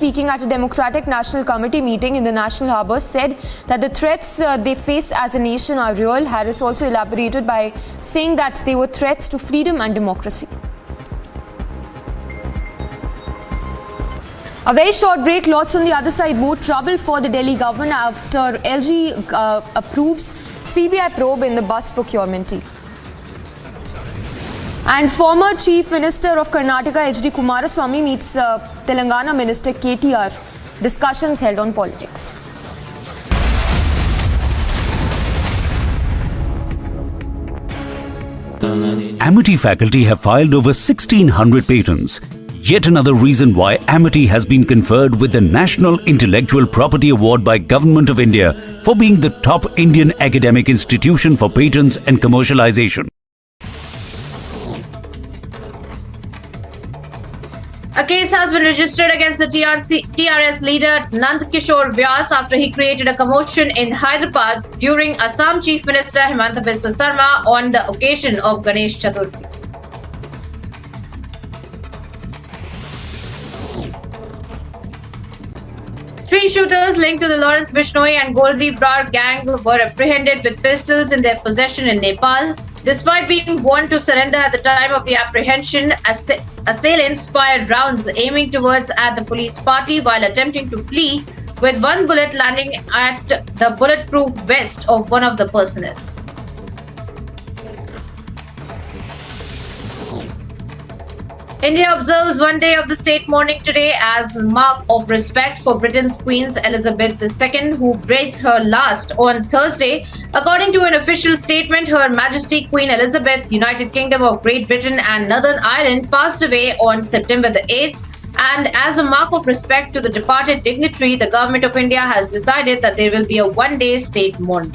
speaking at a Democratic National Committee meeting in the National Harbour, said that the threats they face as a nation are real. Harris also elaborated by saying that they were threats to freedom and democracy. A very short break. Lots on the other side. More trouble for the Delhi government after LG approves CBI probe in the bus procurement deal. And former Chief Minister of Karnataka H.D. Kumaraswamy meets Telangana Minister KTR. Discussions held on politics. Amity faculty have filed over 1,600 patents. Yet another reason why Amity has been conferred with the National Intellectual Property Award by Government of India for being the top Indian academic institution for patents and commercialization. A case has been registered against the TRS leader Nand Kishore Vyas after he created a commotion in Hyderabad during Assam Chief Minister Himanta Biswa Sarma on the occasion of Ganesh Chaturthi. Three shooters linked to the Lawrence Bishnoi and Goldi Brar gang were apprehended with pistols in their possession in Nepal. Despite being warned to surrender at the time of the apprehension, assailants fired rounds aiming towards the police party while attempting to flee, with one bullet landing at the bulletproof vest of one of the personnel. India observes one day of the state mourning today as a mark of respect for Britain's Queen Elizabeth II, who breathed her last on Thursday. According to an official statement, Her Majesty Queen Elizabeth, United Kingdom of Great Britain and Northern Ireland, passed away on September the 8th. And as a mark of respect to the departed dignitary, the Government of India has decided that there will be a one-day state mourning.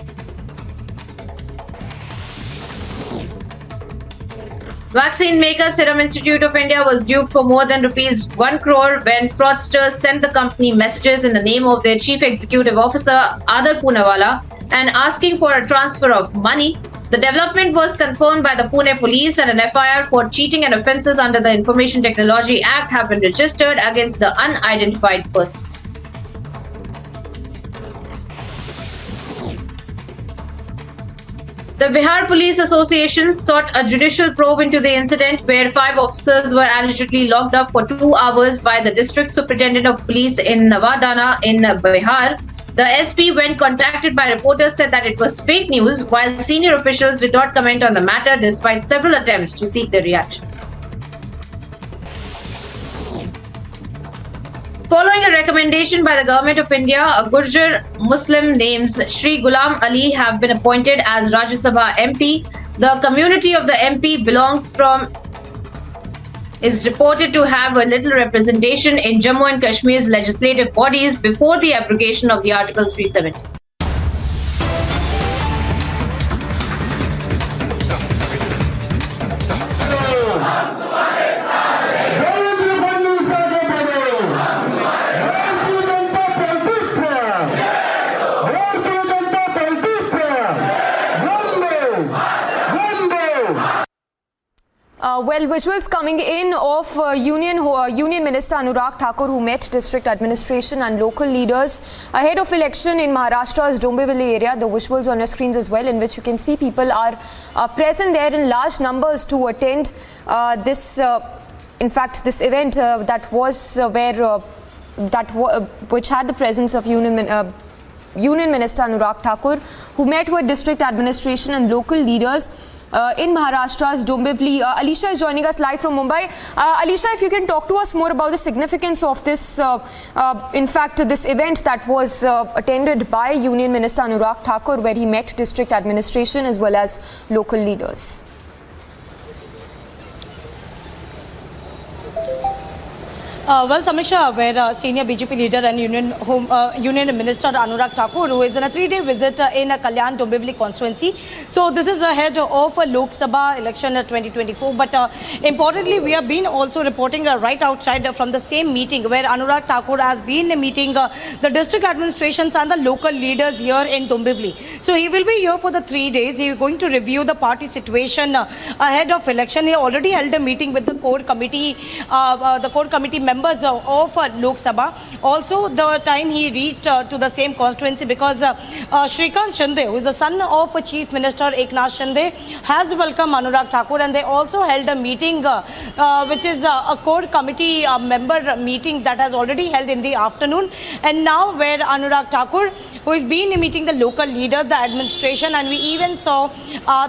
Vaccine maker Serum Institute of India was duped for more than ₹1 crore when fraudsters sent the company messages in the name of their Chief Executive Officer Adar Poonawalla and asking for a transfer of money. The development was confirmed by the Pune police, and an FIR for cheating and offences under the Information Technology Act have been registered against the unidentified persons. The Bihar Police Association sought a judicial probe into the incident where 5 officers were allegedly locked up for 2 hours by the District Superintendent of Police in Navadana in Bihar. The SP, when contacted by reporters, said that it was fake news, while senior officials did not comment on the matter despite several attempts to seek their reactions. Following a recommendation by the Government of India, a Gurjar Muslim named Shri Ghulam Ali have been appointed as Rajya Sabha MP. The community of the MP is reported to have a little representation in Jammu and Kashmir's legislative bodies before the abrogation of the Article 370. Visuals coming in of Union Minister Anurag Thakur, who met district administration and local leaders ahead of election in Maharashtra's Dombivli area. The visuals on your screens as well, in which you can see people are present there in large numbers to attend this event that was which had the presence of Union Minister Anurag Thakur, who met with district administration and local leaders in Maharashtra's Dombivli. Alisha is joining us live from Mumbai. Alisha, if you can talk to us more about the significance of this, this event that was attended by Union Minister Anurag Thakur, where he met district administration as well as local leaders. Well, Samisha, where senior BJP leader and Union Minister Anurag Thakur, who is on a 3-day visit in Kalyan Dombivli constituency. So this is ahead of Lok Sabha election 2024. But importantly, we have been also reporting right outside from the same meeting where Anurag Thakur has been meeting the district administrations and the local leaders here in Dombivli. So he will be here for the 3 days. He is going to review the party situation ahead of election. He already held a meeting with the core committee members members of Lok Sabha. Also, the time he reached to the same constituency, because Shrikant Shinde, who is the son of Chief Minister Eknath Shinde, has welcomed Anurag Thakur, and they also held a meeting which is a core committee member meeting that has already held in the afternoon. And now where Anurag Thakur, who has been meeting the local leader, the administration, and we even saw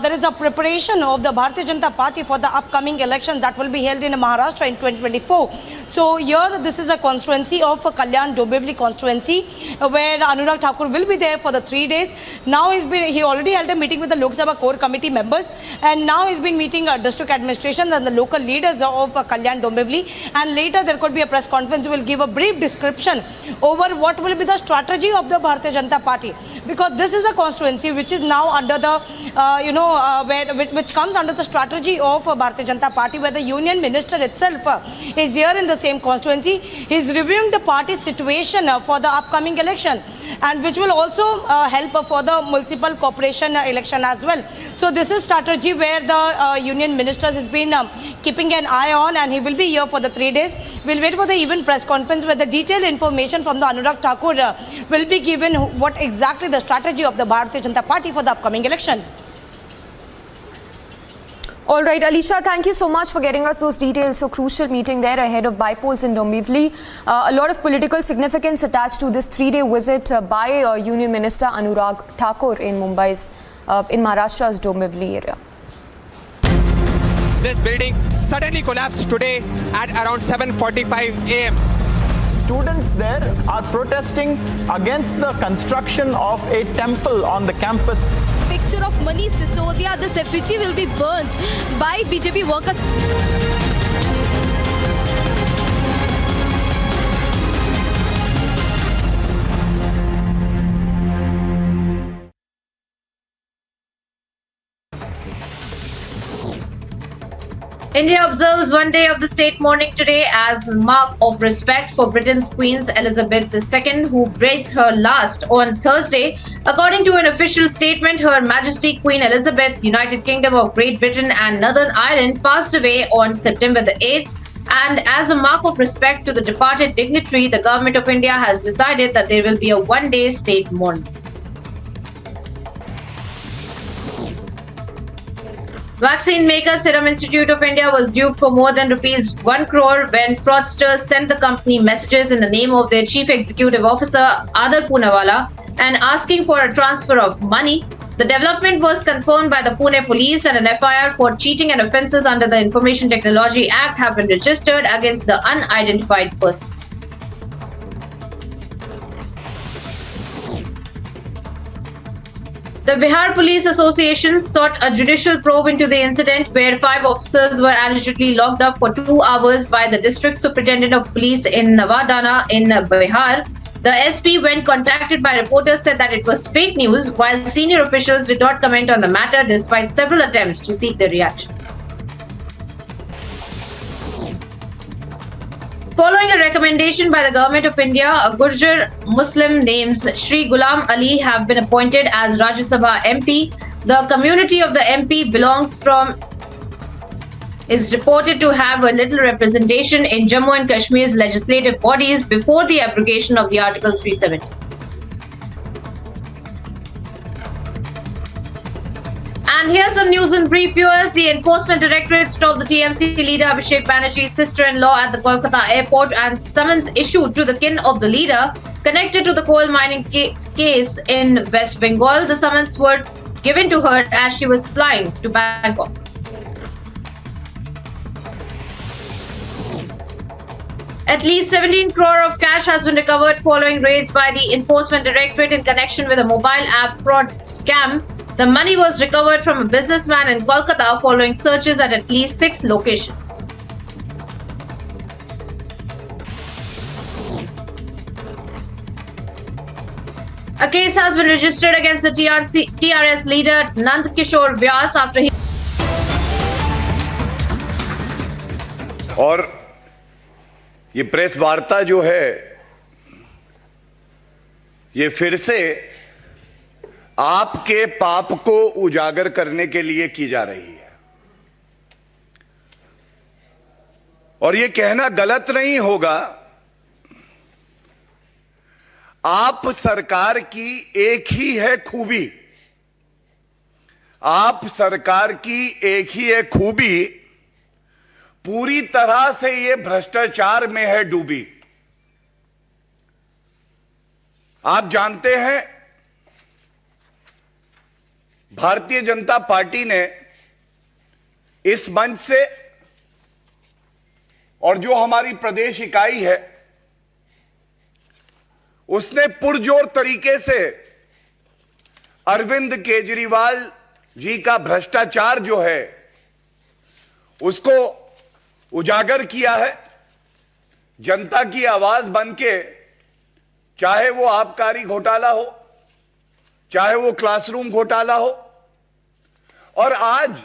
there is a preparation of the Bharatiya Janata Party for the upcoming election that will be held in Maharashtra in 2024. So here this is a constituency of Kalyan Dombivli constituency where Anurag Thakur will be there for the 3 days. Now he already held a meeting with the Lok Sabha core committee members, and now he's been meeting district administration and the local leaders of Kalyan Dombivli, and later there could be a press conference. We will give a brief description over what will be the strategy of the Bharatiya Janata Party, because this is a constituency which is now under the which comes under the strategy of Bharatiya Janata Party, where the union minister itself is here in the same constituency. He is reviewing the party's situation for the upcoming election, and which will also help for the municipal corporation election as well. So this is strategy where the union ministers has been keeping an eye on, and he will be here for the 3 days. We'll wait for the event press conference where the detailed information from the Anurag Thakur will be given what exactly the strategy of the Bharatiya Janata Party for the upcoming election. All right, Alisha, thank you so much for getting us those details. So crucial meeting there ahead of bypolls in Dombivli. A lot of political significance attached to this 3-day visit by Union Minister Anurag Thakur in in Maharashtra's Dombivli area. This building suddenly collapsed today at around 7:45 a.m. Students there are protesting against the construction of a temple on the campus. Picture of Manish Sisodia, this effigy will be burnt by BJP workers. India observes one day of the state mourning today as mark of respect for Britain's Queen Elizabeth II, who breathed her last on Thursday. According to an official statement, Her Majesty Queen Elizabeth, United Kingdom of Great Britain and Northern Ireland, passed away on September the 8th. And as a mark of respect to the departed dignitary, the Government of India has decided that there will be a one-day state mourning. Vaccine maker Serum Institute of India was duped for more than ₹1 crore when fraudsters sent the company messages in the name of their chief executive officer Adar Poonawalla and asking for a transfer of money. The development was confirmed by the Pune police, and an FIR for cheating and offences under the Information Technology Act have been registered against the unidentified persons. The Bihar Police Association sought a judicial probe into the incident where 5 officers were allegedly locked up for 2 hours by the District Superintendent of Police in Navadana in Bihar. The SP, when contacted by reporters, said that it was fake news, while senior officials did not comment on the matter despite several attempts to seek their reactions. Following a recommendation by the Government of India, a Gurjar Muslim named Shri Ghulam Ali have been appointed as Rajya Sabha MP. The community of the MP is reported to have a little representation in Jammu and Kashmir's legislative bodies before the abrogation of the Article 370. And here's some news in brief, viewers. The Enforcement Directorate stopped the TMC leader Abhishek Banerjee's sister-in-law at the Kolkata airport, and summons issued to the kin of the leader connected to the coal mining case in West Bengal. The summons were given to her as she was flying to Bangkok. At least 17 crore of cash has been recovered following raids by the Enforcement Directorate in connection with a mobile app fraud scam. The money was recovered from a businessman in Kolkata following searches at least 6 locations. A case has been registered against the TRS leader Nand Kishore Vyas after he... और ये press वार्ता जो है ये फिर से आपके पाप को उजागर करने के लिए की जा रही है और ये कहना गलत नहीं होगा, आप सरकार की एक ही है खूबी, आप सरकार की एक ही है खूबी, पूरी तरह से ये भ्रष्टाचार में है डूबी। आप जानते हैं भारतीय जनता पार्टी ने इस मंच से और जो हमारी प्रदेश इकाई है उसने पुरजोर तरीके से अरविंद केजरीवाल जी का भ्रष्टाचार जो है उसको उजागर किया है। जनता की आवाज बनके, चाहे वो आबकारी घोटाला हो, चाहे वो क्लासरूम घोटाला हो, और आज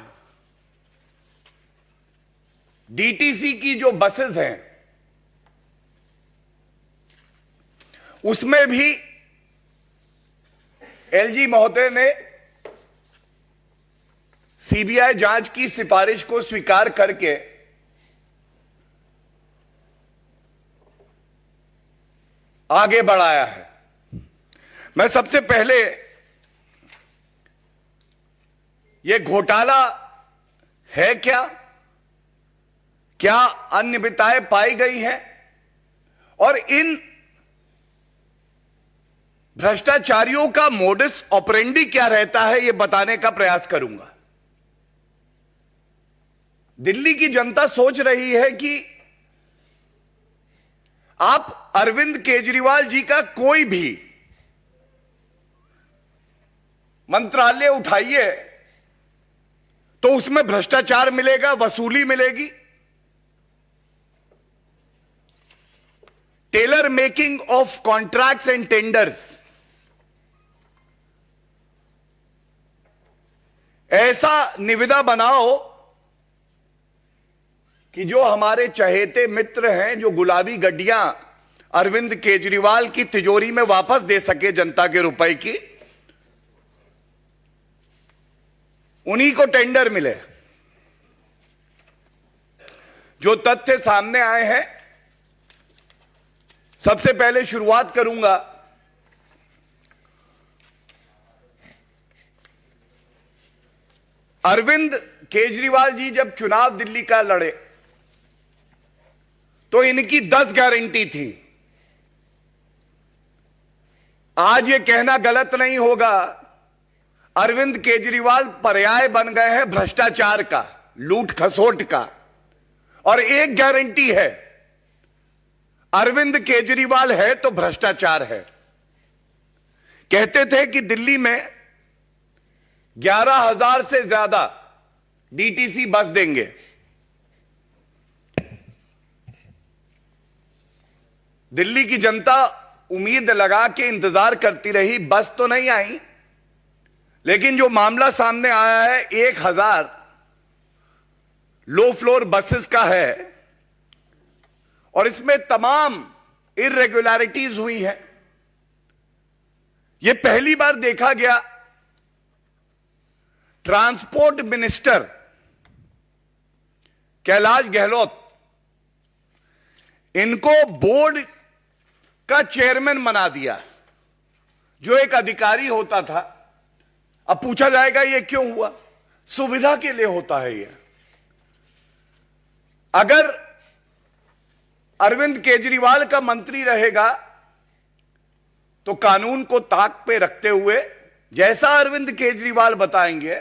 डीटीसी की जो बसेस हैं उसमें भी एलजी महोदय ने सीबीआई जांच की सिफारिश को स्वीकार करके आगे बढ़ाया है। मैं सबसे पहले यह घोटाला है क्या, क्या अनियमितताएं पाई गई हैं और इन भ्रष्टाचारियों का मोडस ऑपरेंडी क्या रहता है, यह बताने का प्रयास करूंगा। दिल्ली की जनता सोच रही है कि आप अरविंद केजरीवाल जी का कोई भी मंत्रालय उठाइए तो उसमें भ्रष्टाचार मिलेगा, वसूली मिलेगी। Tailor making of contracts and tenders, ऐसा निविदा बनाओ कि जो हमारे चहेते मित्र हैं, जो गुलाबी गड्डियां अरविंद केजरीवाल की तिजोरी में वापस दे सके जनता के रुपए की, उन्हीं को टेंडर मिले। जो तथ्य सामने आए हैं, सबसे पहले शुरुआत करूंगा अरविंद केजरीवाल जी जब चुनाव दिल्ली का लड़े तो इनकी 10 गारंटी थी। आज यह कहना गलत नहीं होगा, अरविंद केजरीवाल पर्याय बन गए हैं भ्रष्टाचार का, लूट खसोट का। और एक गारंटी है, अरविंद केजरीवाल है तो भ्रष्टाचार है। कहते थे कि दिल्ली में 11,000 से ज्यादा डीटीसी बस देंगे। दिल्ली की जनता उम्मीद लगा के इंतजार करती रही, बस तो नहीं आई, लेकिन जो मामला सामने आया है 1,000 लो फ्लोर बसेस का है और इसमें तमाम इर्रेगुलरिटीज हुई हैं। यह पहली बार देखा गया ट्रांसपोर्ट मिनिस्टर कैलाश गहलोत, इनको बोर्ड का चेयरमैन बना दिया, जो एक अधिकारी होता था। अब पूछा जाएगा यह क्यों हुआ? सुविधा के लिए होता है यह। अगर अरविंद केजरीवाल का मंत्री रहेगा तो कानून को ताक पे रखते हुए जैसा अरविंद केजरीवाल बताएंगे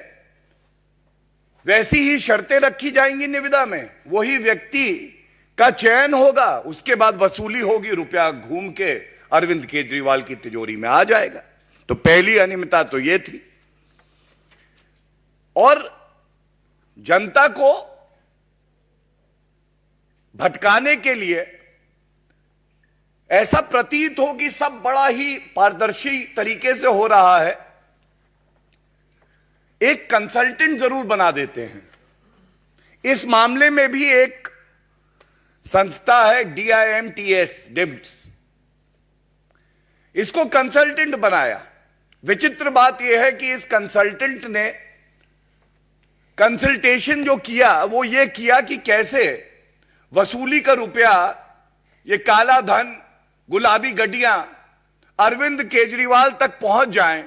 वैसी ही शर्तें रखी जाएंगी निविदा में, वही व्यक्ति का चयन होगा, उसके बाद वसूली होगी, रुपया घूम के अरविंद केजरीवाल की तिजोरी में आ जाएगा। तो पहली अनियमितता तो यह थी। और जनता को भटकाने के लिए ऐसा प्रतीत हो कि सब बड़ा ही पारदर्शी तरीके से हो रहा है, एक कंसल्टेंट जरूर बना देते हैं। इस मामले में भी एक संस्था है DIMTS, इसको कंसल्टेंट बनाया। विचित्र बात यह है कि इस कंसल्टेंट ने कंसल्टेशन जो किया वो ये किया कि कैसे वसूली का रुपया, ये काला धन, गुलाबी गड्डियां अरविंद केजरीवाल तक पहुंच जाएं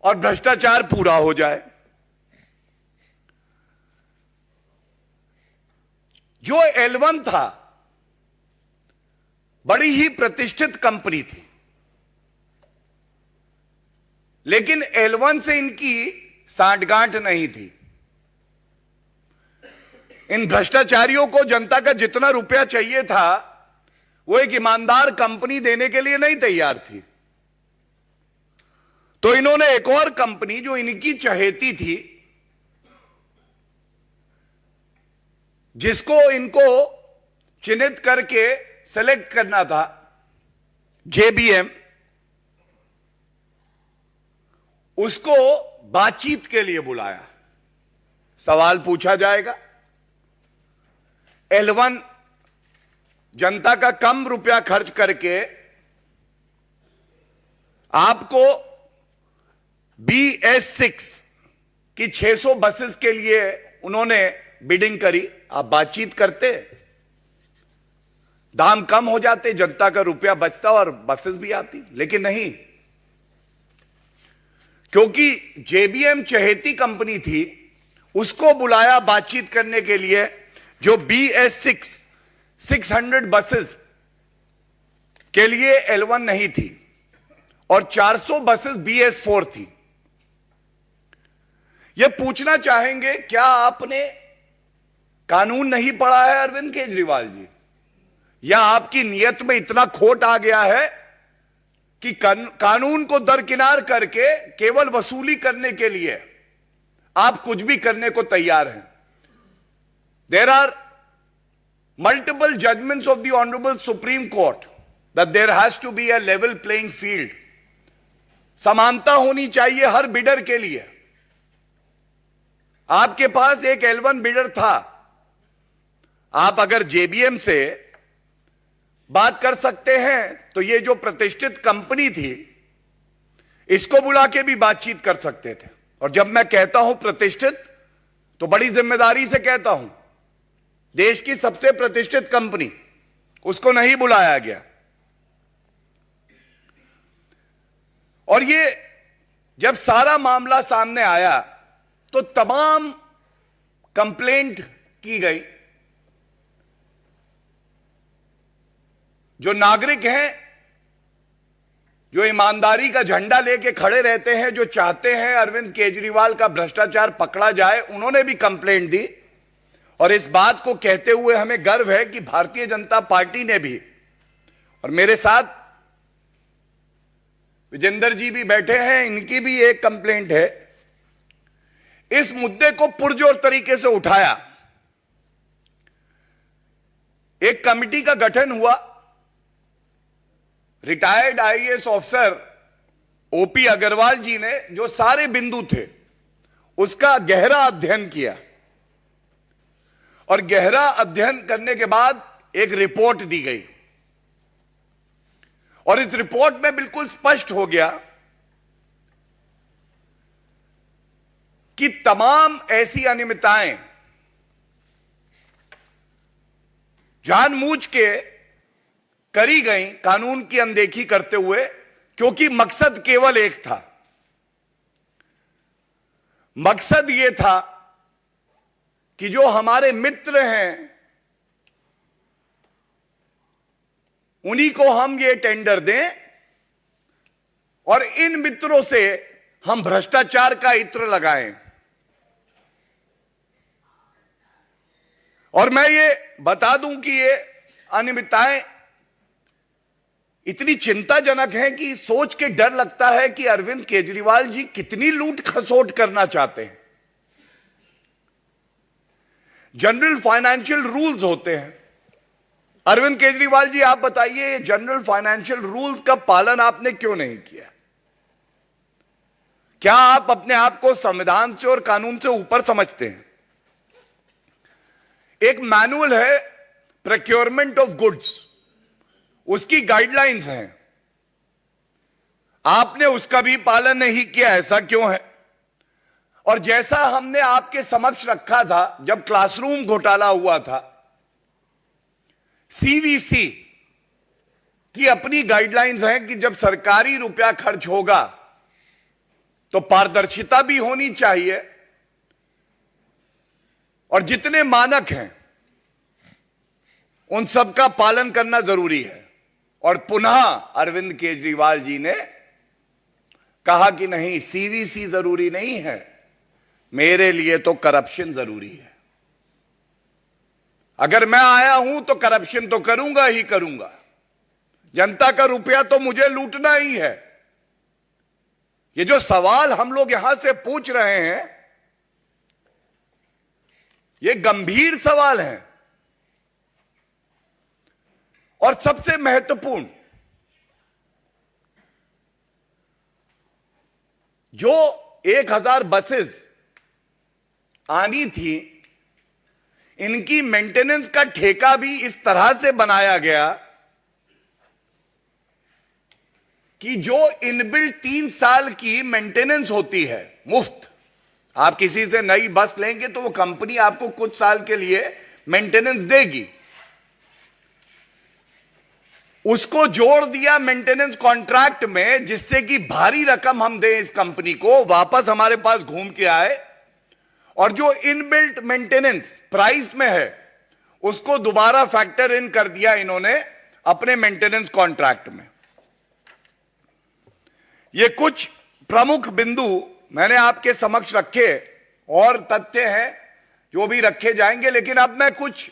और भ्रष्टाचार पूरा हो जाए। जो L1 था, बड़ी ही प्रतिष्ठित कंपनी थी, लेकिन L1 से इनकी सांठगांठ नहीं थी। इन भ्रष्टाचारियों को जनता का जितना रुपया चाहिए था वो एक ईमानदार कंपनी देने के लिए नहीं तैयार थी। तो इन्होंने एक और कंपनी जो इनकी चहेती थी, जिसको इनको चिन्हित करके सेलेक्ट करना था, JBM, उसको बातचीत के लिए बुलाया। सवाल पूछा जाएगा, L1 जनता का कम रुपया खर्च करके आपको BS6 की 600 बसेस के लिए उन्होंने बिडिंग करी। आप बातचीत करते, दाम कम हो जाते, जनता का रुपया बचता और बसेस भी आती, लेकिन नहीं, क्योंकि JBM चहेती कंपनी थी, उसको बुलाया बातचीत करने के लिए, जो BS6 600 बसेस के लिए L1 नहीं थी और 400 बसेस BS4 थी। यह पूछना चाहेंगे, क्या आपने कानून नहीं पढ़ा है अरविंद केजरीवाल जी, या आपकी नीयत में इतना खोट आ गया है कि कानून को दरकिनार करके केवल वसूली करने के लिए आप कुछ भी करने को तैयार हैं? There are multiple judgments of the Honorable Supreme Court that there has to be a level playing field. समानता होनी चाहिए हर बिडर के लिए। आपके पास एक L1 बिडर था, आप अगर JBM से बात कर सकते हैं तो ये जो प्रतिष्ठित कंपनी थी, इसको बुला के भी बातचीत कर सकते थे। और जब मैं कहता हूं प्रतिष्ठित, तो बड़ी जिम्मेदारी से कहता हूं, देश की सबसे प्रतिष्ठित कंपनी, उसको नहीं बुलाया गया। और ये जब सारा मामला सामने आया तो तमाम कंप्लेंट की गई। जो नागरिक हैं, जो ईमानदारी का झंडा लेके खड़े रहते हैं, जो चाहते हैं अरविंद केजरीवाल का भ्रष्टाचार पकड़ा जाए, उन्होंने भी कंप्लेंट दी। और इस बात को कहते हुए हमें गर्व है कि भारतीय जनता पार्टी ने भी, और मेरे साथ विजेंद्र जी भी बैठे हैं, इनकी भी एक कंप्लेंट है, इस मुद्दे को पुरजोर तरीके से उठाया। एक कमिटी का गठन हुआ, retired IAS officer OP Agarwal ji ने जो सारे बिंदु थे उसका गहरा अध्ययन किया, और गहरा अध्ययन करने के बाद एक रिपोर्ट दी गई। और इस रिपोर्ट में बिल्कुल स्पष्ट हो गया कि तमाम ऐसी अनियमितताएं जानबूझ के करी गई, कानून की अनदेखी करते हुए, क्योंकि मकसद केवल एक था। मकसद यह था कि जो हमारे मित्र हैं उन्हीं को हम ये टेंडर दें और इन मित्रों से हम भ्रष्टाचार का इत्र लगाएं। और मैं ये बता दूं कि ये अनियमितताएं इतनी चिंताजनक हैं कि सोच के डर लगता है कि अरविंद केजरीवाल जी कितनी लूट खसोट करना चाहते हैं। जनरल फाइनेंशियल रूल्स होते हैं। अरविंद केजरीवाल जी, आप बताइए, जनरल फाइनेंशियल रूल्स का पालन आपने क्यों नहीं किया? क्या आप अपने आप को संविधान से और कानून से ऊपर समझते हैं? एक मैनुअल है प्रोक्योरमेंट ऑफ गुड्स, उसकी गाइडलाइंस हैं, आपने उसका भी पालन नहीं किया। ऐसा क्यों है? और जैसा हमने आपके समक्ष रखा था जब क्लासरूम घोटाला हुआ था, सीवीसी की अपनी गाइडलाइंस हैं कि जब सरकारी रुपया खर्च होगा तो पारदर्शिता भी होनी चाहिए और जितने मानक हैं उन सब का पालन करना जरूरी है। और पुनः अरविंद केजरीवाल जी ने कहा कि नहीं, सीवीसी जरूरी नहीं है, मेरे लिए तो करप्शन जरूरी है। अगर मैं आया हूं तो करप्शन तो करूंगा ही करूंगा, जनता का रुपया तो मुझे लूटना ही है। ये जो सवाल हम लोग यहां से पूछ रहे हैं, ये गंभीर सवाल हैं। और सबसे महत्वपूर्ण, जो 1000 बसेस आनी थी, इनकी मेंटेनेंस का ठेका भी इस तरह से बनाया गया कि जो इनबिल्ट 3 साल की मेंटेनेंस होती है मुफ्त, आप किसी से नई बस लेंगे तो वो कंपनी आपको कुछ साल के लिए मेंटेनेंस देगी, उसको जोड़ दिया मेंटेनेंस कॉन्ट्रैक्ट में, जिससे कि भारी रकम हम दें इस कंपनी को, वापस हमारे पास घूम के आए, और जो इनबिल्ट मेंटेनेंस प्राइस में है उसको दोबारा फैक्टर इन कर दिया इन्होंने अपने मेंटेनेंस कॉन्ट्रैक्ट में। ये कुछ प्रमुख बिंदु मैंने आपके समक्ष रखे, और तथ्य हैं जो भी रखे जाएंगे, लेकिन अब मैं कुछ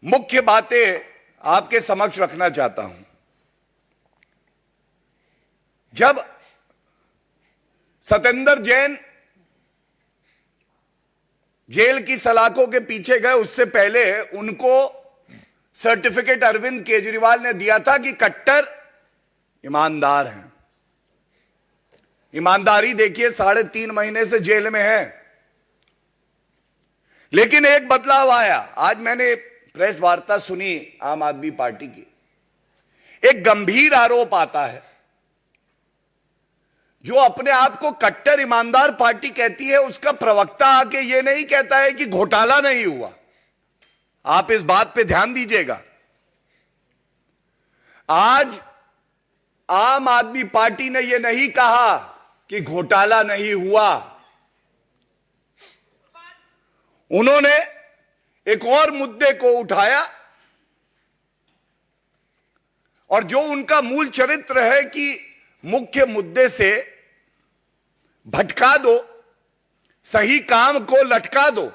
मुख्य बातें आपके समक्ष रखना चाहता हूं। जब सत्येंद्र जैन जेल की सलाखों के पीछे गए, उससे पहले उनको सर्टिफिकेट अरविंद केजरीवाल ने दिया था कि कट्टर ईमानदार हैं। ईमानदारी देखिए, 3.5 महीने से जेल में है। लेकिन एक बदलाव आया। आज मैंने प्रेस वार्ता सुनी आम आदमी पार्टी की, एक गंभीर आरोप आता है। जो अपने आप को कट्टर ईमानदार पार्टी कहती है, उसका प्रवक्ता आके ये नहीं कहता है कि घोटाला नहीं हुआ। आप इस बात पे ध्यान दीजिएगा। आज आम आदमी पार्टी ने यह नहीं कहा कि घोटाला नहीं हुआ, उन्होंने एक और मुद्दे को उठाया, और जो उनका मूल चरित्र है कि मुख्य मुद्दे से भटका दो, सही काम को लटका दो,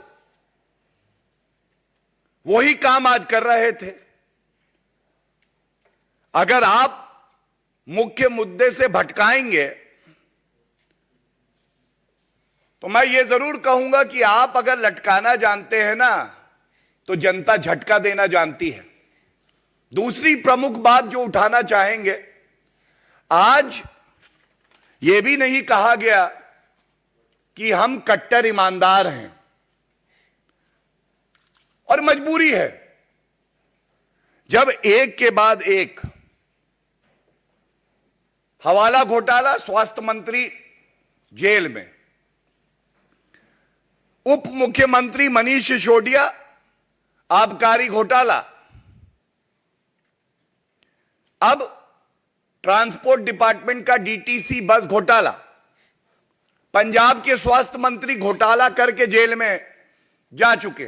वही काम आज कर रहे थे। अगर आप मुख्य मुद्दे से भटकाएंगे तो मैं ये जरूर कहूंगा कि आप अगर लटकाना जानते हैं ना, तो जनता झटका देना जानती है। दूसरी प्रमुख बात जो उठाना चाहेंगे, आज यह भी नहीं कहा गया कि हम कट्टर ईमानदार हैं, और मजबूरी है जब एक के बाद एक हवाला घोटाला, स्वास्थ्य मंत्री जेल में, उप मुख्यमंत्री मनीष सिसोदिया आबकारी घोटाला, अब ट्रांसपोर्ट डिपार्टमेंट का डीटीसी बस घोटाला, पंजाब के स्वास्थ्य मंत्री घोटाला करके जेल में जा चुके।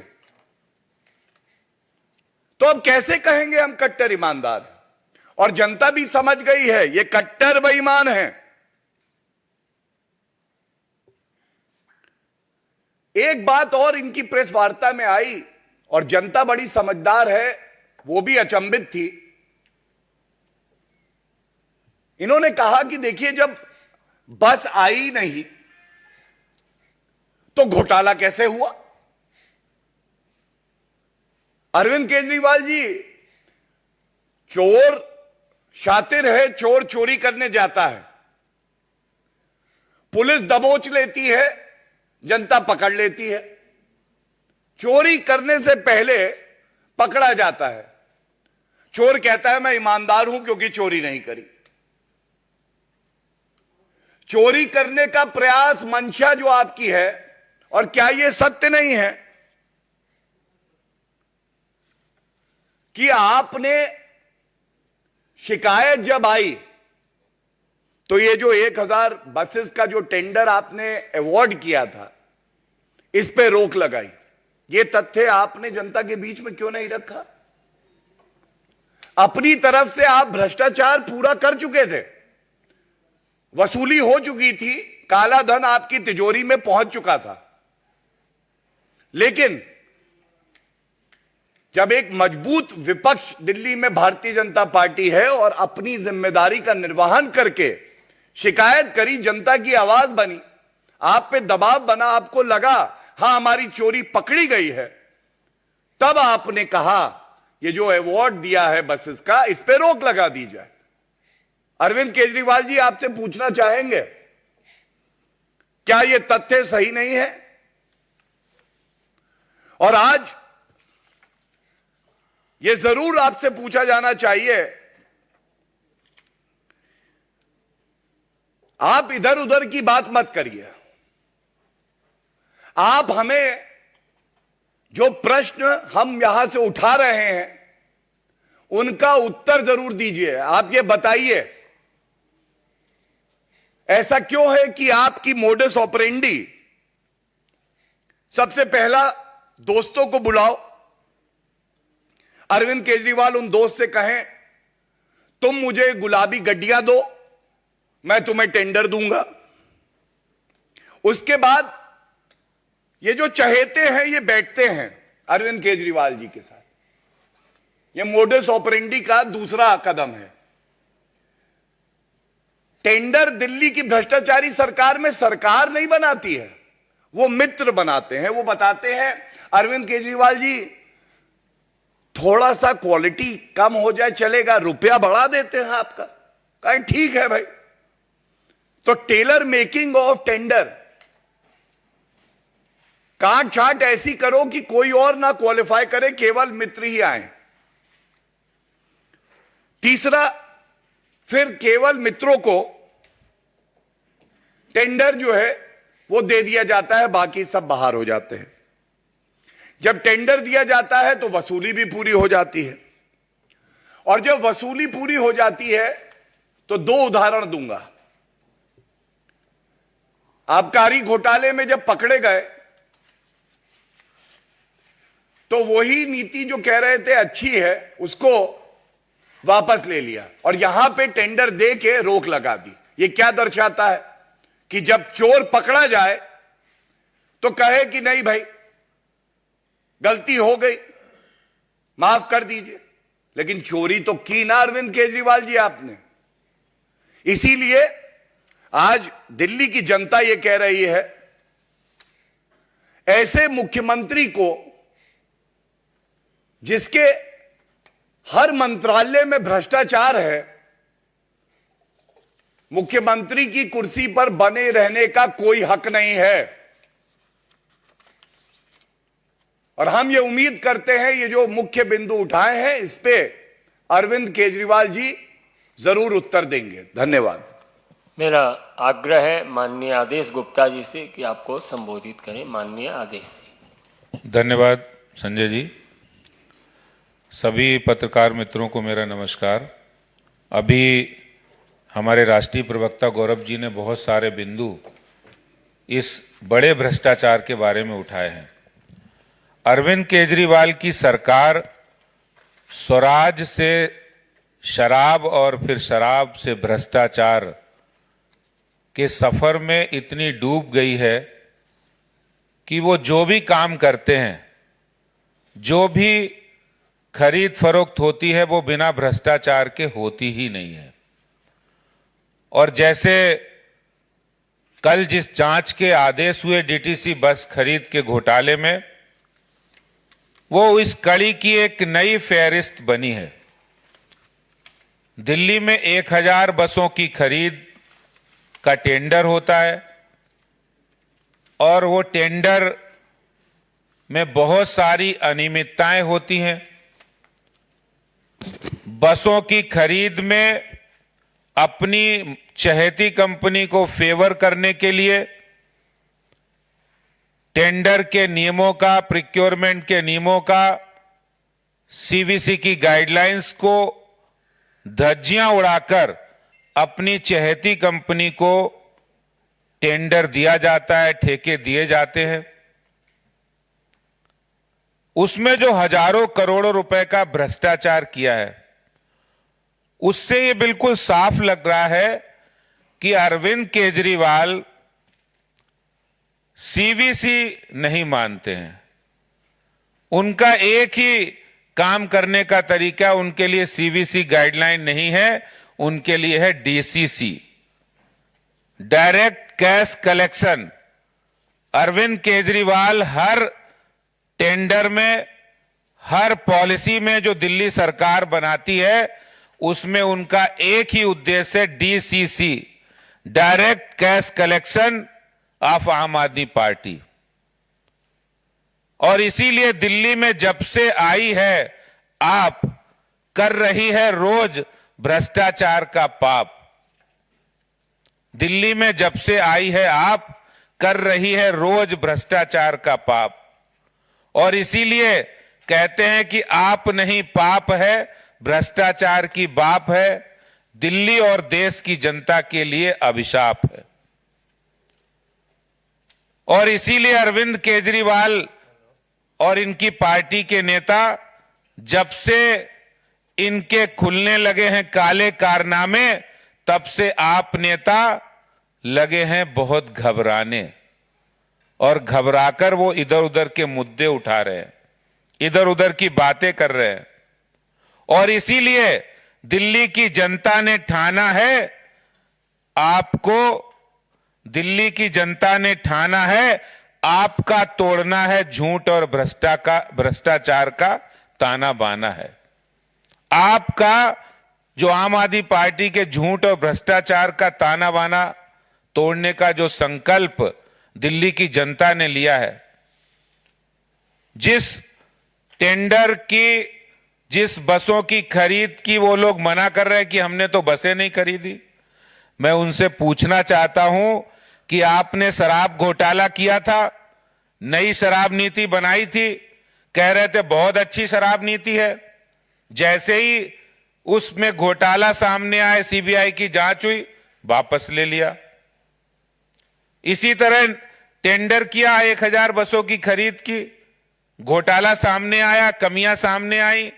तो अब कैसे कहेंगे हम कट्टर ईमानदार? और जनता भी समझ गई है ये कट्टर बेईमान है। एक बात और इनकी प्रेस वार्ता में आई, और जनता बड़ी समझदार है, वो भी अचंभित थी। इन्होंने कहा कि देखिए, जब बस आई नहीं तो घोटाला कैसे हुआ? अरविंद केजरीवाल जी चोर शातिर है, चोर चोरी करने जाता है, पुलिस दबोच लेती है, जनता पकड़ लेती है, चोरी करने से पहले पकड़ा जाता है। चोर कहता है मैं ईमानदार हूं क्योंकि चोरी नहीं करी। चोरी करने का प्रयास मंशा जो आपकी है, और क्या यह सत्य नहीं है? कि आपने शिकायत जब आई तो ये जो 1000 बसेस का जो टेंडर आपने अवॉर्ड किया था, इस पे रोक लगाई। ये तथ्य आपने जनता के बीच में क्यों नहीं रखा? अपनी तरफ से आप भ्रष्टाचार पूरा कर चुके थे, वसूली हो चुकी थी, काला धन आपकी तिजोरी में पहुंच चुका था। लेकिन जब एक मजबूत विपक्ष दिल्ली में भारतीय जनता पार्टी है और अपनी जिम्मेदारी का निर्वहन करके शिकायत करी, जनता की आवाज बनी, आप पे दबाव बना, आपको लगा हां हमारी चोरी पकड़ी गई है, तब आपने कहा ये जो अवार्ड दिया है बसेस का, इस पे रोक लगा दी जाए। अरविंद केजरीवाल जी, आपसे पूछना चाहेंगे, क्या यह तथ्य सही नहीं है? और आज यह जरूर आपसे पूछा जाना चाहिए, आप इधर उधर की बात मत करिए। आप हमें जो प्रश्न हम यहां से उठा रहे हैं उनका उत्तर जरूर दीजिए। आप ये बताइए, ऐसा क्यों है कि आपकी मोडस ऑपरेंडी, सबसे पहला दोस्तों को बुलाओ, अरविंद केजरीवाल उन दोस्त से कहें तुम मुझे गुलाबी गड्डियां दो, मैं तुम्हें टेंडर दूंगा। उसके बाद ये जो चहेते हैं ये बैठते हैं अरविंद केजरीवाल जी के साथ। ये मोडस ऑपरेंडी का दूसरा कदम है। टेंडर दिल्ली की भ्रष्टाचारी सरकार में सरकार नहीं बनाती है, वो मित्र बनाते हैं। वो बताते हैं अरविंद केजरीवाल जी थोड़ा सा क्वालिटी कम हो जाए चलेगा, रुपया बढ़ा देते हैं आपका। कहें ठीक है भाई, तो टेलर मेकिंग ऑफ टेंडर, काट छाट ऐसी करो कि कोई और ना क्वालिफाई करे, केवल मित्र ही आए। तीसरा, फिर केवल मित्रों को टेंडर जो है वो दे दिया जाता है, बाकी सब बाहर हो जाते हैं। जब टेंडर दिया जाता है तो वसूली भी पूरी हो जाती है, और जब वसूली पूरी हो जाती है तो दो उदाहरण दूंगा। आबकारी घोटाले में जब पकड़े गए तो वही नीति जो कह रहे थे अच्छी है उसको वापस ले लिया और यहां पे टेंडर दे के रोक लगा दी। ये क्या दर्शाता है कि जब चोर पकड़ा जाए तो कहे कि नहीं भाई गलती हो गई, माफ कर दीजिए, लेकिन चोरी तो की ना अरविंद केजरीवाल जी आपने। इसीलिए आज दिल्ली की जनता यह कह रही है, ऐसे मुख्यमंत्री को जिसके हर मंत्रालय में भ्रष्टाचार है, मुख्यमंत्री की कुर्सी पर बने रहने का कोई हक नहीं है। और हम ये उम्मीद करते हैं ये जो मुख्य बिंदु उठाए हैं इस पे अरविंद केजरीवाल जी जरूर उत्तर देंगे। धन्यवाद। मेरा आग्रह है माननीय आदेश गुप्ता जी से कि आपको संबोधित करें। माननीय आदेश जी। धन्यवाद संजय जी। सभी पत्रकार मित्रों को मेरा नमस्कार। अभी हमारे राष्ट्रीय प्रवक्ता गौरव जी ने बहुत सारे बिंदु इस बड़े भ्रष्टाचार के बारे में उठाए हैं। अरविंद केजरीवाल की सरकार स्वराज से शराब और फिर शराब से भ्रष्टाचार के सफर में इतनी डूब गई है कि वो जो भी काम करते हैं, जो भी खरीद फरोख्त होती है, वो बिना भ्रष्टाचार के होती ही नहीं है। और जैसे कल जिस जांच के आदेश हुए डीटीसी बस खरीद के घोटाले में, वो इस कड़ी की एक नई फेहरिस्त बनी है। दिल्ली में 1000 बसों की खरीद का टेंडर होता है और वो टेंडर में बहुत सारी अनियमितताएं होती हैं। बसों की खरीद में अपनी चहेती कंपनी को फेवर करने के लिए टेंडर के नियमों का, प्रोक्योरमेंट के नियमों का सीवीसी की गाइडलाइंस को धज्जियां उड़ाकर अपनी चहेती कंपनी को टेंडर दिया जाता है, ठेके दिए जाते हैं। उसमें जो हजारों करोड़ों रुपए का भ्रष्टाचार किया है, उससे ये बिल्कुल साफ लग रहा है कि अरविंद केजरीवाल सीवीसी नहीं मानते हैं। उनका एक ही काम करने का तरीका, उनके लिए सीवीसी गाइडलाइन नहीं है, उनके लिए है DCC, direct cash collection. Arvind Kejriwal हर टेंडर में, हर पॉलिसी में जो दिल्ली सरकार बनाती है, उसमें उनका एक ही उद्देश्य है, DCC, direct cash collection of आम आदमी पार्टी। और इसीलिए दिल्ली में जब से आई है, आप कर रही है रोज भ्रष्टाचार का पाप। दिल्ली में जब से आई है, आप कर रही है रोज भ्रष्टाचार का पाप। और इसीलिए कहते हैं कि आप नहीं पाप है, भ्रष्टाचार की बाप है, दिल्ली और देश की जनता के लिए अभिशाप है। और इसीलिए अरविंद केजरीवाल और इनकी पार्टी के नेता, जब से इनके खुलने लगे हैं काले कारनामे, तब से आप नेता लगे हैं बहुत घबराने, और घबराकर वो इधर उधर के मुद्दे उठा रहे हैं, इधर उधर की बातें कर रहे हैं। और इसीलिए दिल्ली की जनता ने ठाना है, आपको दिल्ली की जनता ने ठाना है, आपका तोड़ना है झूठ और भ्रष्टाचार का ताना बाना है। आपका जो आम आदमी पार्टी के झूठ और भ्रष्टाचार का ताना बाना तोड़ने का जो संकल्प दिल्ली की जनता ने लिया है, जिस टेंडर की, जिस बसों की खरीद की वो लोग मना कर रहे हैं कि हमने तो बसें नहीं खरीदी, मैं उनसे पूछना चाहता हूं कि आपने शराब घोटाला किया था, नई शराब नीति बनाई थी, कह रहे थे बहुत अच्छी शराब नीति है, जैसे ही उसमें घोटाला सामने आए, सीबीआई की जांच हुई, वापस ले लिया। इसी तरह टेंडर किया 1000 बसों की खरीद की, घोटाला सामने आया, कमियां सामने आई,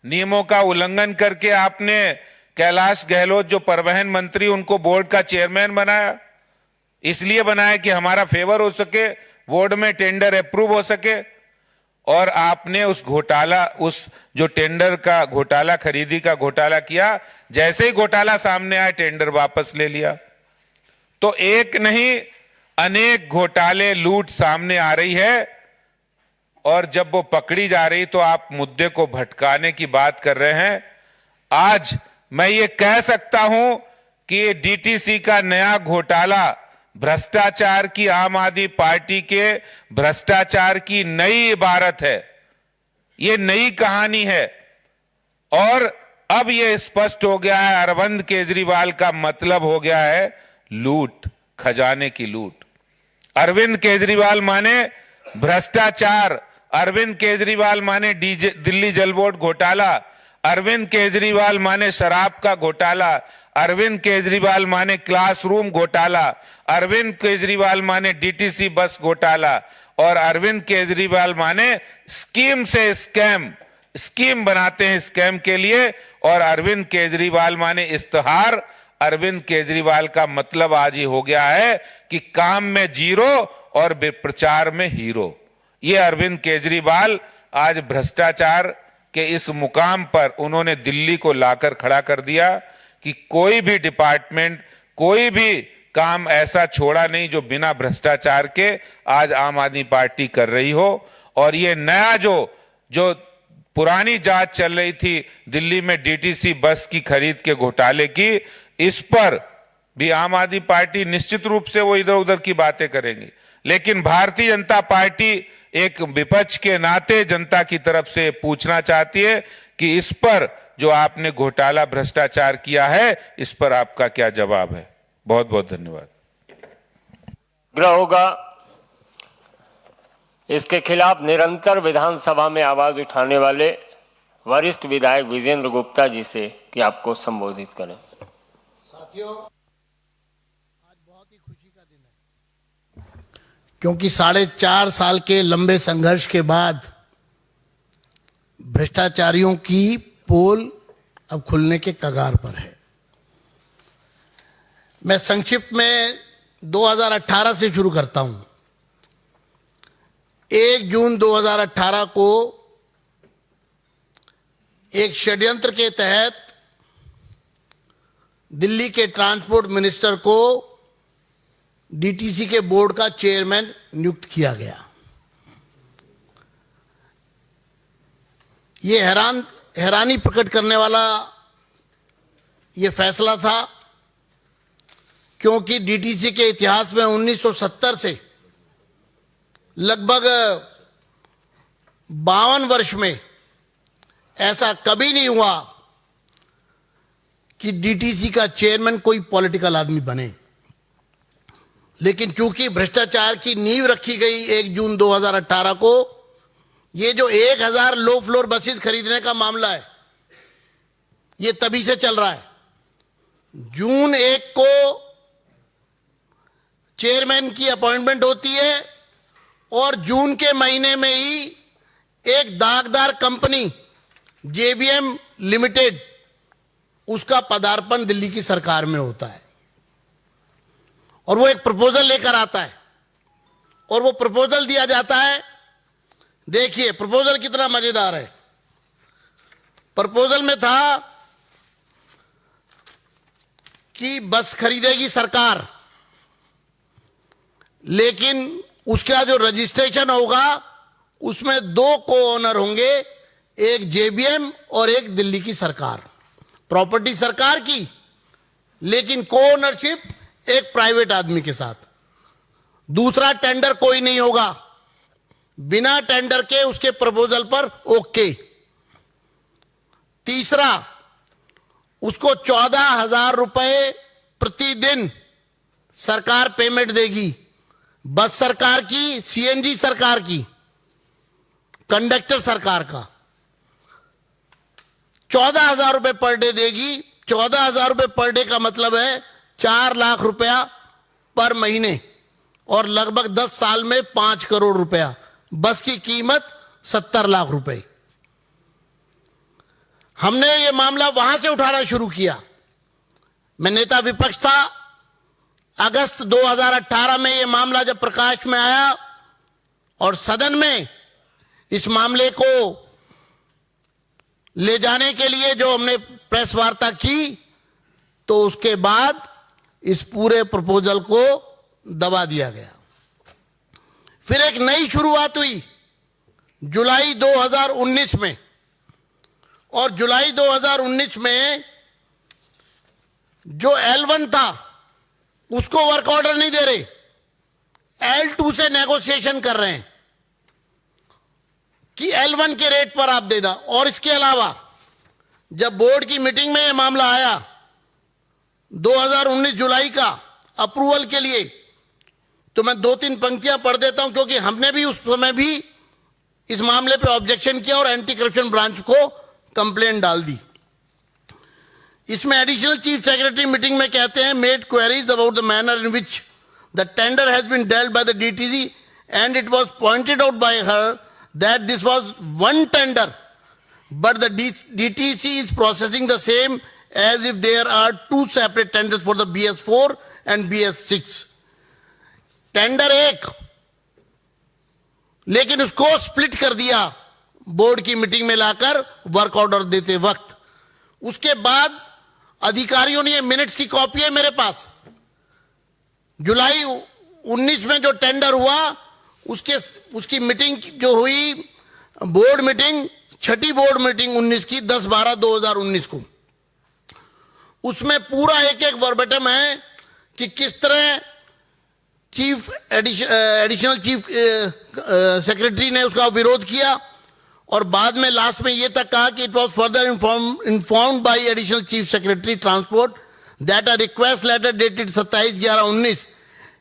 नियमों का उल्लंघन करके आपने कैलाश गहलोत जो परिवहन मंत्री, उनको बोर्ड का चेयरमैन बनाया। इसलिए बनाया कि हमारा फेवर हो सके, बोर्ड में टेंडर अप्रूव हो सके। और आपने उस घोटाला, उस जो टेंडर का घोटाला, खरीदी का घोटाला किया, जैसे ही घोटाला सामने आया, टेंडर वापस ले लिया। तो एक नहीं, अनेक घोटाले, लूट सामने आ रही है, और जब वो पकड़ी जा रही तो आप मुद्दे को भटकाने की बात कर रहे हैं। आज मैं ये कह सकता हूं कि ये डीटीसी का नया घोटाला भ्रष्टाचार की, आम आदमी पार्टी के भ्रष्टाचार की नई इबारत है, ये नई कहानी है। और अब ये स्पष्ट हो गया है, अरविंद केजरीवाल का मतलब हो गया है लूट, खजाने की लूट। अरविंद केजरीवाल माने भ्रष्टाचार, अरविंद केजरीवाल माने दिल्ली जल बोर्ड घोटाला, अरविंद केजरीवाल माने शराब का घोटाला, अरविंद केजरीवाल माने क्लासरूम घोटाला, अरविंद केजरीवाल माने डीटीसी बस घोटाला, और अरविंद केजरीवाल माने स्कीम से स्कैम, स्कीम बनाते हैं स्कैम के लिए, और अरविंद केजरीवाल माने इश्तेहार। अरविंद केजरीवाल का मतलब आज ये हो गया है कि काम में जीरो और प्रचार में हीरो। ये अरविंद केजरीवाल आज भ्रष्टाचार के इस मुकाम पर उन्होंने दिल्ली को लाकर खड़ा कर दिया कि कोई भी डिपार्टमेंट, कोई भी काम ऐसा छोड़ा नहीं जो बिना भ्रष्टाचार के आज आम आदमी पार्टी कर रही हो। और ये नया जो पुरानी जांच चल रही थी दिल्ली में डीटीसी बस की खरीद के घोटाले की, इस पर भी आम आदमी पार्टी निश्चित रूप से वो इधर उधर की बातें करेंगी, लेकिन भारतीय जनता पार्टी एक विपक्ष के नाते जनता की तरफ से पूछना चाहती है कि इस पर जो आपने घोटाला भ्रष्टाचार किया है, इस पर आपका क्या जवाब है। बहुत बहुत धन्यवाद। ग्रह होगा, इसके खिलाफ निरंतर विधानसभा में आवाज उठाने वाले वरिष्ठ विधायक विजेंद्र गुप्ता जी से कि आपको संबोधित करें। साथियों, आज बहुत ही खुशी का दिन है, क्योंकि 4.5 साल के लंबे संघर्ष के बाद भ्रष्टाचारियों की पोल अब खुलने के कगार पर है। मैं संक्षिप्त में 2018 से शुरू करता हूं। 1 जून 2018 को एक षड्यंत्र के तहत दिल्ली के ट्रांसपोर्ट मिनिस्टर को डीटीसी के बोर्ड का चेयरमैन नियुक्त किया गया। ये हैरानी प्रकट करने वाला ये फैसला था, क्योंकि डीटीसी के इतिहास में 1970 से लगभग 52 वर्ष में ऐसा कभी नहीं हुआ कि डीटीसी का चेयरमैन कोई पॉलिटिकल आदमी बने। लेकिन चूंकि भ्रष्टाचार की नींव रखी गई 1 जून 2018 को, ये जो 1000 लो फ्लोर बसेस खरीदने का मामला है, ये तभी से चल रहा है। जून 1 को चेयरमैन की अपॉइंटमेंट होती है और जून के महीने में ही एक दागदार कंपनी जेबीएम लिमिटेड, उसका पदार्पण दिल्ली की सरकार में होता है और वो एक प्रपोजल लेकर आता है और वो प्रपोजल दिया जाता है। देखिए प्रपोजल कितना मजेदार है। प्रपोजल में था कि बस खरीदेगी सरकार, लेकिन उसका जो रजिस्ट्रेशन होगा उसमें 2 को ओनर होंगे, एक जेबीएम और एक दिल्ली की सरकार। प्रॉपर्टी सरकार की, लेकिन को ओनरशिप एक प्राइवेट आदमी के साथ। दूसरा, टेंडर कोई नहीं होगा, बिना टेंडर के उसके प्रपोजल पर ओके। तीसरा, उसको 14,000 रुपए प्रतिदिन सरकार पेमेंट देगी। बस सरकार की, सीएनजी सरकार की, कंडक्टर सरकार का 14,000 रुपए पर डे देगी। 14,000 रुपए पर डे का मतलब है 4 लाख रुपया पर महीने और लगभग 10 साल में 5 करोड़ रुपया। बस की कीमत 70 लाख रुपए। हमने ये मामला वहां से उठाना शुरू किया। मैं नेता विपक्ष था। अगस्त 2018 में ये मामला जब प्रकाश में आया और सदन में इस मामले को ले जाने के लिए जो हमने प्रेस वार्ता की, तो उसके बाद इस पूरे प्रपोजल को दबा दिया गया। फिर एक नई शुरुआत हुई जुलाई 2019 में, और जुलाई 2019 में जो L1 था उसको वर्क ऑर्डर नहीं दे रहे, L2 से नेगोशिएशन कर रहे हैं कि L1 के रेट पर आप देना। और इसके अलावा जब बोर्ड की मीटिंग में यह मामला आया 2019 जुलाई का अप्रूवल के लिए, तो मैं 2-3 पंक्तियां पढ़ देता हूं, क्योंकि हमने भी उस समय भी इस मामले पे ऑब्जेक्शन किया और एंटी करप्शन ब्रांच को कंप्लेंट डाल दी। इसमें एडिशनल चीफ सेक्रेटरी मीटिंग में कहते हैं, made queries about the manner in which the tender has been dealt by the DTC and it was pointed out by her that this was one tender, but the DTC is processing the same as if there are 2 separate tenders for the BS4 and BS6. Tender एक, लेकिन उसको split कर दिया board की meeting में लाकर work order देते वक्त। उसके बाद अधिकारियों ने, ये मिनट्स की कॉपी है मेरे पास, जुलाई 19 में जो टेंडर हुआ उसकी मीटिंग जो हुई, बोर्ड मीटिंग, छठी बोर्ड मीटिंग 19 की 10/12/2019 को, उसमें पूरा एक वर्बेटम है कि किस तरह एडिशनल चीफ सेक्रेटरी ने उसका विरोध किया, और बाद में लास्ट में ये तक कहा कि it was further informed by additional chief secretary transport that a request letter dated 27/11/19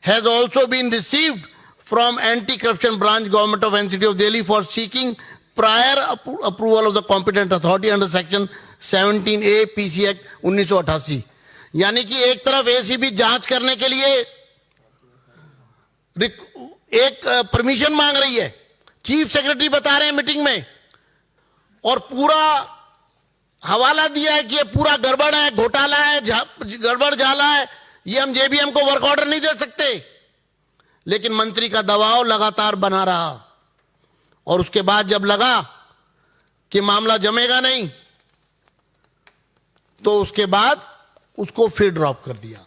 has also been received from anti-corruption branch government of NCT of Delhi for seeking prior approval of the competent authority under section 17A PC Act 1988। यानी कि एक तरफ ACB जांच करने के लिए एक permission मांग रही है, चीफ सेक्रेटरी बता रहे हैं मीटिंग में, और पूरा हवाला दिया है कि ये पूरा गड़बड़ है, घोटाला है, गड़बड़ झाला है, ये हम जेबीएम को वर्क ऑर्डर नहीं दे सकते। लेकिन मंत्री का दबाव लगातार बना रहा, और उसके बाद जब लगा कि मामला जमेगा नहीं, तो उसके बाद उसको फिर ड्रॉप कर दिया।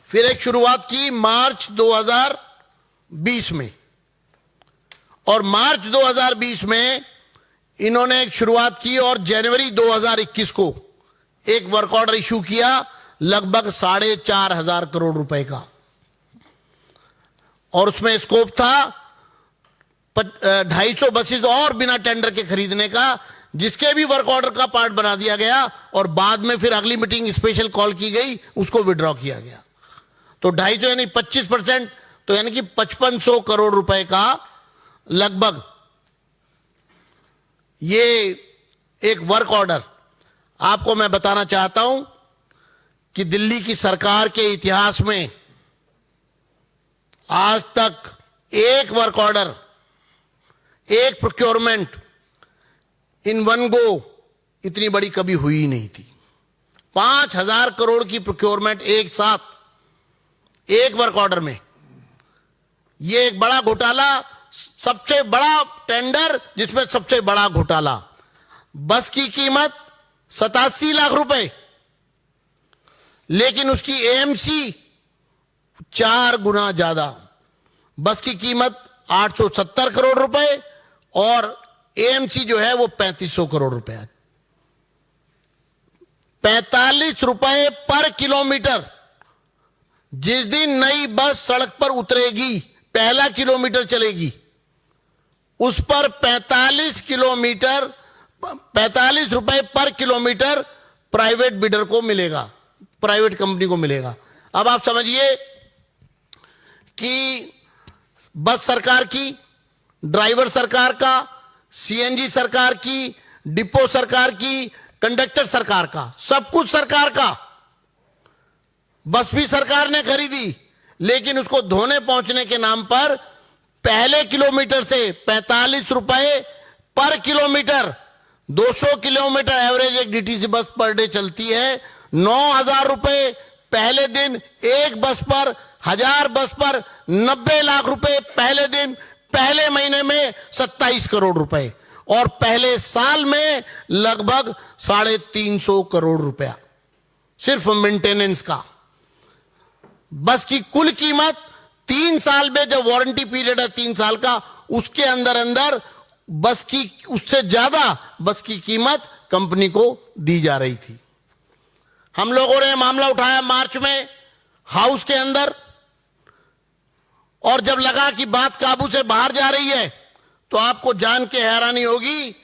फिर एक शुरुआत की मार्च 2020 में, और मार्च 2020 में इन्होंने एक शुरुआत की और जनवरी 2021 को एक वर्क ऑर्डर इशू किया लगभग 4,500 करोड़ रुपए का, और उसमें स्कोप था 250 बसेस और बिना टेंडर के खरीदने का, जिसके भी वर्क ऑर्डर का पार्ट बना दिया गया, और बाद में फिर अगली मीटिंग स्पेशल कॉल की गई, उसको विड्रॉ किया गया। तो 250 यानी 25%, तो यानी कि 5500 करोड़ रुपए का लगभग ये एक वर्क ऑर्डर। आपको मैं बताना चाहता हूं कि दिल्ली की सरकार के इतिहास में आज तक एक वर्क ऑर्डर, एक प्रोक्योरमेंट इन वन गो इतनी बड़ी कभी हुई ही नहीं थी। 5,000 करोड़ की प्रोक्योरमेंट एक साथ एक वर्क ऑर्डर में, यह एक बड़ा घोटाला, सबसे बड़ा टेंडर जिसमें सबसे बड़ा घोटाला। बस की कीमत 87 लाख रुपए, लेकिन उसकी एएमसी 4 गुना ज्यादा। बस की कीमत 870 करोड़ रुपए और एएमसी जो है वो 3500 करोड़ रुपए। 45 रुपए पर किलोमीटर। जिस दिन नई बस सड़क पर उतरेगी, पहला किलोमीटर चलेगी, उस पर 45 रुपए पर किलोमीटर प्राइवेट बिडर को मिलेगा, प्राइवेट कंपनी को मिलेगा। अब आप समझिए कि बस सरकार की, ड्राइवर सरकार का, सीएनजी सरकार की, डिपो सरकार की, कंडक्टर सरकार का, सब कुछ सरकार का। बस भी सरकार ने खरीदी, लेकिन उसको धोने पहुंचने के नाम पर पहले किलोमीटर से 45 रुपए पर किलोमीटर, 200 किलोमीटर एवरेज एक डीटीसी बस पर डे चलती है, 9,000 रुपए पहले दिन एक बस पर, 1000 बस पर 90 लाख रुपए पहले दिन, पहले महीने में 27 करोड़ रुपए, और पहले साल में लगभग 350 करोड़ रुपया सिर्फ मेंटेनेंस का। बस की कुल कीमत 3 साल में, जब वारंटी पीरियड है 3 साल का, उसके अंदर अंदर बस की, उससे ज्यादा बस की कीमत कंपनी को दी जा रही थी। हम लोगों ने मामला उठाया मार्च में हाउस के अंदर, और जब लगा कि बात काबू से बाहर जा रही है, तो आपको जान के हैरानी होगी,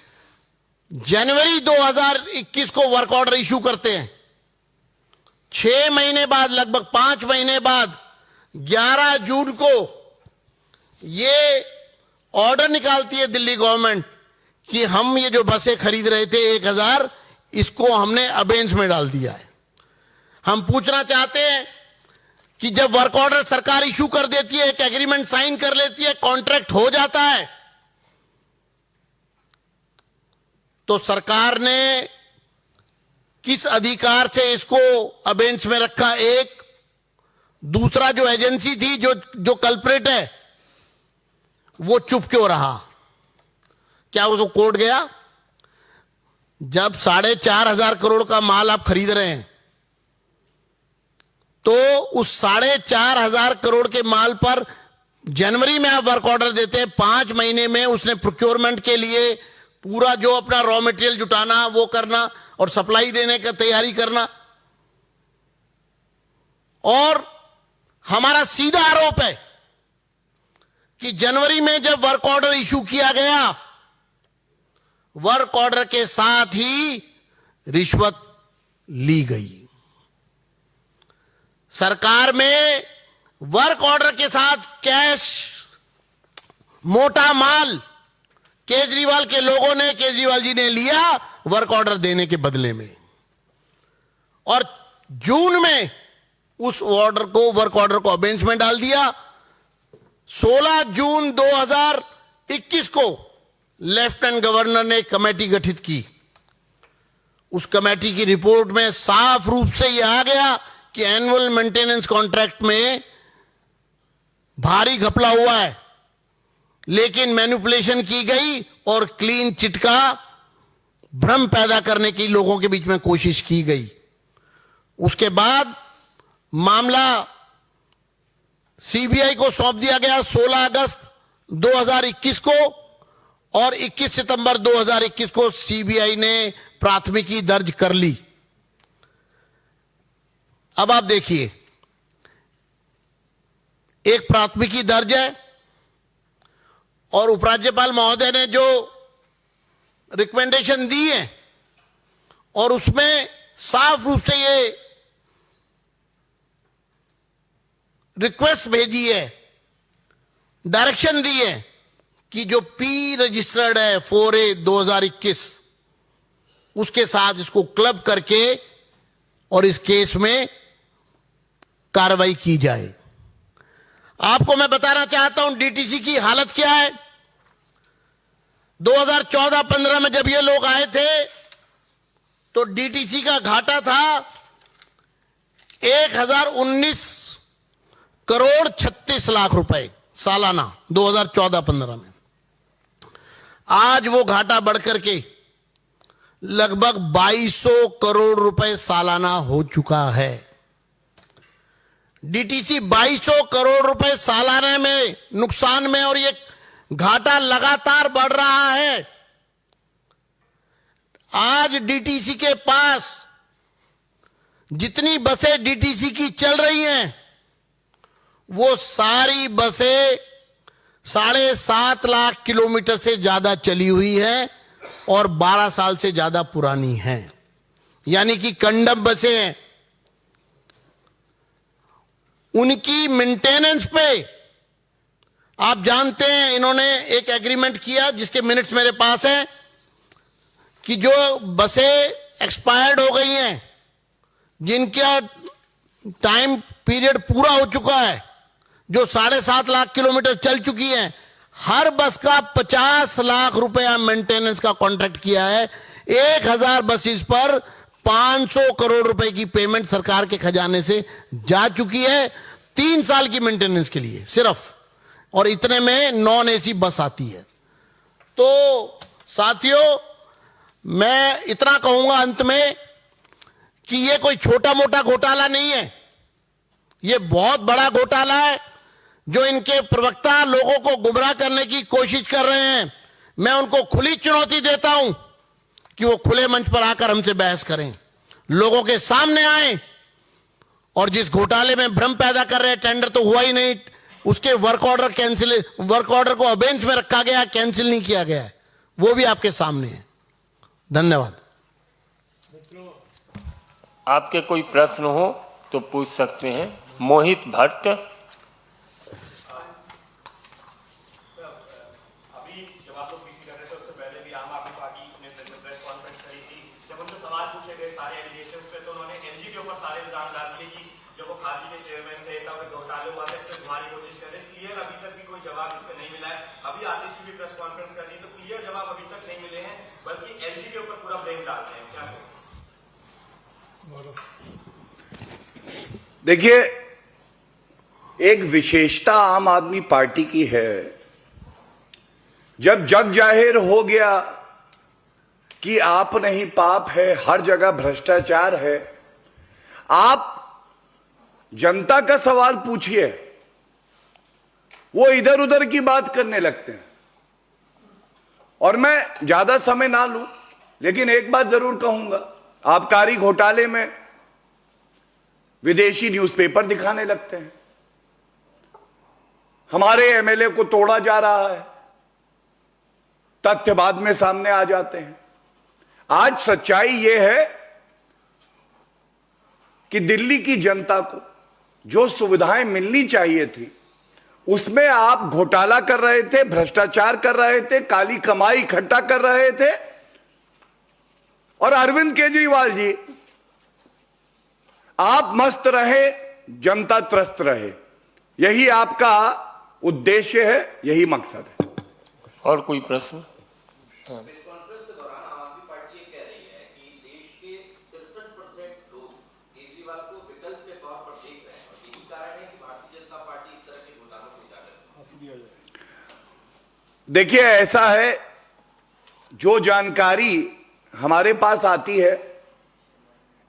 जनवरी 2021 को वर्क ऑर्डर इशू करते हैं। 6 महीने बाद, लगभग 5 महीने बाद 11 जून को ये ऑर्डर निकालती है दिल्ली गवर्नमेंट कि हम ये जो बसें खरीद रहे थे 1000, इसको हमने अबेंस में डाल दिया है। हम पूछना चाहते हैं कि जब वर्क ऑर्डर सरकार इशू कर देती है, एक एग्रीमेंट साइन कर लेती है, कॉन्ट्रैक्ट हो जाता है, तो सरकार ने किस अधिकार से इसको अबेंस में रखा? एक, दूसरा जो एजेंसी थी, जो कल्प्रेट है, वो चुप क्यों रहा? क्या उसको कोर्ट गया? जब 4,500 करोड़ का माल आप खरीद रहे हैं, तो उस 4,500 करोड़ के माल पर जनवरी में आप वर्क ऑर्डर देते हैं, 5 महीने में उसने प्रोक्योरमेंट के लिए पूरा जो अपना रॉ मटेरियल जुटाना, वो करना, और सप्लाई देने का तैयारी करना। और हमारा सीधा आरोप है कि जनवरी में जब वर्क ऑर्डर इशू किया गया, वर्क ऑर्डर के साथ ही रिश्वत ली गई। सरकार में वर्क ऑर्डर के साथ कैश, मोटा माल, केजरीवाल के लोगों ने, केजरीवाल जी ने लिया वर्क ऑर्डर देने के बदले में, और जून में उस ऑर्डर को, वर्क ऑर्डर को अबेंच में डाल दिया। 16 जून 2021 को लेफ्टिनेंट गवर्नर ने एक कमेटी गठित की। उस कमेटी की रिपोर्ट में साफ रूप से यह आ गया कि एनुअल मेंटेनेंस कॉन्ट्रैक्ट में भारी घपला हुआ है, लेकिन मैनिपुलेशन की गई और क्लीन चिट का भ्रम पैदा करने की लोगों के बीच में कोशिश की गई। उसके बाद मामला सीबीआई को सौंप दिया गया 16 अगस्त 2021 को, और 21 सितंबर 2021 को सीबीआई ने प्राथमिकी दर्ज कर ली। अब आप देखिए, एक प्राथमिकी दर्ज है और उपराज्यपाल महोदय ने जो रिकमेंडेशन दी है और उसमें साफ रूप से ये रिक्वेस्ट भेजी है, डायरेक्शन दी है कि जो पी रजिस्टर्ड है 4A 2021 उसके साथ इसको क्लब करके और इस केस में कार्रवाई की जाए। आपको मैं बताना चाहता हूं डीटीसी की हालत क्या है। 2014-15 में जब ये लोग आए थे तो डीटीसी का घाटा था 1019 करोड़ 36 लाख रुपए सालाना 2014-15 में। आज वो घाटा बढ़कर के लगभग 2200 करोड़ रुपए सालाना हो चुका है। डीटीसी 2200 करोड़ रुपए सालाना में नुकसान में, और ये घाटा लगातार बढ़ रहा है। आज डीटीसी के पास जितनी बसें डीटीसी की चल रही हैं वो सारी बसें 7.5 लाख किलोमीटर से ज्यादा चली हुई है और 12 साल से ज्यादा पुरानी हैं, यानी कि कंडम बसें हैं। उनकी मेंटेनेंस पे आप जानते हैं इन्होंने एक एग्रीमेंट किया जिसके मिनट्स मेरे पास हैं कि जो बसें एक्सपायर्ड हो गई हैं, जिनका टाइम पीरियड पूरा हो चुका है, जो 7.5 लाख किलोमीटर चल चुकी हैं, हर बस का 50 लाख रुपया मेंटेनेंस का कॉन्ट्रैक्ट किया है। 1000 बसेस पर 500 करोड़ रुपए की पेमेंट सरकार के खजाने से जा चुकी है 3 साल की मेंटेनेंस के लिए सिर्फ, और इतने में नॉन एसी बस आती है। तो साथियों, मैं इतना कहूंगा अंत में कि ये कोई छोटा मोटा घोटाला नहीं है, ये बहुत बड़ा घोटाला है जो इनके प्रवक्ता लोगों को गुमराह करने की कोशिश कर रहे हैं। मैं उनको खुली चुनौती देता हूं कि वो खुले मंच पर आकर हमसे बहस करें, लोगों के सामने आए, और जिस घोटाले में भ्रम पैदा कर रहे हैं, टेंडर तो हुआ ही नहीं, उसके वर्क ऑर्डर को अबेंच में रखा गया, कैंसिल नहीं किया गया है, वो भी आपके सामने है। धन्यवाद। आपके कोई प्रश्न हो तो पूछ सकते हैं। मोहित भट्ट। देखिए, एक विशेषता आम आदमी पार्टी की है, जब जग जाहिर हो गया कि आप नहीं पाप है, हर जगह भ्रष्टाचार है, आप जनता का सवाल पूछिए, वो इधर उधर की बात करने लगते हैं। और मैं ज्यादा समय ना लूं, लेकिन एक बात जरूर कहूंगा, आबकारी घोटाले में विदेशी न्यूज़पेपर दिखाने लगते हैं, हमारे एमएलए को तोड़ा जा रहा है, तथ्य बाद में सामने आ जाते हैं। आज सच्चाई यह है कि दिल्ली की जनता को जो सुविधाएं मिलनी चाहिए थी उसमें आप घोटाला कर रहे थे, भ्रष्टाचार कर रहे थे, काली कमाई इकट्ठा कर रहे थे। और अरविंद केजरीवाल जी, आप मस्त रहे, जनता त्रस्त रहे, यही आपका उद्देश्य है, यही मकसद है। और कोई प्रश्न? देखिए, ऐसा है, जो जानकारी हमारे पास आती है,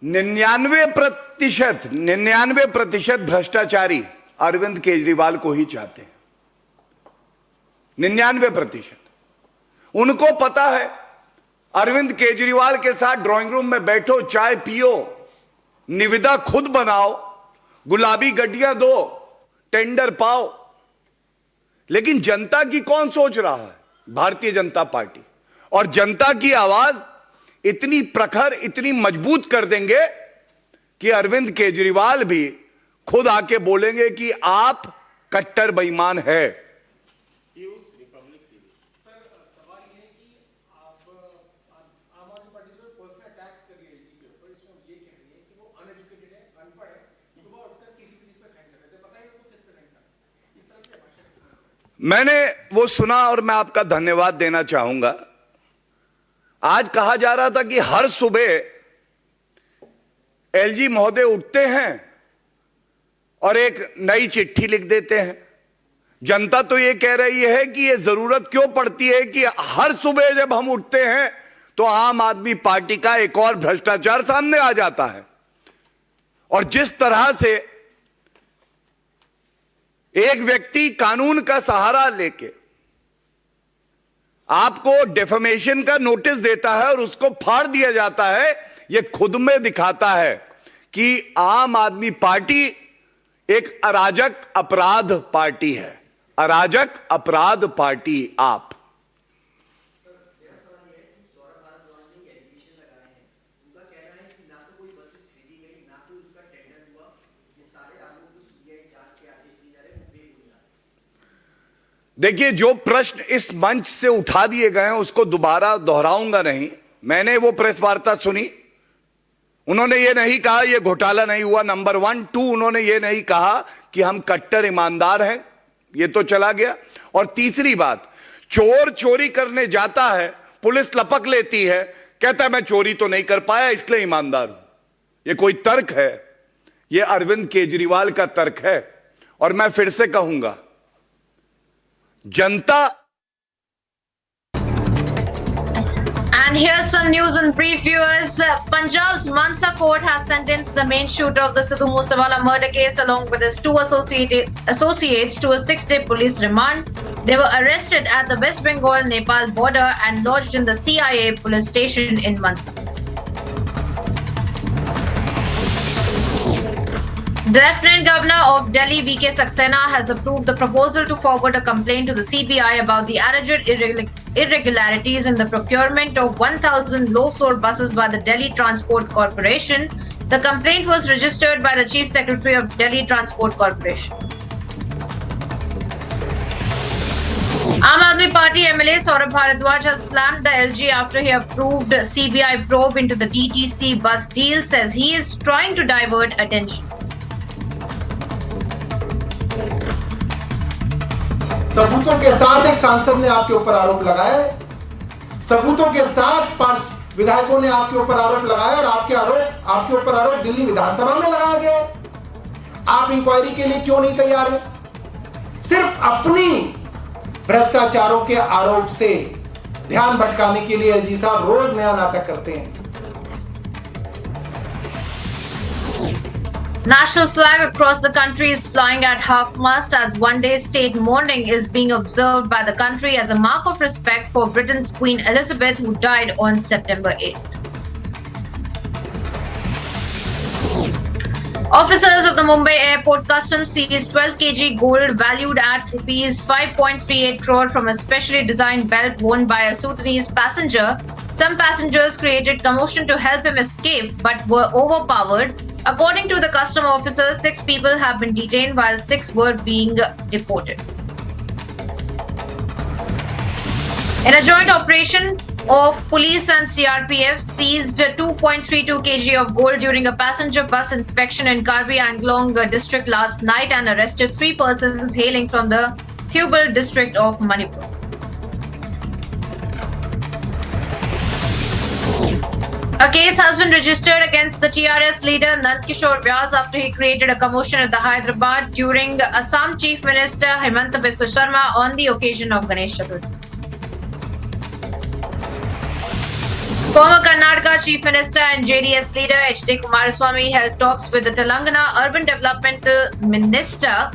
99% भ्रष्टाचारी अरविंद केजरीवाल को ही चाहते हैं। 99%। उनको पता है, अरविंद केजरीवाल के साथ ड्राइंग रूम में बैठो, चाय पियो, निविदा खुद बनाओ, गुलाबी गड्डियां दो, टेंडर पाओ। लेकिन जनता की कौन सोच रहा है? भारतीय जनता पार्टी। और जनता की आवाज इतनी प्रखर, इतनी मजबूत कर देंगे कि अरविंद केजरीवाल भी खुद आके बोलेंगे कि आप कट्टर बेईमान है। मैंने वो सुना और मैं आपका धन्यवाद देना चाहूंगा। आज कहा जा रहा था कि हर सुबह एलजी महोदय उठते हैं और एक नई चिट्ठी लिख देते हैं। जनता तो ये कह रही है कि ये जरूरत क्यों पड़ती है कि हर सुबह जब हम उठते हैं तो आम आदमी पार्टी का एक और भ्रष्टाचार सामने आ जाता है। और जिस तरह से एक व्यक्ति कानून का सहारा लेके आपको डेफेमेशन का नोटिस देता है और उसको फाड़ दिया जाता है, यह खुद में दिखाता है कि आम आदमी पार्टी एक अराजक अपराध पार्टी है। अराजक अपराध पार्टी आप। देखिए, जो प्रश्न इस मंच से उठा दिए गए हैं उसको दोबारा दोहराऊंगा नहीं। मैंने वो प्रेस वार्ता सुनी, उन्होंने ये नहीं कहा ये घोटाला नहीं हुआ, नंबर 1। 2, उन्होंने ये नहीं कहा कि हम कट्टर ईमानदार हैं, ये तो चला गया। और तीसरी बात, चोर चोरी करने जाता है, पुलिस लपक लेती है, कहता है मैं चोरी तो नहीं कर पाया इसलिए ईमानदार हूं। ये कोई तर्क है? ये अरविंद केजरीवाल का तर्क है। और मैं फिर से कहूंगा, जनता। And here's some news in brief, viewers. Punjab's Mansa court has sentenced the main shooter of the Sidhu Moosewala murder case along with his 2 associates to a 6-day police remand. They were arrested at the West Bengal-Nepal border and lodged in the CIA police station in Mansa. The Lieutenant Governor of Delhi, V.K. Saxena, has approved the proposal to forward a complaint to the CBI about the alleged irregularities in the procurement of 1,000 low-floor buses by the Delhi Transport Corporation. The complaint was registered by the Chief Secretary of Delhi Transport Corporation. Aam Aadmi Party MLA Saurabh Bharadwaj has slammed the LG after he approved CBI probe into the DTC bus deal, says he is trying to divert attention. सबूतों के साथ एक सांसद ने आपके ऊपर आरोप लगाया, सबूतों के साथ 5 विधायकों ने आपके ऊपर आरोप लगाया और आपके ऊपर आरोप दिल्ली विधानसभा में लगाया गया। आप इंक्वायरी के लिए क्यों नहीं तैयार हैं? सिर्फ अपनी भ्रष्टाचारों के आरोप से ध्यान भटकाने के लिए एलजी साहब रोज नया नाटक करते हैं। National flag across the country is flying at half-mast as one-day state mourning is being observed by the country as a mark of respect for Britain's Queen Elizabeth, who died on September 8th. Officers of the Mumbai Airport Customs seized 12 kg gold valued at rupees 5.38 crore from a specially designed belt worn by a Sudanese passenger. Some passengers created commotion to help him escape but were overpowered. According to the custom officers, 6 people have been detained while 6 were being deported. In a joint operation of police and CRPF, seized 2.32 kg of gold during a passenger bus inspection in Karbi Anglong district last night and arrested 3 persons hailing from the Thubal district of Manipur. A case has been registered against the TRS leader Nandkishore Vyas after he created a commotion at the Hyderabad during Assam Chief Minister Himanta Biswa Sharma on the occasion of Ganesh Chaturthi. Former Karnataka Chief Minister and JDS leader H.D. Kumaraswamy held talks with the Telangana Urban Developmental Minister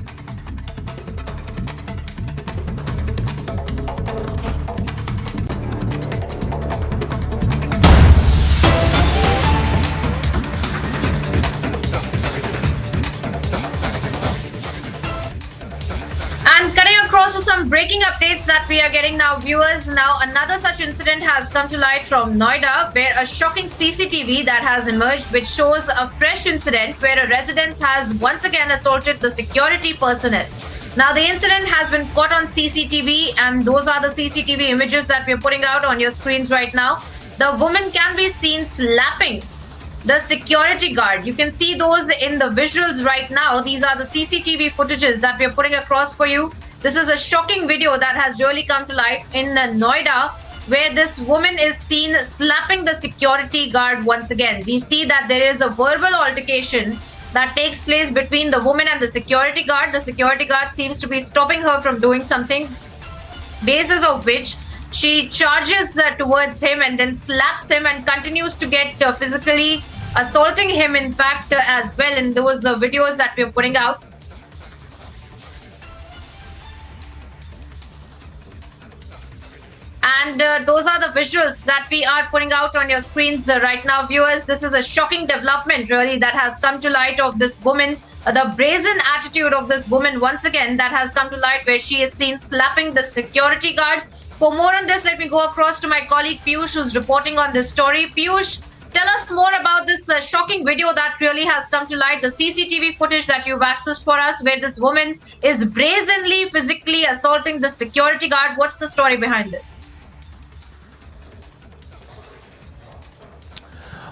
to some breaking updates that we are getting now, viewers. Now, another such incident has come to light from Noida, where a shocking CCTV that has emerged, which shows a fresh incident where a resident has once again assaulted the security personnel. Now, the incident has been caught on CCTV, and those are the CCTV images that we are putting out on your screens right now. The woman can be seen slapping the security guard. You can see those in the visuals right now. These are the CCTV footages that we are putting across for you. This is a shocking video that has really come to light in Noida, where this woman is seen slapping the security guard once again. We see that there is a verbal altercation that takes place between the woman and the security guard. The security guard seems to be stopping her from doing something, basis of which she charges towards him and then slaps him and continues to get physically assaulting him, in fact, as well in those videos that we are putting out. And those are the visuals that we are putting out on your screens right now, viewers. This is a shocking development, really, that has come to light of this woman. The brazen attitude of this woman, once again, that has come to light, where she is seen slapping the security guard. For more on this, let me go across to my colleague Piyush, who's reporting on this story. Piyush, tell us more about this shocking video that really has come to light, the CCTV footage that you've accessed for us, where this woman is brazenly physically assaulting the security guard. What's the story behind this?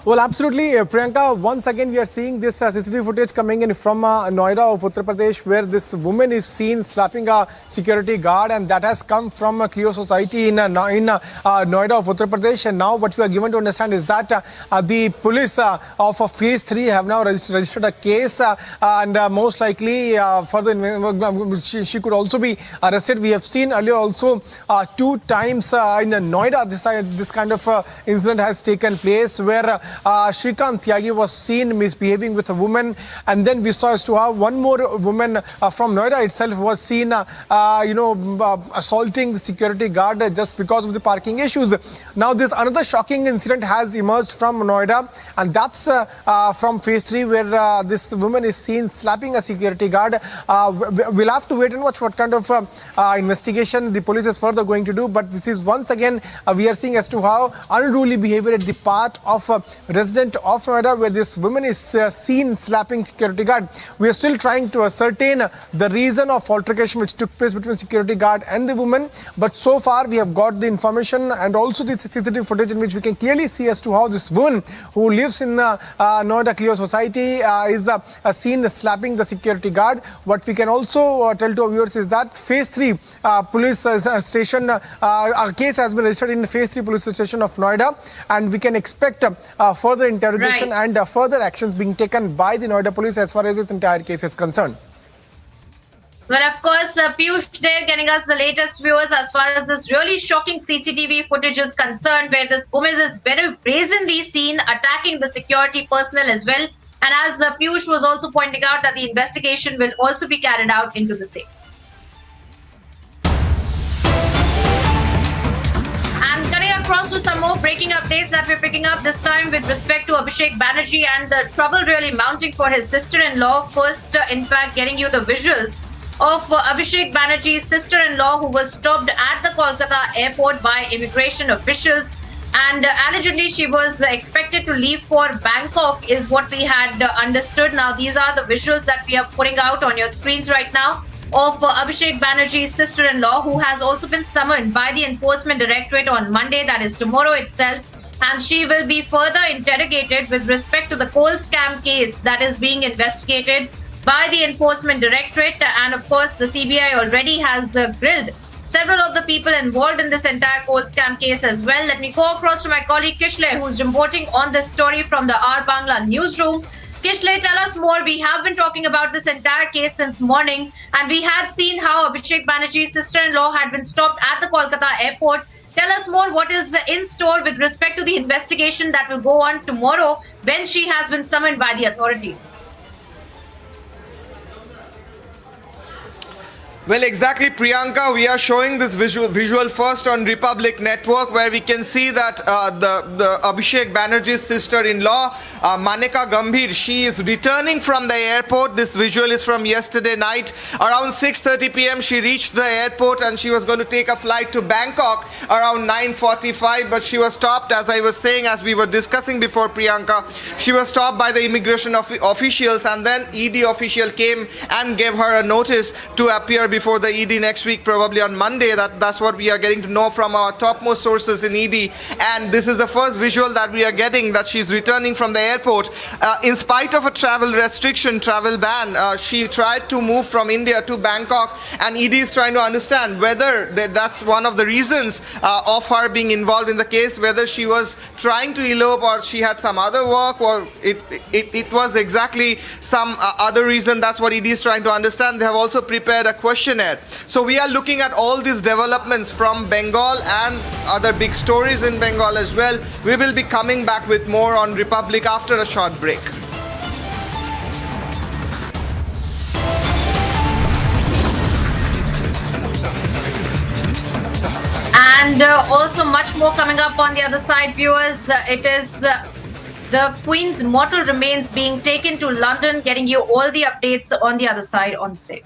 Well, absolutely, Priyanka. Once again, we are seeing this CCTV footage coming in from Noida of Uttar Pradesh, where this woman is seen slapping a security guard, and that has come from a Clio society in Noida of Uttar Pradesh. And now what we are given to understand is that the police of Phase 3 have now registered a case, and most likely further she could also be arrested. We have seen earlier also 2 times in Noida this kind of incident has taken place, where Shrikant Tyagi was seen misbehaving with a woman, and then we saw as to how one more woman from Noida itself was seen, assaulting the security guard just because of the parking issues. Now, this another shocking incident has emerged from Noida, and that's from Phase 3, where this woman is seen slapping a security guard. We'll have to wait and watch what kind of investigation the police is further going to do, but this is once again we are seeing as to how unruly behavior at the part of resident of Noida, where this woman is seen slapping security guard. We are still trying to ascertain the reason of altercation which took place between security guard and the woman, but so far we have got the information and also the CCTV footage in which we can clearly see as to how this woman who lives in Noida Clio society is seen slapping the security guard. What we can also tell to our viewers is that Phase 3 police station, a case has been registered in the Phase 3 police station of Noida, and we can expect further interrogation and further actions being taken by the Noida police as far as this entire case is concerned. Well, of course, Piyush there getting us the latest, viewers, as far as this really shocking CCTV footage is concerned, where this woman is very brazenly seen attacking the security personnel as well. And as Piyush was also pointing out, that the investigation will also be carried out into the same. Across to some more breaking updates that we're picking up, this time with respect to Abhishek Banerjee and the trouble really mounting for his sister-in-law. First, in fact, getting you the visuals of Abhishek Banerjee's sister-in-law, who was stopped at the Kolkata airport by immigration officials. And allegedly she was expected to leave for Bangkok is what we had understood. Now these are the visuals that we are putting out on your screens right now of Abhishek Banerjee's sister-in-law, who has also been summoned by the Enforcement Directorate on Monday, that is tomorrow itself, and she will be further interrogated with respect to the coal scam case that is being investigated by the Enforcement Directorate. And of course the CBI already has grilled several of the people involved in this entire coal scam case as well. Let me go across to my colleague Kishle, who's reporting on this story from the R Bangla newsroom. Kishle, tell us more. We have been talking about this entire case since morning, and we had seen how Abhishek Banerjee's sister-in-law had been stopped at the Kolkata airport. Tell us more, what is in store with respect to the investigation that will go on tomorrow when she has been summoned by the authorities? Well, exactly, Priyanka. We are showing this visual first on Republic Network, where we can see that the Abhishek Banerjee's sister-in-law, Maneka Gambhir, she is returning from the airport. This visual is from yesterday night. Around 6:30 p.m. she reached the airport and she was going to take a flight to Bangkok around 9:45, but she was stopped, as I was saying, as we were discussing before, Priyanka. She was stopped by the immigration officials, and then ED official came and gave her a notice to appear before the ED next week, probably on Monday. That's what we are getting to know from our topmost sources in ED. And this is the first visual that we are getting, that she's returning from the airport. In spite of a travel restriction, travel ban, she tried to move from India to Bangkok, and ED is trying to understand whether that's one of the reasons of her being involved in the case, whether she was trying to elope or she had some other work, or it was exactly some other reason. That's what ED is trying to understand. They have also prepared a questionnaire. So we are looking at all these developments from Bengal and other big stories in Bengal as well. We will be coming back with more on Republic after a short break. And also much more coming up on the other side, viewers. It is the Queen's mortal remains being taken to London, getting you all the updates on the other side on SAVE.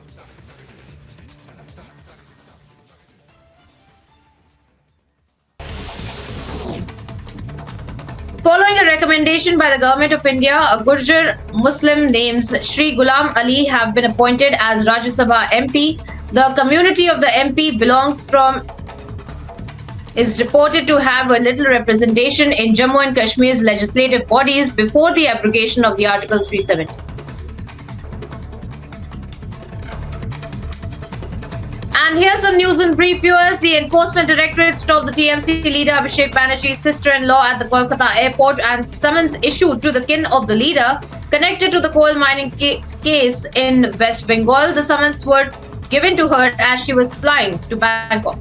Following a recommendation by the Government of India, a Gurjar Muslim named Shri Ghulam Ali have been appointed as Rajya Sabha MP. The community of the MP is reported to have a little representation in Jammu and Kashmir's legislative bodies before the abrogation of the Article 370. And here's some news in brief, viewers. The Enforcement Directorate stopped the TMC leader Abhishek Banerjee's sister-in-law at the Kolkata airport, and summons issued to the kin of the leader connected to the coal mining case in West Bengal. The summons were given to her as she was flying to Bangkok.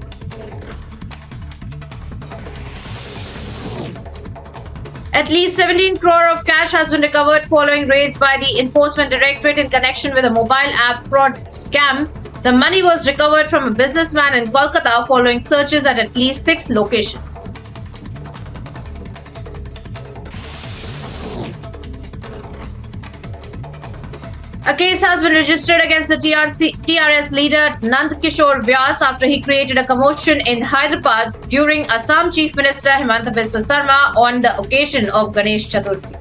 At least 17 crore of cash has been recovered following raids by the Enforcement Directorate in connection with a mobile app fraud scam. The money was recovered from a businessman in Kolkata following searches at least 6 locations. A case has been registered against the TRS leader Nand Kishore Vyas after he created a commotion in Hyderabad during Assam Chief Minister Himanta Biswa Sarma on the occasion of Ganesh Chaturthi.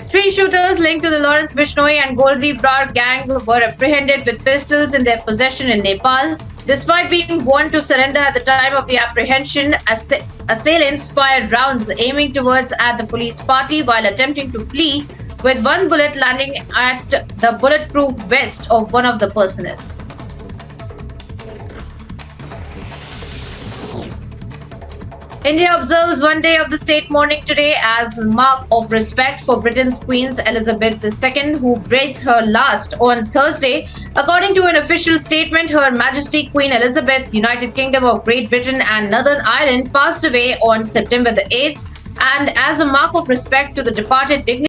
Three shooters linked to the Lawrence Bishnoi and Goldi Brar gang were apprehended with pistols in their possession in Nepal. Despite being warned to surrender at the time of the apprehension, assailants fired rounds aiming towards the police party while attempting to flee, with one bullet landing at the bulletproof vest of one of the personnel. India observes one day of the state mourning today as a mark of respect for Britain's Queen Elizabeth II, who breathed her last on Thursday. According to an official statement, Her Majesty Queen Elizabeth, United Kingdom of Great Britain and Northern Ireland, passed away on September the 8th, and as a mark of respect to the departed dignitary,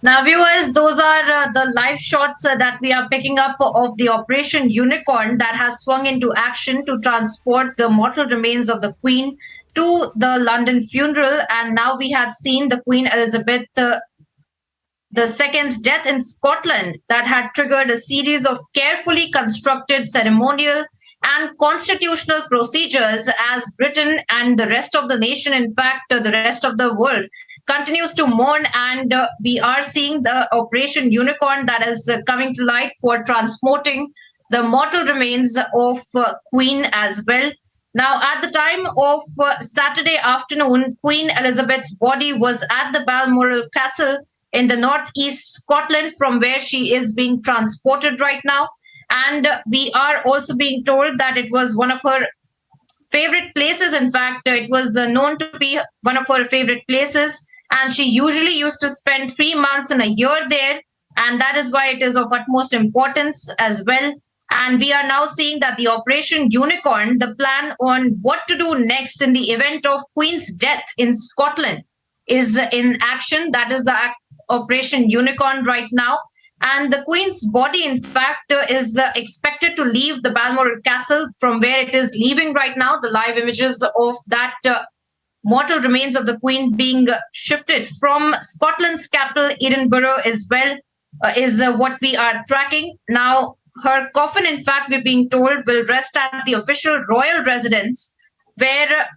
Now, viewers, those are the live shots that we are picking up of the Operation Unicorn that has swung into action to transport the mortal remains of the Queen to the London funeral. And now we had seen the Queen Elizabeth II's death in Scotland that had triggered a series of carefully constructed ceremonial and constitutional procedures as Britain and the rest of the nation, in fact, the rest of the world, continues to mourn. And we are seeing the Operation Unicorn that is coming to light for transporting the mortal remains of Queen as well. Now, at the time of Saturday afternoon, Queen Elizabeth's body was at the Balmoral Castle in the northeast Scotland, from where she is being transported right now. And we are also being told that it was one of her favorite places. In fact, it was known to be one of her favorite places. And she usually used to spend 3 months in a year there. And that is why it is of utmost importance as well. And we are now seeing that the Operation Unicorn, the plan on what to do next in the event of Queen's death in Scotland, is in action. That is the Operation Unicorn right now. And the Queen's body, in fact, is expected to leave the Balmoral Castle, from where it is leaving right now. The live images of that mortal remains of the Queen being shifted from Scotland's capital, Edinburgh, as well, is what we are tracking. Now, her coffin, in fact, we're being told, will rest at the official royal residence, where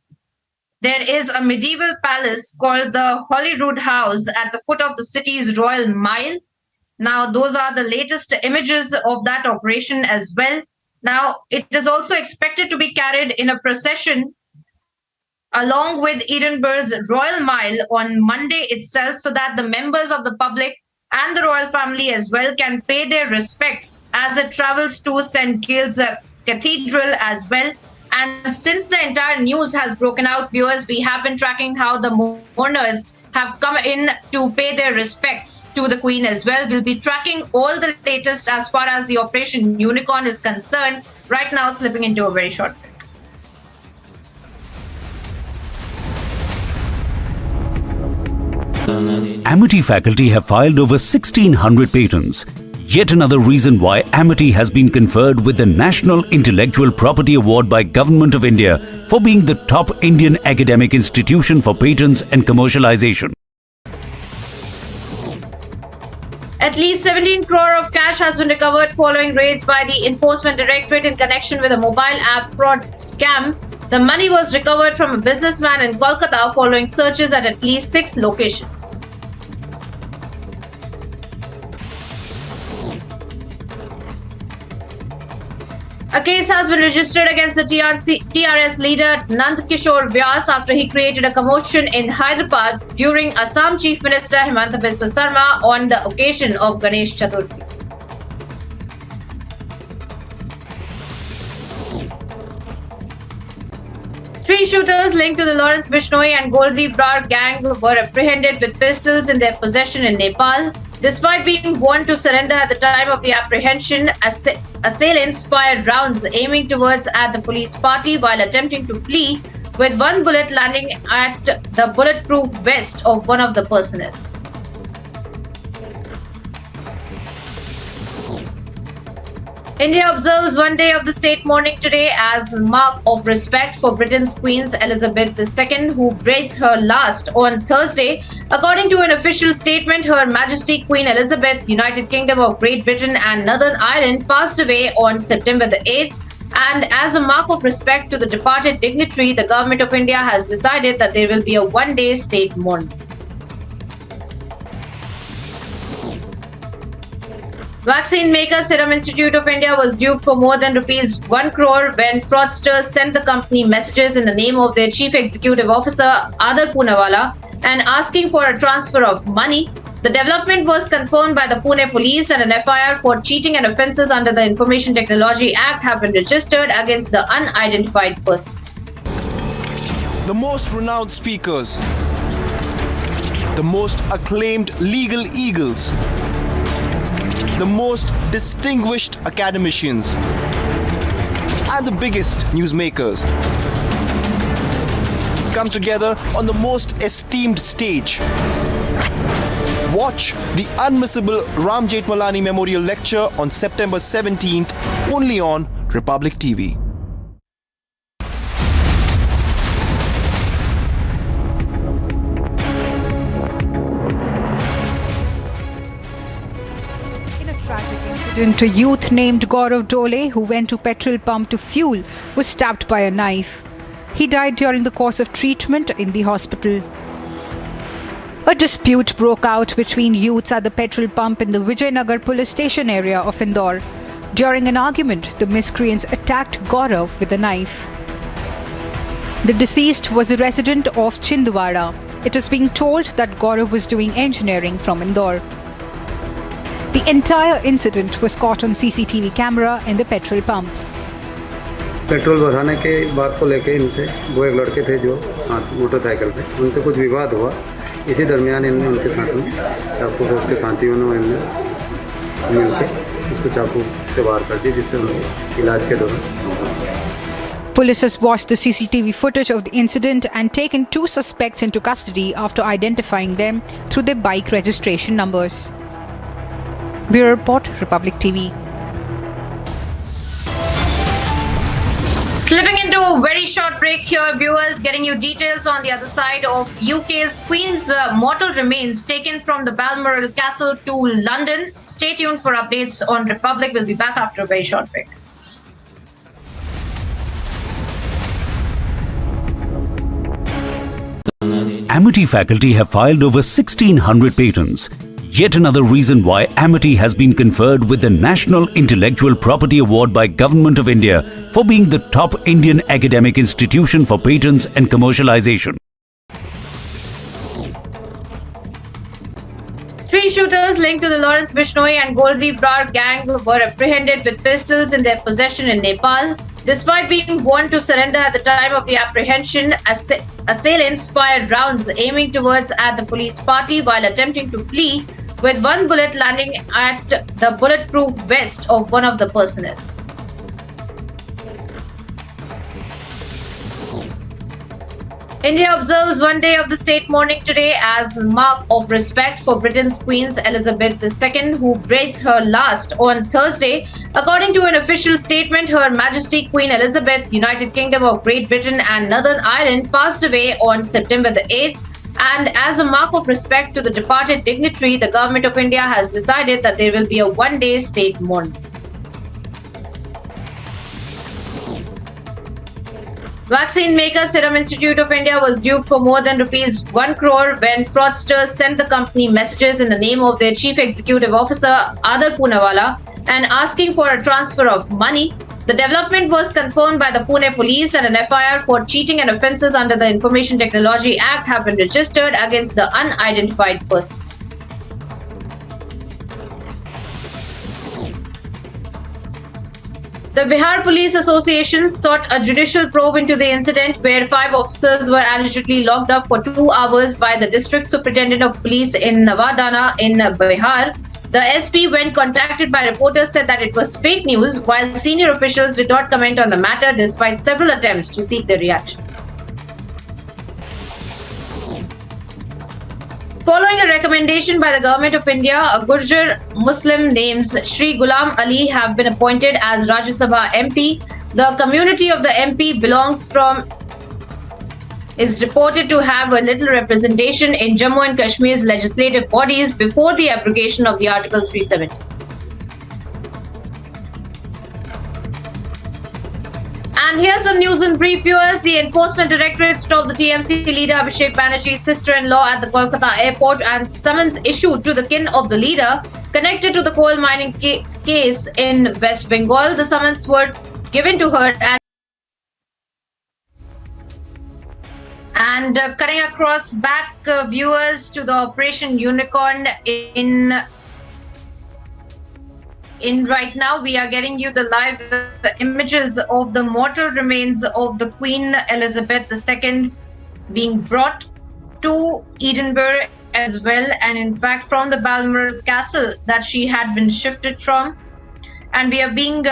there is a medieval palace called the Holyrood House at the foot of the city's Royal Mile. Now, those are the latest images of that operation as well. Now, it is also expected to be carried in a procession along with Edinburgh's Royal Mile on Monday itself, so that the members of the public and the royal family as well can pay their respects as it travels to St. Giles Cathedral as well. And since the entire news has broken out, viewers, we have been tracking how the mourners have come in to pay their respects to the Queen as well. We'll be tracking all the latest as far as the Operation Unicorn is concerned. Right now, slipping into a very short break. Amity faculty have filed over 1,600 patents. Yet another reason why Amity has been conferred with the National Intellectual Property Award by Government of India for being the top Indian academic institution for patents and commercialization. At least 17 crore of cash has been recovered following raids by the Enforcement Directorate in connection with a mobile app fraud scam. The money was recovered from a businessman in Kolkata following searches at least 6 locations. A case has been registered against the TRS leader Nand Kishore Vyas after he created a commotion in Hyderabad during Assam Chief Minister Himanta Biswa Sarma on the occasion of Ganesh Chaturthi. Three shooters linked to the Lawrence Bishnoi and Goldie Brar gang were apprehended with pistols in their possession in Nepal. Despite being warned to surrender at the time of the apprehension, assailants fired rounds aiming towards at the police party while attempting to flee, with one bullet landing at the bulletproof vest of one of the personnel. India observes one day of the state mourning today as mark of respect for Britain's Queen Elizabeth II, who breathed her last on Thursday. According to an official statement, Her Majesty Queen Elizabeth, United Kingdom of Great Britain and Northern Ireland, passed away on September the 8th. And as a mark of respect to the departed dignitary, the Government of India has decided that there will be a one-day state mourning. Vaccine maker Serum Institute of India was duped for more than rupees 1 crore when fraudsters sent the company messages in the name of their Chief Executive Officer Adar Poonawalla and asking for a transfer of money. The development was confirmed by the Pune police, and an FIR for cheating and offences under the Information Technology Act have been registered against the unidentified persons. The most renowned speakers, the most acclaimed legal eagles, the most distinguished academicians, and the biggest newsmakers come together on the most esteemed stage. Watch the unmissable Ram Jethmalani Memorial Lecture on September 17th only on Republic TV. A youth named Gaurav Dole, who went to petrol pump to fuel, was stabbed by a knife. He died during the course of treatment in the hospital. A dispute broke out between youths at the petrol pump in the Vijaynagar police station area of Indore. During an argument, the miscreants attacked Gaurav with a knife. The deceased was a resident of Chindwara. It is being told that Gaurav was doing engineering from Indore. The entire incident was caught on CCTV camera in the petrol pump. Petrol भराने के बात को लेके इनसे दो एक लड़के थे जो मोटरसाइकिल पे, उनसे कुछ विवाद हुआ। इसी दरमियान इनने उनके साथ में चाकू से उसके साथियों ने इनने मिलकर उसको चाकू से वार कर दी, जिससे उन्हें इलाज के दौरान। Police has watched the CCTV footage of the incident and taken 2 suspects into custody after identifying them through their bike registration numbers. Bureau Report, Republic TV. Slipping into a very short break here, viewers, getting you details on the other side of UK's Queen's mortal remains taken from the Balmoral Castle to London. Stay tuned for updates on Republic. We'll be back after a very short break. Amity faculty have filed over 1,600 patents. Yet another reason why Amity has been conferred with the National Intellectual Property Award by Government of India for being the top Indian academic institution for patents and commercialization. 3 shooters linked to the Lawrence Bishnoi and Goldi Brar gang were apprehended with pistols in their possession in Nepal. Despite being warned to surrender at the time of the apprehension, assailants fired rounds aiming towards at the police party while attempting to flee, with one bullet landing at the bulletproof vest of one of the personnel. India observes one day of the state mourning today as a mark of respect for Britain's Queen Elizabeth II, who breathed her last on Thursday. According to an official statement, Her Majesty Queen Elizabeth, United Kingdom of Great Britain and Northern Ireland, passed away on September the 8th. And as a mark of respect to the departed dignitary, the Government of India has decided that there will be a one-day state mourning. Vaccine maker Serum Institute of India was duped for more than rupees 1 crore when fraudsters sent the company messages in the name of their Chief Executive Officer Adar Poonawalla and asking for a transfer of money. The development was confirmed by the Pune police, and an FIR for cheating and offences under the Information Technology Act have been registered against the unidentified persons. The Bihar Police Association sought a judicial probe into the incident where 5 officers were allegedly locked up for 2 hours by the District Superintendent of Police in Navadana in Bihar. The SP, when contacted by reporters, said that it was fake news, while senior officials did not comment on the matter despite several attempts to seek their reactions. Following a recommendation by the Government of India, a Gurjar Muslim named Shri Ghulam Ali have been appointed as Rajya Sabha MP. The community of the MP is reported to have a little representation in Jammu and Kashmir's legislative bodies before the abrogation of the Article 370. And here's some news in brief, viewers. The Enforcement Directorate stopped the TMC leader Abhishek Banerjee's sister-in-law at the Kolkata airport, and summons issued to the kin of the leader connected to the coal mining case in West Bengal. The summons were given to her and cutting across back, viewers, to the Operation Unicorn in right now. We are getting you the live images of the mortal remains of the Queen Elizabeth II being brought to Edinburgh as well, and in fact from the Balmoral Castle that she had been shifted from. And we are being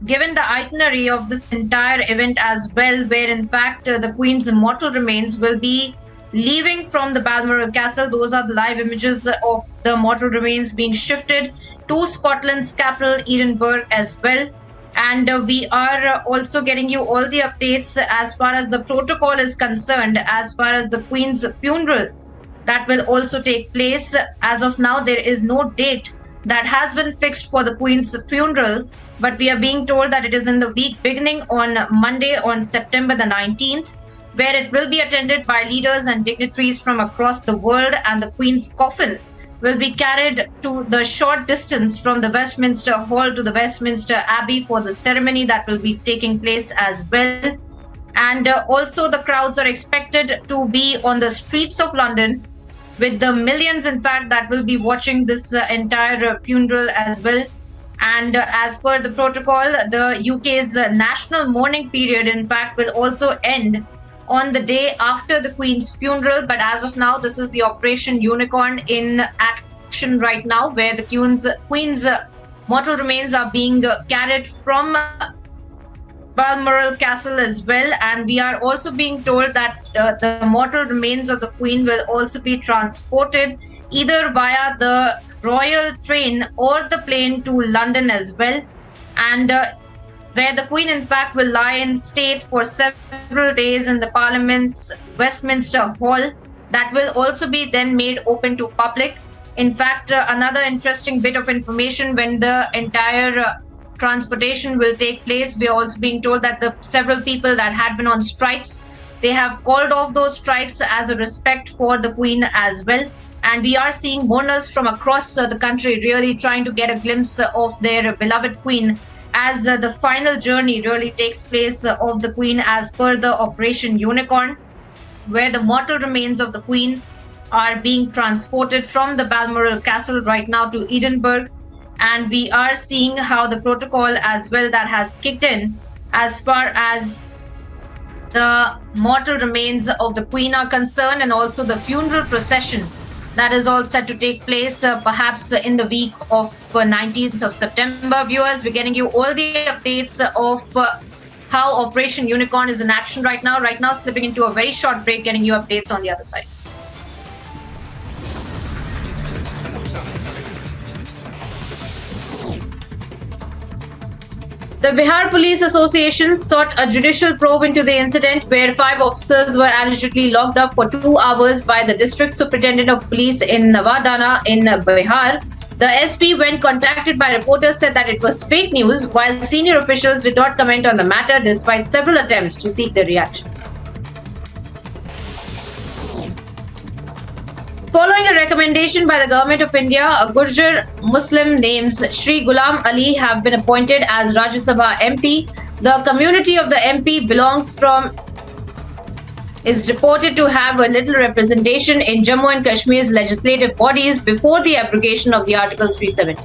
given the itinerary of this entire event as well, where in fact the Queen's mortal remains will be leaving from the Balmoral Castle. Those are the live images of the mortal remains being shifted to Scotland's capital, Edinburgh, as well. And we are also getting you all the updates as far as the protocol is concerned, as far as the Queen's funeral that will also take place. As of now, there is no date that has been fixed for the Queen's funeral, but we are being told that it is in the week beginning on Monday, on September the 19th, where it will be attended by leaders and dignitaries from across the world, and the Queen's coffin will be carried to the short distance from the Westminster Hall to the Westminster Abbey for the ceremony that will be taking place as well. And also the crowds are expected to be on the streets of London, with the millions, in fact, that will be watching this entire funeral as well. And as per the protocol, the UK's national mourning period, in fact, will also end on the day after the Queen's funeral. But as of now, this is the Operation Unicorn in action right now, where the Queen's mortal remains are being carried from Balmoral Castle as well. And we are also being told that the mortal remains of the Queen will also be transported either via the royal train or the plane to London as well. And where the Queen, in fact, will lie in state for several days in the Parliament's Westminster Hall. That will also be then made open to public. In fact, another interesting bit of information, when the entire transportation will take place, we are also being told that the several people that had been on strikes, they have called off those strikes as a respect for the Queen as well. And we are seeing mourners from across the country really trying to get a glimpse of their beloved Queen, as the final journey really takes place of the Queen as per the Operation Unicorn, where the mortal remains of the Queen are being transported from the Balmoral Castle right now to Edinburgh. And we are seeing how the protocol as well that has kicked in as far as the mortal remains of the Queen are concerned, and also the funeral procession that is all set to take place perhaps in the week of 19th of September. Viewers, we're getting you all the updates of how Operation Unicorn is in action right now. Right now, slipping into a very short break, getting you updates on the other side. The Bihar Police Association sought a judicial probe into the incident where 5 officers were allegedly locked up for 2 hours by the District Superintendent of Police in Noida in Bihar. The SP, when contacted by reporters, said that it was fake news, while senior officials did not comment on the matter despite several attempts to seek their reactions. Following a recommendation by the Government of India, a Gurjar Muslim named Shri Ghulam Ali have been appointed as Rajya Sabha MP. The community of the MP is reported to have a little representation in Jammu and Kashmir's legislative bodies before the abrogation of the Article 370.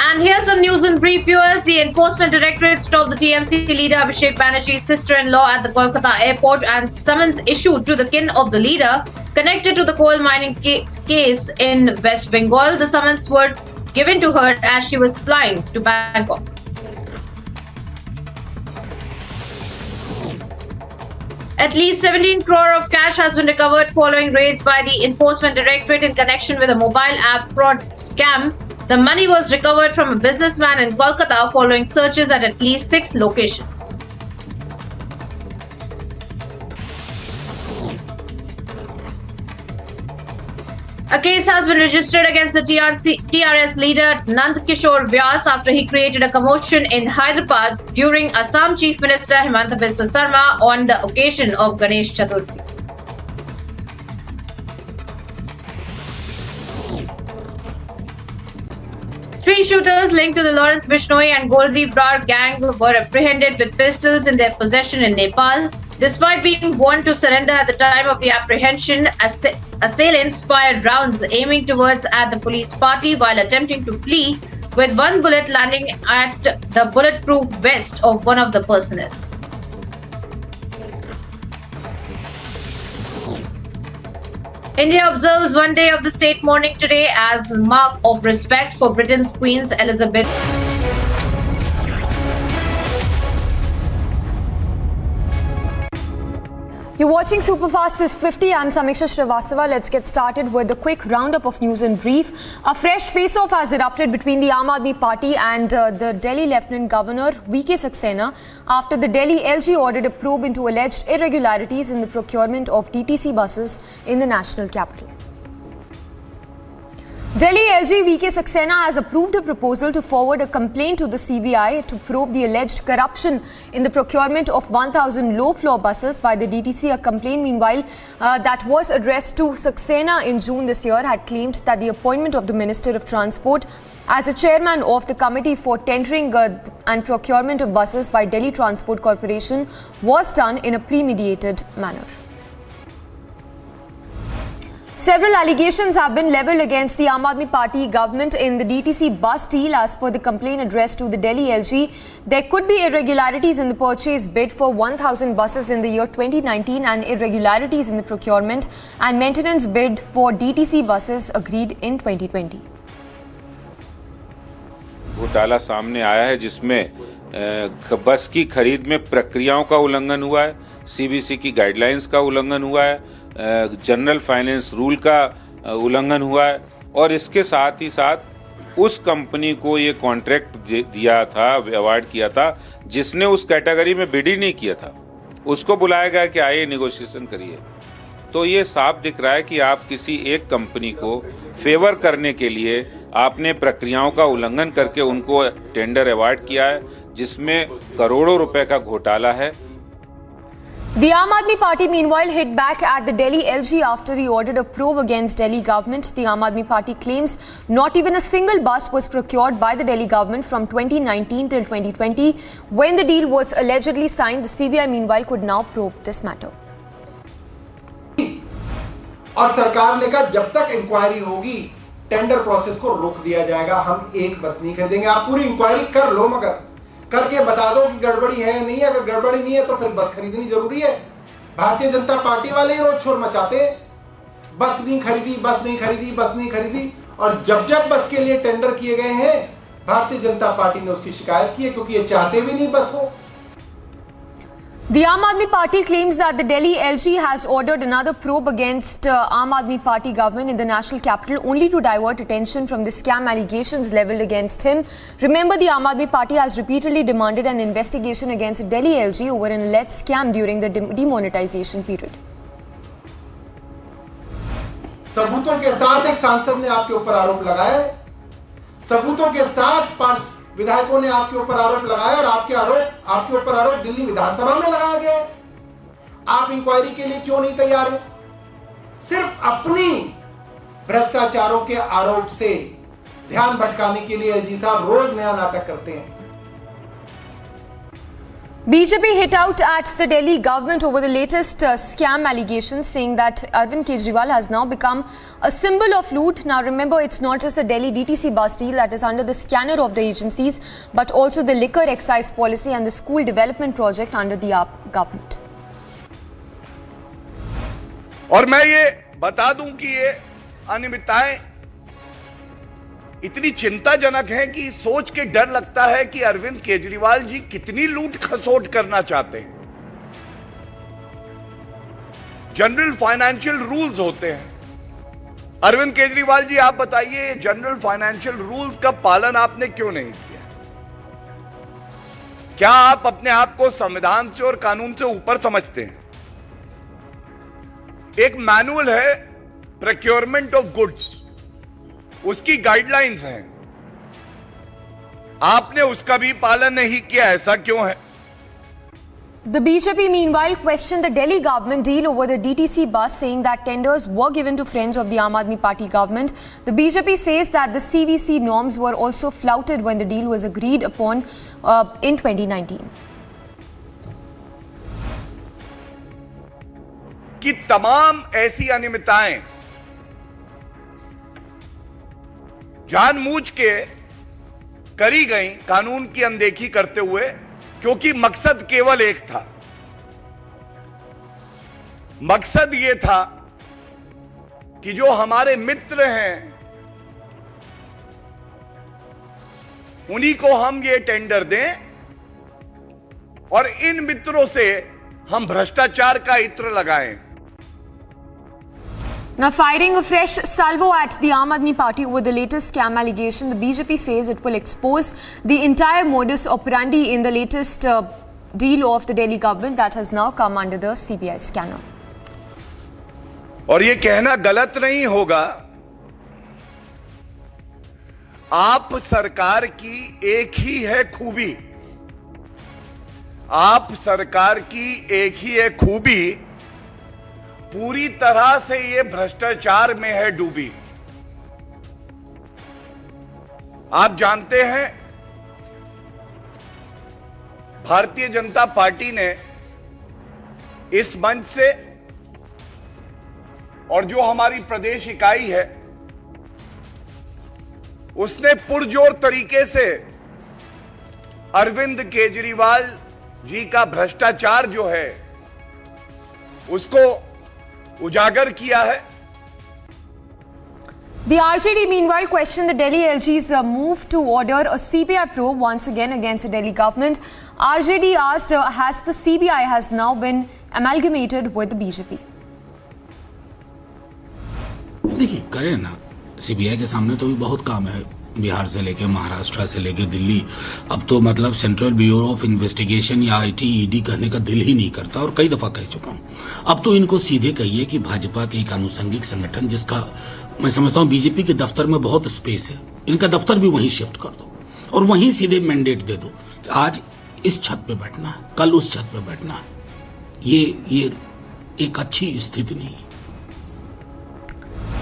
And here's some news in brief, viewers. The Enforcement Directorate stopped the TMC leader Abhishek Banerjee's sister-in-law at the Kolkata airport, and summons issued to the kin of the leader connected to the coal mining case in West Bengal. The summons were given to her as she was flying to Bangkok. At least 17 crore of cash has been recovered following raids by the Enforcement Directorate in connection with a mobile app fraud scam. The money was recovered from a businessman in Kolkata following searches at least 6 locations. A case has been registered against the TRS leader Nand Kishore Vyas after he created a commotion in Hyderabad during Assam Chief Minister Himanta Biswa Sarma on the occasion of Ganesh Chaturthi. Three shooters linked to the Lawrence Bishnoi and Goldi Brar gang were apprehended with pistols in their possession in Nepal. Despite being warned to surrender at the time of the apprehension, assailants fired rounds aiming towards at the police party while attempting to flee, with one bullet landing at the bulletproof vest of one of the personnel. India observes one day of the state mourning today as a mark of respect for Britain's Queen Elizabeth. You're watching Superfast 50. I'm Samiksha Srivastava. Let's get started with a quick roundup of news in brief. A fresh face-off has erupted between the Aam Aadmi Party and the Delhi Lieutenant Governor VK Saxena after the Delhi LG ordered a probe into alleged irregularities in the procurement of DTC buses in the national capital. Delhi LG VK Saxena has approved a proposal to forward a complaint to the CBI to probe the alleged corruption in the procurement of 1,000 low-floor buses by the DTC. A complaint, meanwhile, that was addressed to Saxena in June this year had claimed that the appointment of the Minister of Transport as a chairman of the Committee for Tendering and Procurement of Buses by Delhi Transport Corporation was done in a premeditated manner. Several allegations have been levelled against the Aam Aadmi Party government in the DTC bus deal. As per the complaint addressed to the Delhi LG, there could be irregularities in the purchase bid for 1,000 buses in the year 2019 and irregularities in the procurement and maintenance bid for DTC buses agreed in 2020. घोटाला सामने आया है जिसमें बस की खरीद में प्रक्रियाओं का उल्लंघन हुआ है, सीबीसी की गाइडलाइंस का उल्लंघन हुआ है, जनरल फाइनेंस रूल का उल्लंघन हुआ है और इसके साथ ही साथ उस कंपनी को ये कॉन्ट्रैक्ट दिया था, अवार्ड किया था, जिसने उस कैटेगरी में बिड ही नहीं किया था, उसको बुलाया गया कि आइए नेगोशिएशन करिए। तो ये साफ दिख रहा है कि आप किसी एक कंपनी को फेवर करने के लिए आपने प्रक्रियाओं का उल्लंघन करके उनको टेंडर अवार्ड किया है, जिसमें करोड़ों रुपए का घोटाला है। The Aam Aadmi Party meanwhile hit back at the Delhi LG after he ordered a probe against Delhi government. The Aam Aadmi Party claims not even a single bus was procured by the Delhi government from 2019 till 2020 when the deal was allegedly signed. The CBI meanwhile could now probe this matter. और सरकार ने कहा जब तक inquiry होगी tender process को रोक दिया जाएगा, हम एक बस नहीं खरीदेंगे। आप पूरी इंक्वायरी कर लो, मगर करके बता दो कि गड़बड़ी है नहीं है। अगर गड़बड़ी नहीं है तो फिर बस खरीदनी जरूरी है। भारतीय जनता पार्टी वाले ही रोज शोर मचाते हैं, बस नहीं खरीदी, बस नहीं खरीदी, बस नहीं खरीदी। और जब जब बस के लिए टेंडर किए गए हैं भारतीय जनता पार्टी ने उसकी शिकायत की है, क्योंकि ये चाहते भी नहीं बस हो। The Aam Aadmi Party claims that the Delhi LG has ordered another probe against Aam Aadmi Party government in the national capital only to divert attention from the scam allegations levelled against him. Remember, the Aam Aadmi Party has repeatedly demanded an investigation against Delhi LG over an alleged scam during the demonetization period. सबूतों के साथ एक सांसद ने आपके ऊपर आरोप लगाया है, सबूतों के साथ विधायकों ने आपके ऊपर आरोप लगाया और आपके ऊपर आरोप दिल्ली विधानसभा में लगाया गया। आप इंक्वायरी के लिए क्यों नहीं तैयार हैं? सिर्फ अपनी भ्रष्टाचारों के आरोप से ध्यान भटकाने के लिए एलजी साहब रोज नया नाटक करते हैं। BJP hit out at the Delhi government over the latest scam allegations, saying that Arvind Kejriwal has now become a symbol of loot. Now remember, it's not just the Delhi DTC bus deal that is under the scanner of the agencies, but also the liquor excise policy and the school development project under the AAP government. और मैं ये बता दूं कि ये अनियमितताएं इतनी चिंताजनक है कि सोच के डर लगता है कि अरविंद केजरीवाल जी कितनी लूट खसोट करना चाहते हैं। जनरल फाइनेंशियल रूल्स होते हैं। अरविंद केजरीवाल जी, आप बताइए, जनरल फाइनेंशियल रूल्स का पालन आपने क्यों नहीं किया? क्या आप अपने आप को संविधान से और कानून से ऊपर समझते हैं? एक मैनुअल है प्रोक्योरमेंट ऑफ गुड्स, उसकी गाइडलाइंस हैं, आपने उसका भी पालन नहीं किया, ऐसा क्यों है? The BJP meanwhile questioned the Delhi government deal over the DTC bus, saying that tenders were given to friends of the Aam Aadmi Party government. The BJP says that the CVC norms were also flouted when the deal was agreed upon in 2019. कि तमाम ऐसी अनियमितताएं जानबूझ के करी गई, कानून की अनदेखी करते हुए, क्योंकि मकसद केवल एक था। मकसद यह था कि जो हमारे मित्र हैं उन्हीं को हम ये टेंडर दें और इन मित्रों से हम भ्रष्टाचार का इत्र लगाएं। Now firing a fresh salvo at the Aam Aadmi Party over the latest scam allegation, the BJP says it will expose the entire modus operandi in the latest deal of the Delhi government that has now come under the CBI scanner. और ये कहना गलत नहीं होगा, आप सरकार की एक ही है खूबी, आप सरकार की एक ही है खूबी, पूरी तरह से ये भ्रष्टाचार में है डूबी। आप जानते हैं भारतीय जनता पार्टी ने इस मंच से और जो हमारी प्रदेश इकाई है उसने पुरजोर तरीके से अरविंद केजरीवाल जी का भ्रष्टाचार जो है उसको उजागर किया है। The RJD meanwhile questioned the Delhi LG's move to order a CBI probe once again against the Delhi government. RJD asked, has the CBI has now been amalgamated with the BJP? देखिए करें ना, CBI के सामने तो भी बहुत काम है, बिहार से लेके महाराष्ट्र से लेके दिल्ली। अब तो मतलब सेंट्रल ब्यूरो ऑफ इन्वेस्टिगेशन या आईटी ईडी कहने का दिल ही नहीं करता, और कई दफा कह चुका हूं। अब तो इनको सीधे कहिए कि भाजपा के एक आनुषंगिक संगठन जिसका मैं समझता हूं बीजेपी के दफ्तर में बहुत स्पेस है, इनका दफ्तर भी वहीं शिफ्ट कर दो और वहीं सीधे मैंडेट दे दो कि आज इस छत पे बैठना है, कल उस छत पे बैठना है। ये एक अच्छी स्थिति नहीं है।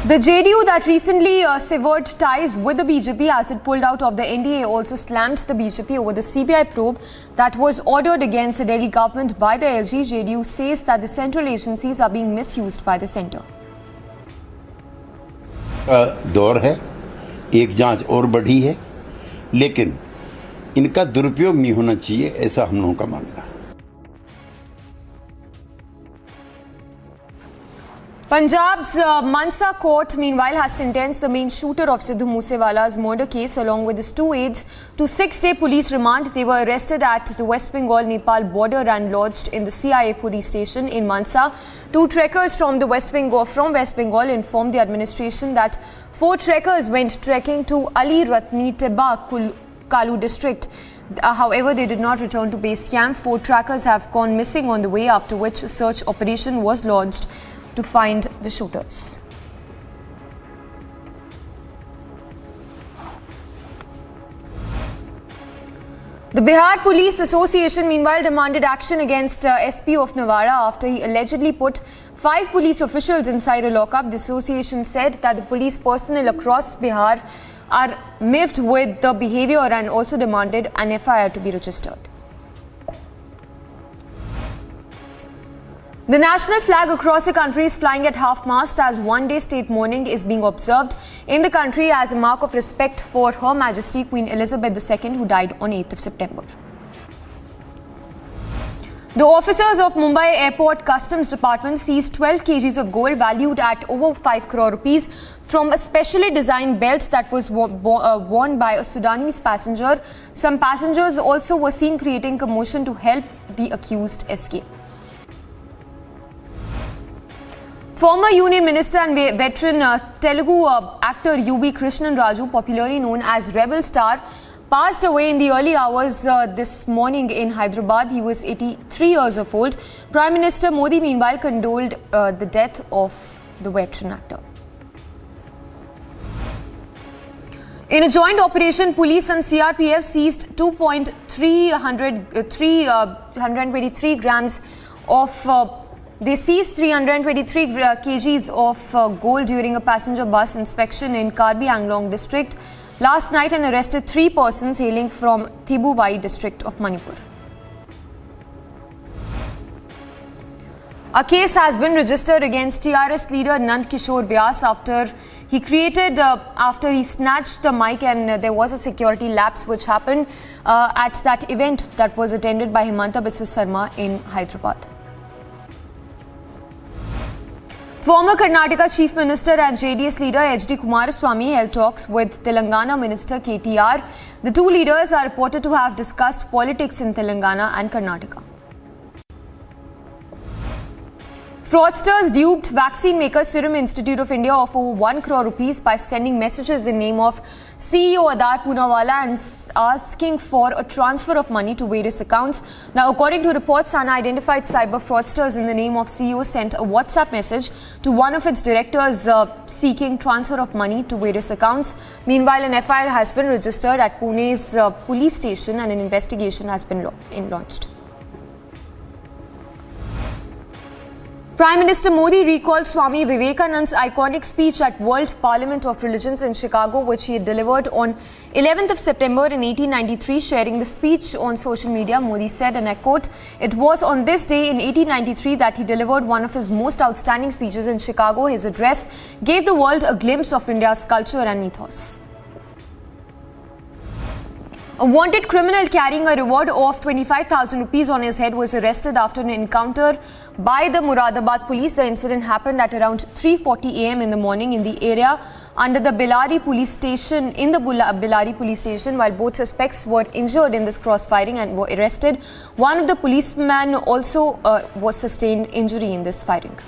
The JDU that recently severed ties with the BJP as it pulled out of the NDA also slammed the BJP over the CBI probe that was ordered against the Delhi government by the LG. JDU says that the central agencies are being misused by the centre. दौर है, एक जांच और बढ़ी है, लेकिन इनका दुरुपयोग नहीं होना चाहिए, ऐसा हम लोगों का मानना है। Punjab's Mansa court meanwhile has sentenced the main shooter of Sidhu Moosewala's murder case along with his two aides to 6-day police remand. They were arrested at the West Bengal-Nepal border and lodged in the CIA police station in Mansa. Two trekkers from West Bengal informed the administration that 4 trekkers went trekking to Ali Ratni Teba Kalu district. However, they did not return to base camp. 4 trackers have gone missing on the way, after which a search operation was lodged to find the shooters. The Bihar Police Association meanwhile demanded action against SP of Noida after he allegedly put 5 police officials inside a lockup. The association said that the police personnel across Bihar are miffed with the behavior and also demanded an FIR to be registered. The national flag across the country is flying at half-mast as one-day state mourning is being observed in the country as a mark of respect for Her Majesty Queen Elizabeth II, who died on 8th of September. The officers of Mumbai Airport Customs Department seized 12 kgs of gold valued at over 5 crore rupees from a specially designed belt that was worn by a Sudanese passenger. Some passengers also were seen creating commotion to help the accused escape. Former Union Minister and veteran Telugu actor U.B. Krishnan Raju, popularly known as Rebel Star, passed away in the early hours this morning in Hyderabad. He was 83 years of old. Prime Minister Modi, meanwhile, condoled the death of the veteran actor. In a joint operation, police and CRPF seized 323 grams of They seized 323 kgs of gold during a passenger bus inspection in Karbi Anglong district last night and arrested 3 persons hailing from Thibubai district of Manipur. A case has been registered against TRS leader Nand Kishore Vyas after he snatched the mic and there was a security lapse which happened at that event that was attended by Himanta Biswa Sarma in Hyderabad. Former Karnataka Chief Minister and JDS leader H.D. Kumaraswamy held talks with Telangana Minister KTR. The two leaders are reported to have discussed politics in Telangana and Karnataka. Fraudsters duped vaccine maker Serum Institute of India of over 1 crore rupees by sending messages in name of CEO Adar Poonawalla and asking for a transfer of money to various accounts. Now, according to reports, unidentified cyber fraudsters in the name of CEO sent a WhatsApp message to one of its directors seeking transfer of money to various accounts. Meanwhile, an FIR has been registered at Pune's police station and an investigation has been launched. Prime Minister Modi recalled Swami Vivekananda's iconic speech at World Parliament of Religions in Chicago, which he had delivered on 11th of September in 1893. Sharing the speech on social media, Modi said, and I quote, "It was on this day in 1893 that he delivered one of his most outstanding speeches in Chicago. His address gave the world a glimpse of India's culture and ethos." A wanted criminal carrying a reward of 25,000 rupees on his head was arrested after an encounter by the Moradabad police. The incident happened at around 3:40 a.m. in the morning in the area under the Bellary police station. Bellary police station, while both suspects were injured in this crossfiring and were arrested, one of the policemen also was sustained injury in this firing.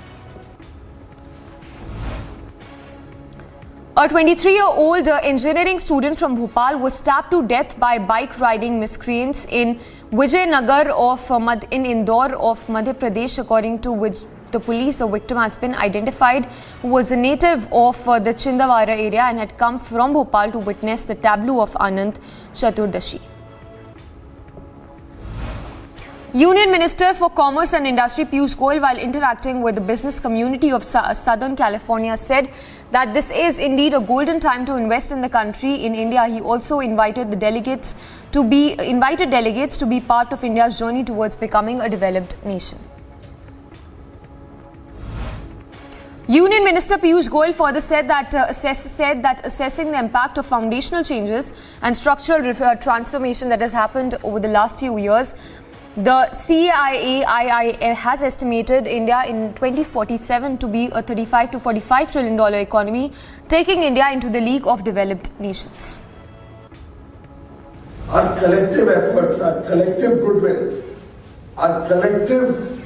A 23-year-old engineering student from Bhopal was stabbed to death by bike-riding miscreants in Vijayanagar in Indore of Madhya Pradesh. According to the police, the victim has been identified, who was a native of the Chindawara area and had come from Bhopal to witness the tableau of Anant Chaturdashi. Union Minister for Commerce and Industry Piyush Goyal, while interacting with the business community of Southern California, said that this is indeed a golden time to invest in the country. In India, he also invited delegates to be part of India's journey towards becoming a developed nation. Union Minister Piyush Goyal further said that assessing the impact of foundational changes and structural transformation that has happened over the last few years, the CIAII has estimated India in 2047 to be a $35 to $45 trillion economy, taking India into the league of developed nations. Our collective efforts, our collective goodwill, our collective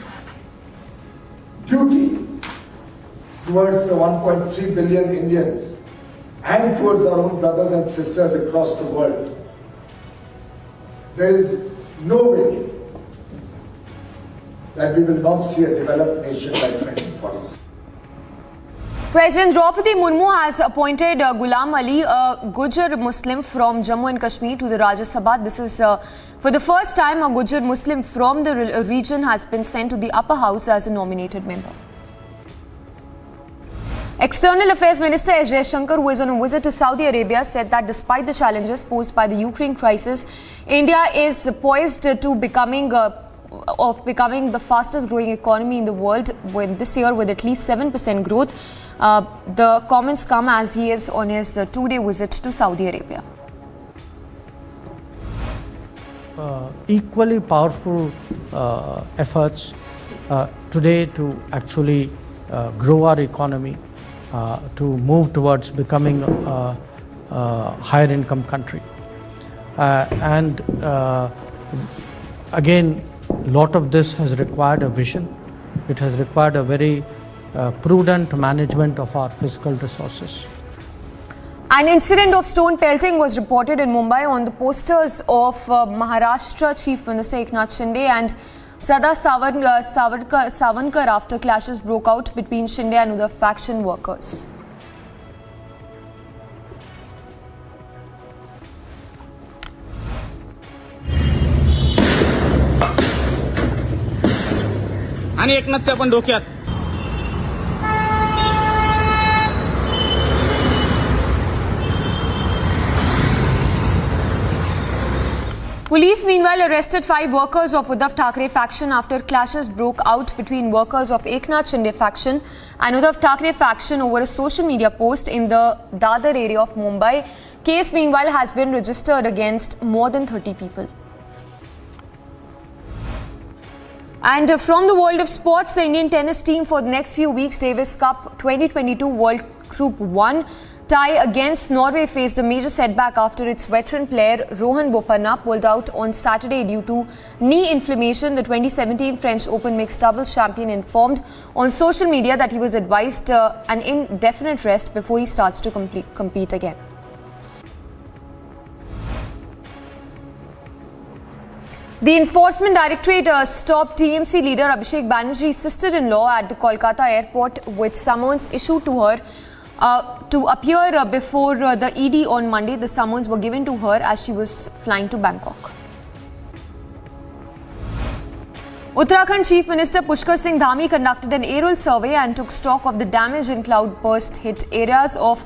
duty towards the 1.3 billion Indians and towards our own brothers and sisters across the world. There is no way that we will not see a developed nation by 2047. President Draupadi Murmu has appointed Ghulam Ali, a Gujar Muslim from Jammu and Kashmir, to the Rajya Sabha. This is for the first time a Gujar Muslim from the region has been sent to the upper house as a nominated member. External Affairs Minister S. Jaishankar, who is on a visit to Saudi Arabia, said that despite the challenges posed by the Ukraine crisis, India is poised to becoming the fastest growing economy in the world this year with at least 7% growth. The comments come as he is on his two-day visit to Saudi Arabia. Equally powerful efforts today to actually grow our economy, to move towards becoming a higher income country. And again, a lot of this has required a vision. It has required a very prudent management of our fiscal resources. An incident of stone pelting was reported in Mumbai on the posters of Maharashtra Chief Minister Eknath Shinde and Sada Savankar after clashes broke out between Shinde and other faction workers. आणि एकनाथच्या पण डोक्यात Police meanwhile arrested 5 workers of Uddhav Thackeray faction after clashes broke out between workers of Eknath Shinde faction and Uddhav Thackeray faction over a social media post in the Dadar area of Mumbai. Case meanwhile has been registered against more than 30 people. And from the world of sports, the Indian tennis team for the next few weeks, Davis Cup 2022 World Group 1 tie against Norway faced a major setback after its veteran player Rohan Bopanna pulled out on Saturday due to knee inflammation. The 2017 French Open mixed doubles champion informed on social media that he was advised an indefinite rest before he starts to compete again. The Enforcement Directorate stopped TMC leader Abhishek Banerjee's sister-in-law at the Kolkata airport with summons issued to her to appear before the ED on Monday. The summons were given to her as she was flying to Bangkok. Uttarakhand Chief Minister Pushkar Singh Dhami conducted an aerial survey and took stock of the damage in cloudburst hit areas of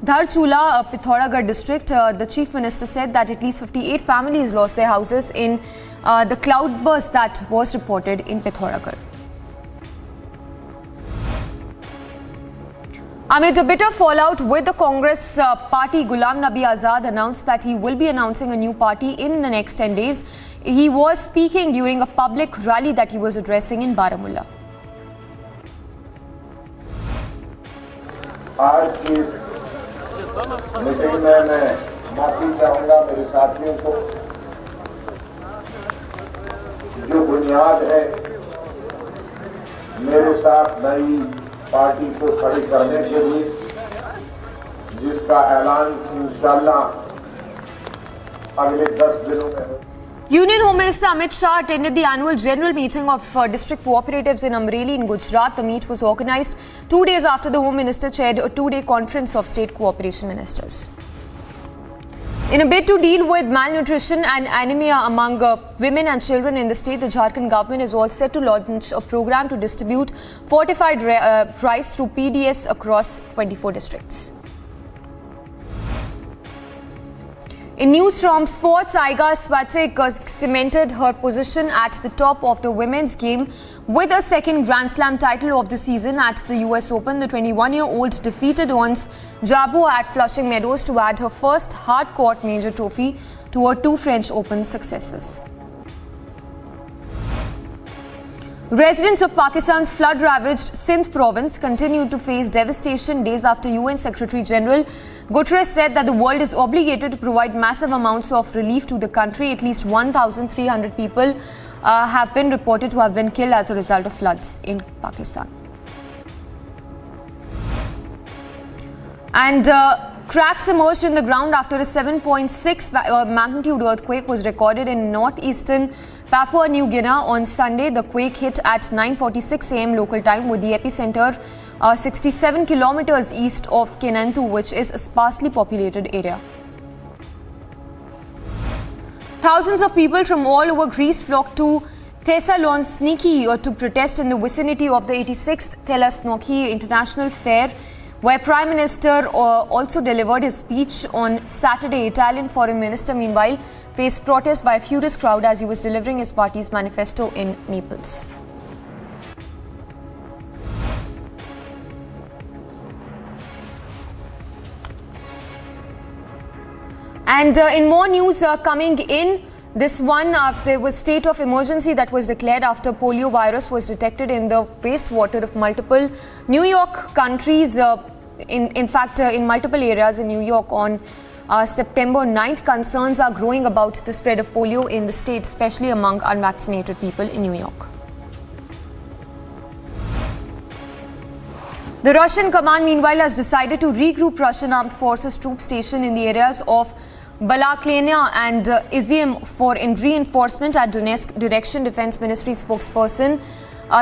Dharchula, Pithoragarh district. The Chief Minister said that at least 58 families lost their houses in the cloudburst that was reported in Pithoragarh. Amid a bitter fallout with the Congress party, Ghulam Nabi Azad announced that he will be announcing a new party in the next 10 days. He was speaking during a public rally that he was addressing in Baramulla. आज की इस meeting में मैं माफी चाहूंगा मेरे साथियों को। जो बुनियाद है मेरे साथ नई पार्टी को खड़ी करने के लिए, जिसका ऐलान इंशाअल्लाह अगले 10 दिनों में हो। Union Home Minister Amit Shah attended the annual general meeting of district cooperatives in Amreli in Gujarat. The meet was organized 2 days after the Home Minister chaired a 2-day conference of state cooperation ministers. In a bid to deal with malnutrition and anemia among women and children in the state, the Jharkhand government is all set to launch a program to distribute fortified rice through PDS across 24 districts. In news from sports, Iga Swiatek cemented her position at the top of the women's game with a second Grand Slam title of the season at the US Open. The 21-year-old defeated Ons Jabeur at Flushing Meadows to add her first hard-court major trophy to her 2 French Open successes. Residents of Pakistan's flood-ravaged Sindh province continued to face devastation days after UN Secretary-General Guterres said that the world is obligated to provide massive amounts of relief to the country. At least 1,300 people have been reported to have been killed as a result of floods in Pakistan. And cracks emerged in the ground after a 7.6 magnitude earthquake was recorded in northeastern Papua New Guinea on Sunday. The quake hit at 9:46 a.m. local time, with the epicenter 67 kilometers east of Kenantu, which is a sparsely populated area. Thousands of people from all over Greece flocked to Thessaloniki to protest in the vicinity of the 86th Thessaloniki International Fair, where Prime Minister also delivered his speech on Saturday. Italian Foreign Minister, meanwhile, faced protest by a furious crowd as he was delivering his party's manifesto in Naples. And in more news coming in, this one, there was state of emergency that was declared after polio virus was detected in the wastewater of multiple New York countries. In fact, in multiple areas in New York on September 9th, concerns are growing about the spread of polio in the state, especially among unvaccinated people in New York. The Russian command, meanwhile, has decided to regroup Russian armed forces troops stationed in the areas of Balaklenia and Izium for reinforcement at Donetsk. Direction Defense Ministry spokesperson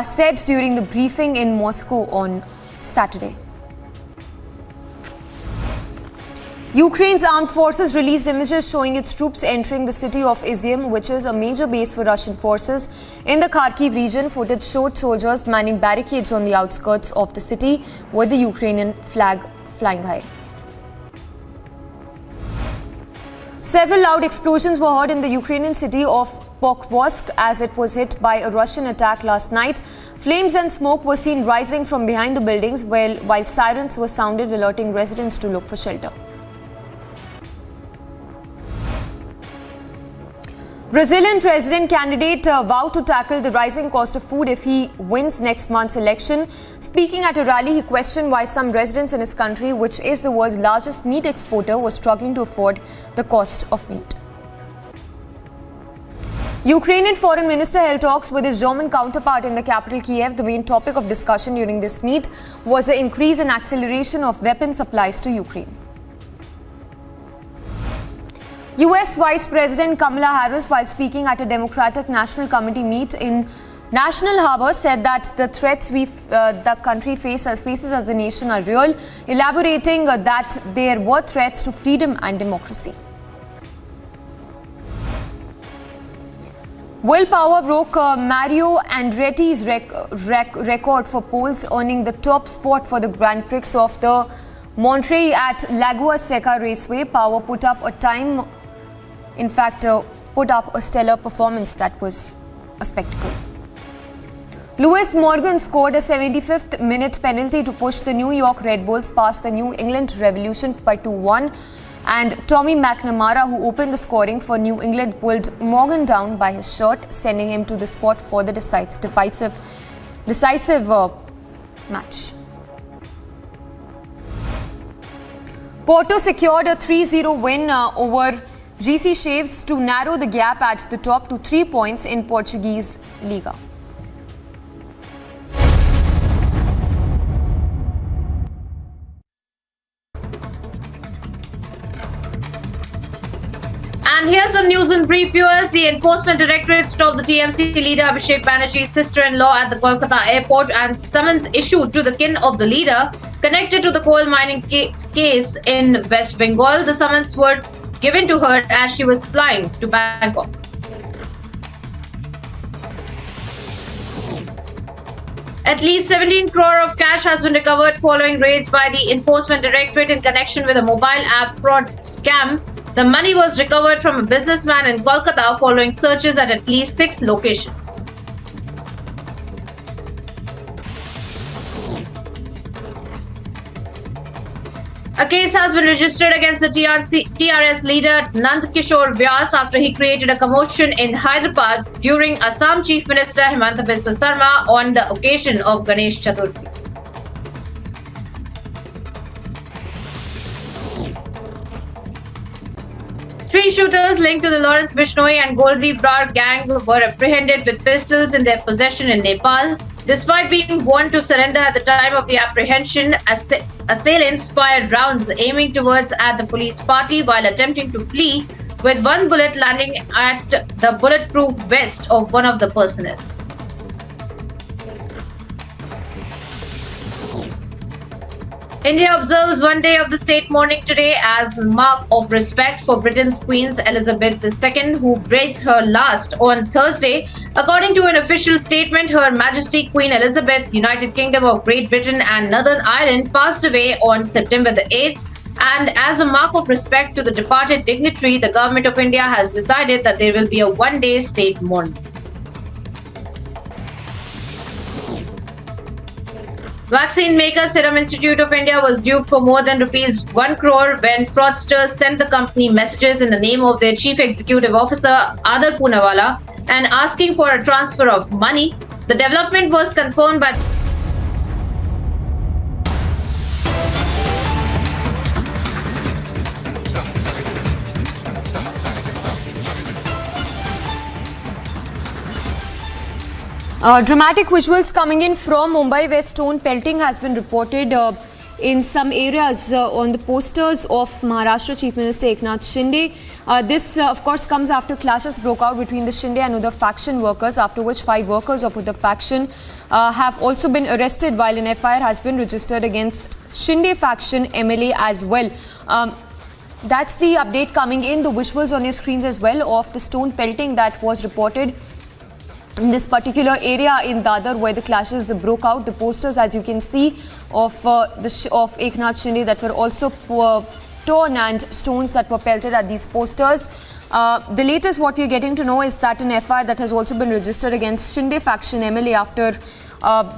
said during the briefing in Moscow on Saturday. Ukraine's armed forces released images showing its troops entering the city of Izium, which is a major base for Russian forces in the Kharkiv region. Footage showed soldiers manning barricades on the outskirts of the city with the Ukrainian flag flying high. Several loud explosions were heard in the Ukrainian city of Pokrovsk as it was hit by a Russian attack last night. Flames and smoke were seen rising from behind the buildings while sirens were sounded, alerting residents to look for shelter. Brazilian president candidate vowed to tackle the rising cost of food if he wins next month's election. Speaking at a rally, he questioned why some residents in his country, which is the world's largest meat exporter, were struggling to afford the cost of meat. Ukrainian foreign minister held talks with his German counterpart in the capital Kiev. The main topic of discussion during this meet was the increase in acceleration of weapon supplies to Ukraine. US Vice President Kamala Harris, while speaking at a Democratic National Committee meet in National Harbor, said that the threats the country faces as a nation are real, elaborating that there were threats to freedom and democracy. Will Power broke Mario Andretti's record for poles, earning the top spot for the Grand Prix of the Monterey at Lagoa Seca Raceway. Power put up a stellar performance that was a spectacle. Lewis Morgan scored a 75th minute penalty to push the New York Red Bulls past the New England Revolution by 2-1, and Tommy McNamara, who opened the scoring for New England, pulled Morgan down by his shirt, sending him to the spot for the decisive match. Porto secured a 3-0 win over GC Chaves to narrow the gap at the top to 3 points in Portuguese Liga. And here's some news in brief, viewers. The Enforcement Directorate stopped the TMC leader Abhishek Banerjee's sister-in-law at the Kolkata airport, and summons issued to the kin of the leader connected to the coal mining case in West Bengal. The summons were given to her as she was flying to Bangkok. At least 17 crore of cash has been recovered following raids by the Enforcement Directorate in connection with a mobile app fraud scam. The money was recovered from a businessman in Kolkata following searches at least 6 locations. A case has been registered against the TRS leader Nand Kishore Vyas after he created a commotion in Hyderabad during Assam Chief Minister Himanta Biswa Sarma on the occasion of Ganesh Chaturthi. Three shooters linked to the Lawrence Bishnoi and Goldi Brar gang were apprehended with pistols in their possession in Nepal. Despite being warned to surrender at the time of the apprehension, assailants fired rounds aiming towards at the police party while attempting to flee, with one bullet landing at the bulletproof vest of one of the personnel. India observes one day of the state mourning today as mark of respect for Britain's Queen Elizabeth II, who breathed her last on Thursday. According to an official statement, Her Majesty Queen Elizabeth, United Kingdom of Great Britain and Northern Ireland, passed away on September the 8th. And as a mark of respect to the departed dignitary, the Government of India has decided that there will be a one-day state mourning. Vaccine maker Serum Institute of India was duped for more than ₹1 crore when fraudsters sent the company messages in the name of their Chief Executive Officer Adar Poonawalla and asking for a transfer of money. The development was confirmed by Dramatic visuals coming in from Mumbai, where stone pelting has been reported in some areas on the posters of Maharashtra Chief Minister Eknath Shinde. This, of course, comes after clashes broke out between the Shinde and Uddhav faction workers, after which 5 workers of Uddhav faction have also been arrested, while an FIR has been registered against Shinde faction MLA as well. That's the update coming in. The visuals on your screens as well of the stone pelting that was reported in this particular area in Dadar, where the clashes broke out. The posters, as you can see, of Eknath Shinde that were also torn, and stones that were pelted at these posters. The latest what we're getting to know is that an FIR that has also been registered against Shinde faction MLA after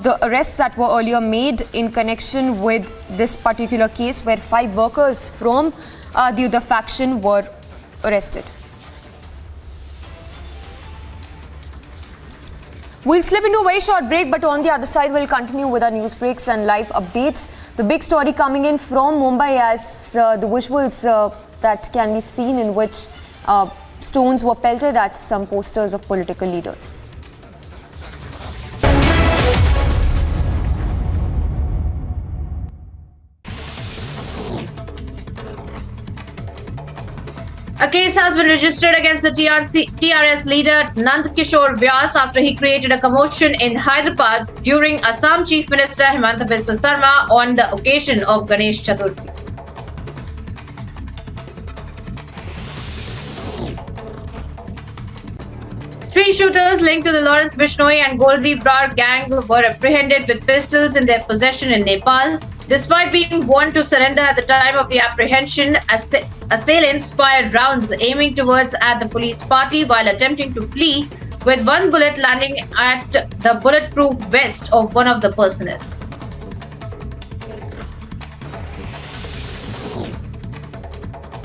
the arrests that were earlier made in connection with this particular case, where 5 workers from the Uddhav faction were arrested. We'll slip into a very short break, but on the other side, we'll continue with our news breaks and live updates. The big story coming in from Mumbai as the visuals that can be seen in which stones were pelted at some posters of political leaders. A case has been registered against the TRS leader Nand Kishore Vyas after he created a commotion in Hyderabad during Assam Chief Minister Himanta Biswa Sarma on the occasion of Ganesh Chaturthi. Three shooters linked to the Lawrence Bishnoi and Goldi Brar gang were apprehended with pistols in their possession in Nepal. Despite being warned to surrender at the time of the apprehension, assailants fired rounds aiming towards at the police party while attempting to flee, with one bullet landing at the bulletproof vest of one of the personnel.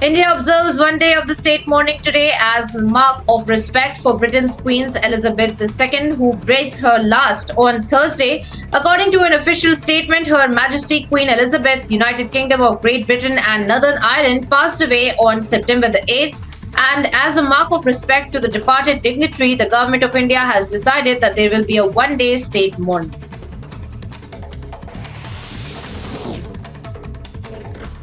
India observes one day of the state mourning today as mark of respect for Britain's Queen Elizabeth II, who breathed her last on Thursday. According to an official statement, Her Majesty Queen Elizabeth, United Kingdom of Great Britain and Northern Ireland, passed away on September the 8th. And as a mark of respect to the departed dignitary, the Government of India has decided that there will be a one-day state mourning.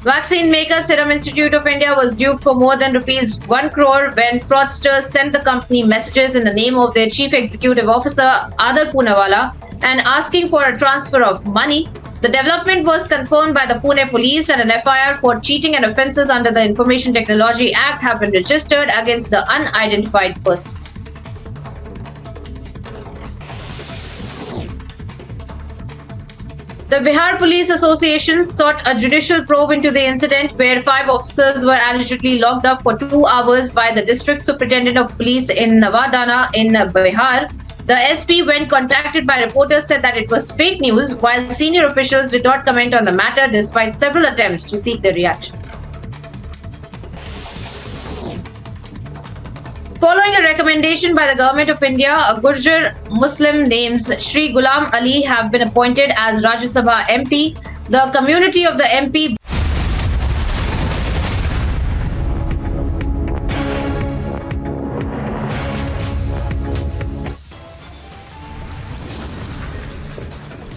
Vaccine maker Serum Institute of India was duped for more than rupees 1 crore when fraudsters sent the company messages in the name of their Chief Executive Officer Adar Poonawalla and asking for a transfer of money. The development was confirmed by the Pune police, and an FIR for cheating and offences under the Information Technology Act have been registered against the unidentified persons. The Bihar Police Association sought a judicial probe into the incident where 5 officers were allegedly locked up for 2 hours by the District Superintendent of Police in Navadana in Bihar. The SP, when contacted by reporters, said that it was fake news, while senior officials did not comment on the matter despite several attempts to seek their reactions. Following a recommendation by the Government of India, a Gurjar Muslim named Shri Ghulam Ali have been appointed as Rajya Sabha MP. The community of the MP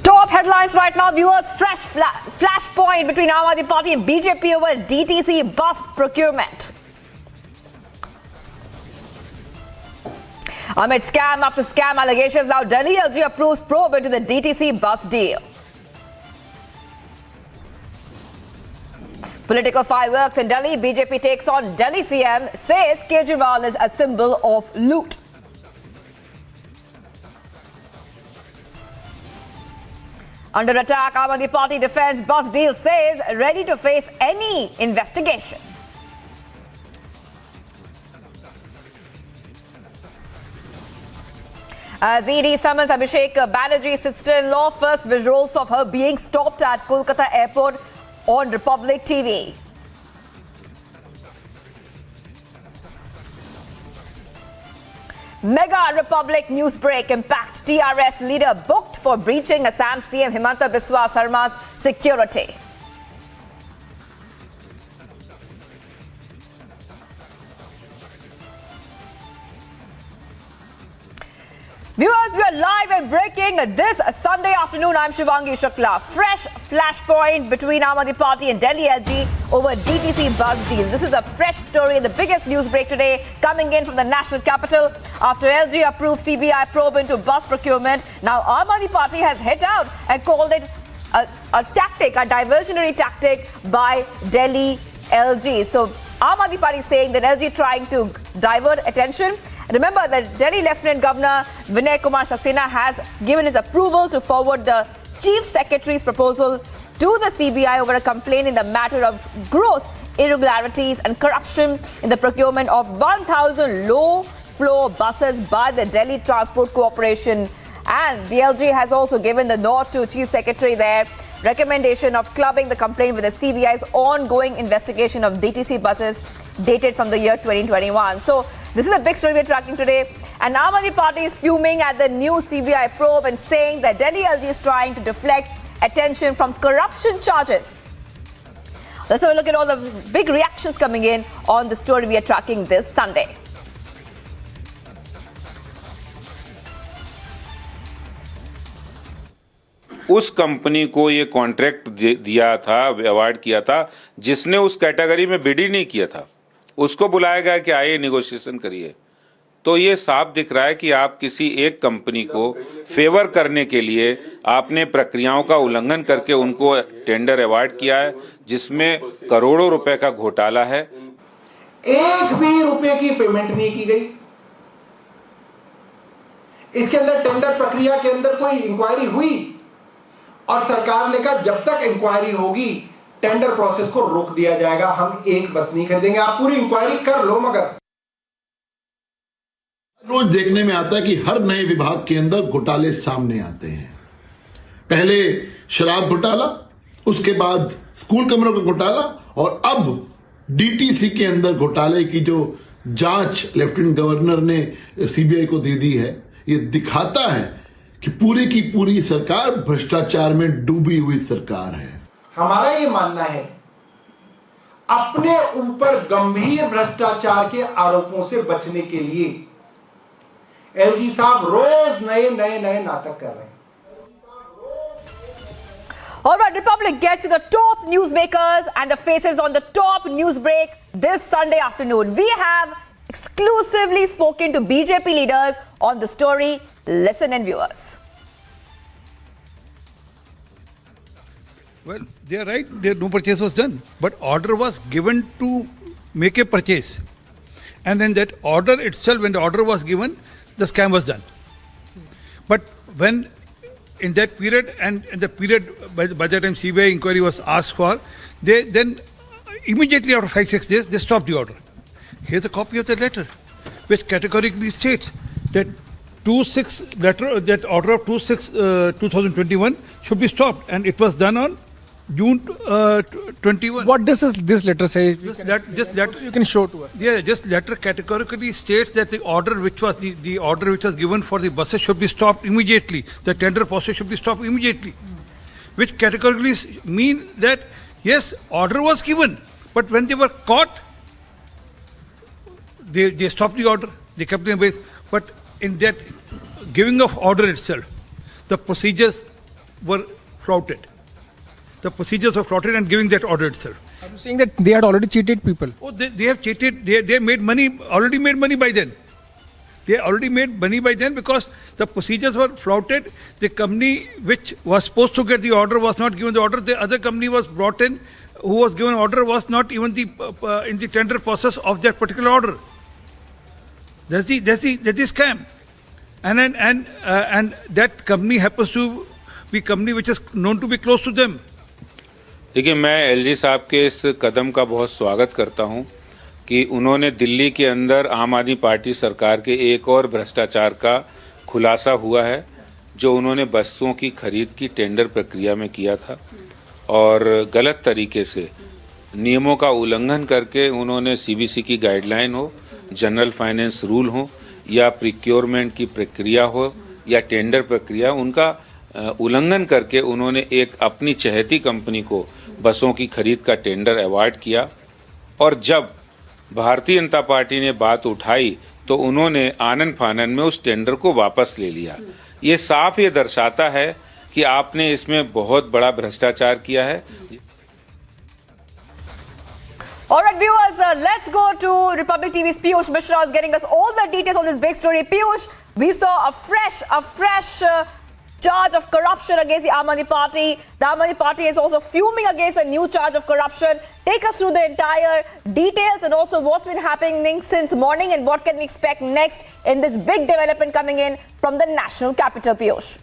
Top headlines right now, viewers. Fresh flashpoint between Aam Aadmi Party and BJP over DTC bus procurement. Amid scam after scam allegations, now Delhi LG approves probe into the DTC bus deal. Political fireworks in Delhi. BJP takes on Delhi CM, says Kejriwal is a symbol of loot. Under attack, Aam Aadmi Party defends bus deal, says ready to face any investigation. As ED summons Abhishek Banerjee's sister-in-law, first visuals of her being stopped at Kolkata airport on Republic TV. Mega Republic news break. Impact TRS leader booked for breaching Assam CM Himanta Biswa Sarma's security. Viewers, we are live and breaking this Sunday afternoon. I'm Shivangi Shukla. Fresh flashpoint between Aam Aadmi Party and Delhi LG over DTC bus deal. This is a fresh story and the biggest news break today coming in from the national capital. After LG approved CBI probe into bus procurement, now Aam Aadmi Party has hit out and called it a tactic, a diversionary tactic by Delhi LG. So Aam Aadmi Party saying that LG trying to divert attention. Remember that Delhi Lieutenant Governor Vinay Kumar Saxena has given his approval to forward the Chief Secretary's proposal to the CBI over a complaint in the matter of gross irregularities and corruption in the procurement of 1,000 low-floor buses by the Delhi Transport Corporation. And the LG has also given the nod to Chief Secretary there, recommendation of clubbing the complaint with the CBI's ongoing investigation of DTC buses dated from the year 2021. So This is a big story we're tracking today. And Aam Aadmi Party is fuming at the new CBI probe and saying that Delhi LG is trying to deflect attention from corruption charges. Let's have a look at all the big reactions coming in on the story we are tracking this Sunday. उस company को ये contract दिया था, award किया था, जिसने उस category में बिड ही नहीं किया था, उसको बुलाया गया कि आइए नेगोशिएशन करिए। तो ये साफ दिख रहा है कि आप किसी एक कंपनी को फेवर करने के लिए आपने प्रक्रियाओं का उल्लंघन करके उनको टेंडर अवार्ड किया है, जिसमें करोड़ों रुपए का घोटाला है। एक भी रुपए की पेमेंट नहीं की गई। इसके अंदर टेंडर प्रक्रिया के अंदर कोई इंक्वायरी हुई और सरकार ने कहा जब तक इंक्वायरी होगी टेंडर प्रोसेस को रोक दिया जाएगा, हम एक बस नहीं खरीदेंगे, आप पूरी इंक्वायरी कर लो। मगर रोज देखने में आता है कि हर नए विभाग के अंदर घोटाले सामने आते हैं। पहले शराब घोटाला, उसके बाद स्कूल कमरों का घोटाला और अब डीटीसी के अंदर घोटाले की जो जांच लेफ्टिनेंट गवर्नर ने सीबीआई को दे दी है, ये दिखाता है कि पूरी की पूरी सरकार भ्रष्टाचार में डूबी हुई सरकार है। हमारा ये मानना है अपने ऊपर गंभीर भ्रष्टाचार के आरोपों से बचने के लिए एलजी साहब रोज नए नाटक कर रहे हैं। All right, Republic gets to the top newsmakers and the faces on the top news break this Sunday afternoon. We have exclusively spoken to BJP leaders on the story. Listen in, viewers. Well, they are right. No purchase was done, but order was given to make a purchase, and then that order itself, when the order was given, the scam was done. But when in that period and in the period by the time CBI inquiry was asked for, they then immediately after 5-6 days they stopped the order. Here's a copy of the letter, which categorically states that 26 letter, that order of 26/2021 should be stopped, and it was done on June 21. What does this letter say? You can show to us. Yeah, just letter categorically states that the order which was the order which was given for the buses should be stopped immediately. The tender process should be stopped immediately, which categorically mean that yes, order was given, but when they were caught, they stopped the order. They kept them base, but in that giving of order itself, the procedures were flouted. The procedures were flouted and giving that order itself. Are you saying that they had already cheated people? Oh, they have cheated. They made money, already made money by then. They already made money by then because the procedures were flouted. The company which was supposed to get the order was not given the order. The other company was brought in who was given order was not even in the tender process of that particular order. That's the scam. And that company happens to be company which is known to be close to them. देखिए, मैं LG साहब के इस कदम का बहुत स्वागत करता हूं कि उन्होंने दिल्ली के अंदर आम आदमी पार्टी सरकार के एक और भ्रष्टाचार का खुलासा हुआ है, जो उन्होंने बसों की खरीद की टेंडर प्रक्रिया में किया था और गलत तरीके से नियमों का उल्लंघन करके उन्होंने सीबीसी की गाइडलाइन हो, जनरल फाइनेंस रूल हो या प्रोक्योरमेंट की प्रक्रिया हो या टेंडर प्रक्रिया, उनका उल्लंघन करके उन्होंने एक अपनी चहेती कंपनी को बसों की खरीद का टेंडर अवार्ड किया। और जब भारतीय जनता पार्टी ने बात उठाई तो उन्होंने आनन फानन में उस टेंडर को वापस ले लिया। ये साफ ये दर्शाता है कि आपने इसमें बहुत बड़ा भ्रष्टाचार किया है। All right, viewers, let's go to Republic TV's Piyush Mishra is getting us all the details on this big story. Piyush, we saw a fresh charge of corruption against the Aam Aadmi Party. The Aam Aadmi Party is also fuming against a new charge of corruption. Take us through the entire details and also what's been happening since morning and what can we expect next in this big development coming in from the national capital, Piyush.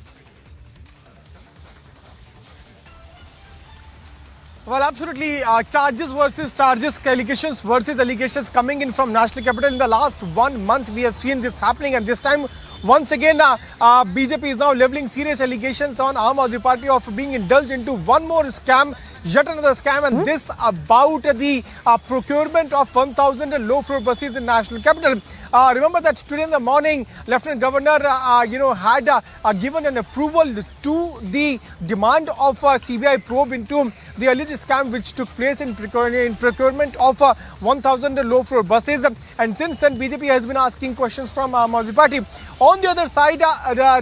Well, absolutely. Charges versus charges, allegations versus allegations coming in from national capital. In the last 1 month, we have seen this happening, and this time Once again, BJP is now leveling serious allegations on Aam Aadmi Party of being indulged into one more scam, yet another scam, and this about the procurement of 1,000 low-floor buses in national capital. Remember that today in the morning, Lieutenant Governor, had given an approval to the demand of CBI probe into the alleged scam which took place in procurement of 1,000 low-floor buses. And since then, BJP has been asking questions from Aam Aadmi Party. On the other side,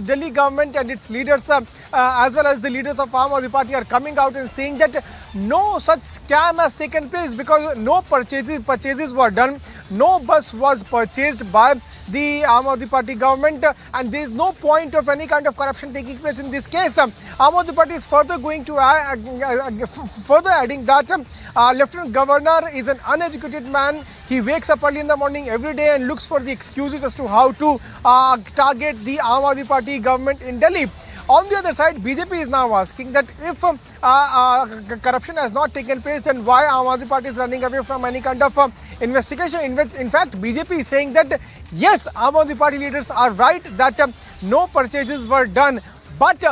Delhi government and its leaders, as well as the leaders of Aam Aadmi Party, are coming out and saying that no such scam has taken place because no purchases were done, no bus was purchased by the Aam Aadmi Party government, and there is no point of any kind of corruption taking place in this case. Aam Aadmi Party is further going to further adding that Lieutenant Governor is an uneducated man. He wakes up early in the morning every day and looks for the excuses as to how to target the Aam Aadmi Party government in Delhi. On the other side, BJP is now asking that if corruption has not taken place, then why Aam Aadmi Party is running away from any kind of investigation? In fact, BJP is saying that yes, Aam Aadmi Party leaders are right that no purchases were done. But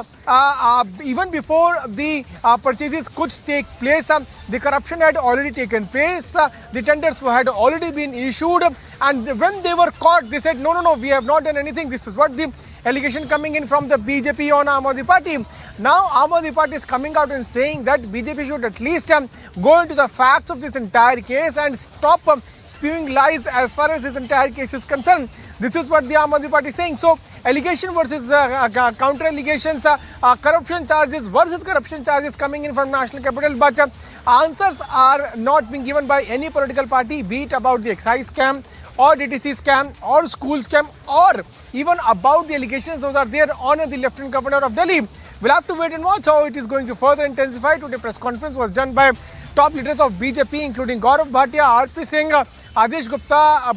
even before the purchases could take place, the corruption had already taken place, the tenders had already been issued, and when they were caught, they said, no, we have not done anything. This is what the allegation coming in from the BJP on Aam Aadmi Party. Now, Aam Aadmi Party is coming out and saying that BJP should at least go into the facts of this entire case and stop spewing lies as far as this entire case is concerned. This is what the Aam Aadmi Party is saying. So, allegation versus counter allegations, corruption charges versus corruption charges coming in from national capital, but answers are not being given by any political party, be it about the excise scam or DTC scam or school scam or even about the allegations those are there on the Lieutenant Governor of Delhi. We'll have to wait and watch how it is going to further intensify. Today press conference was done by top leaders of BJP including Gaurav Bhatia, RP Singh, Adish Gupta,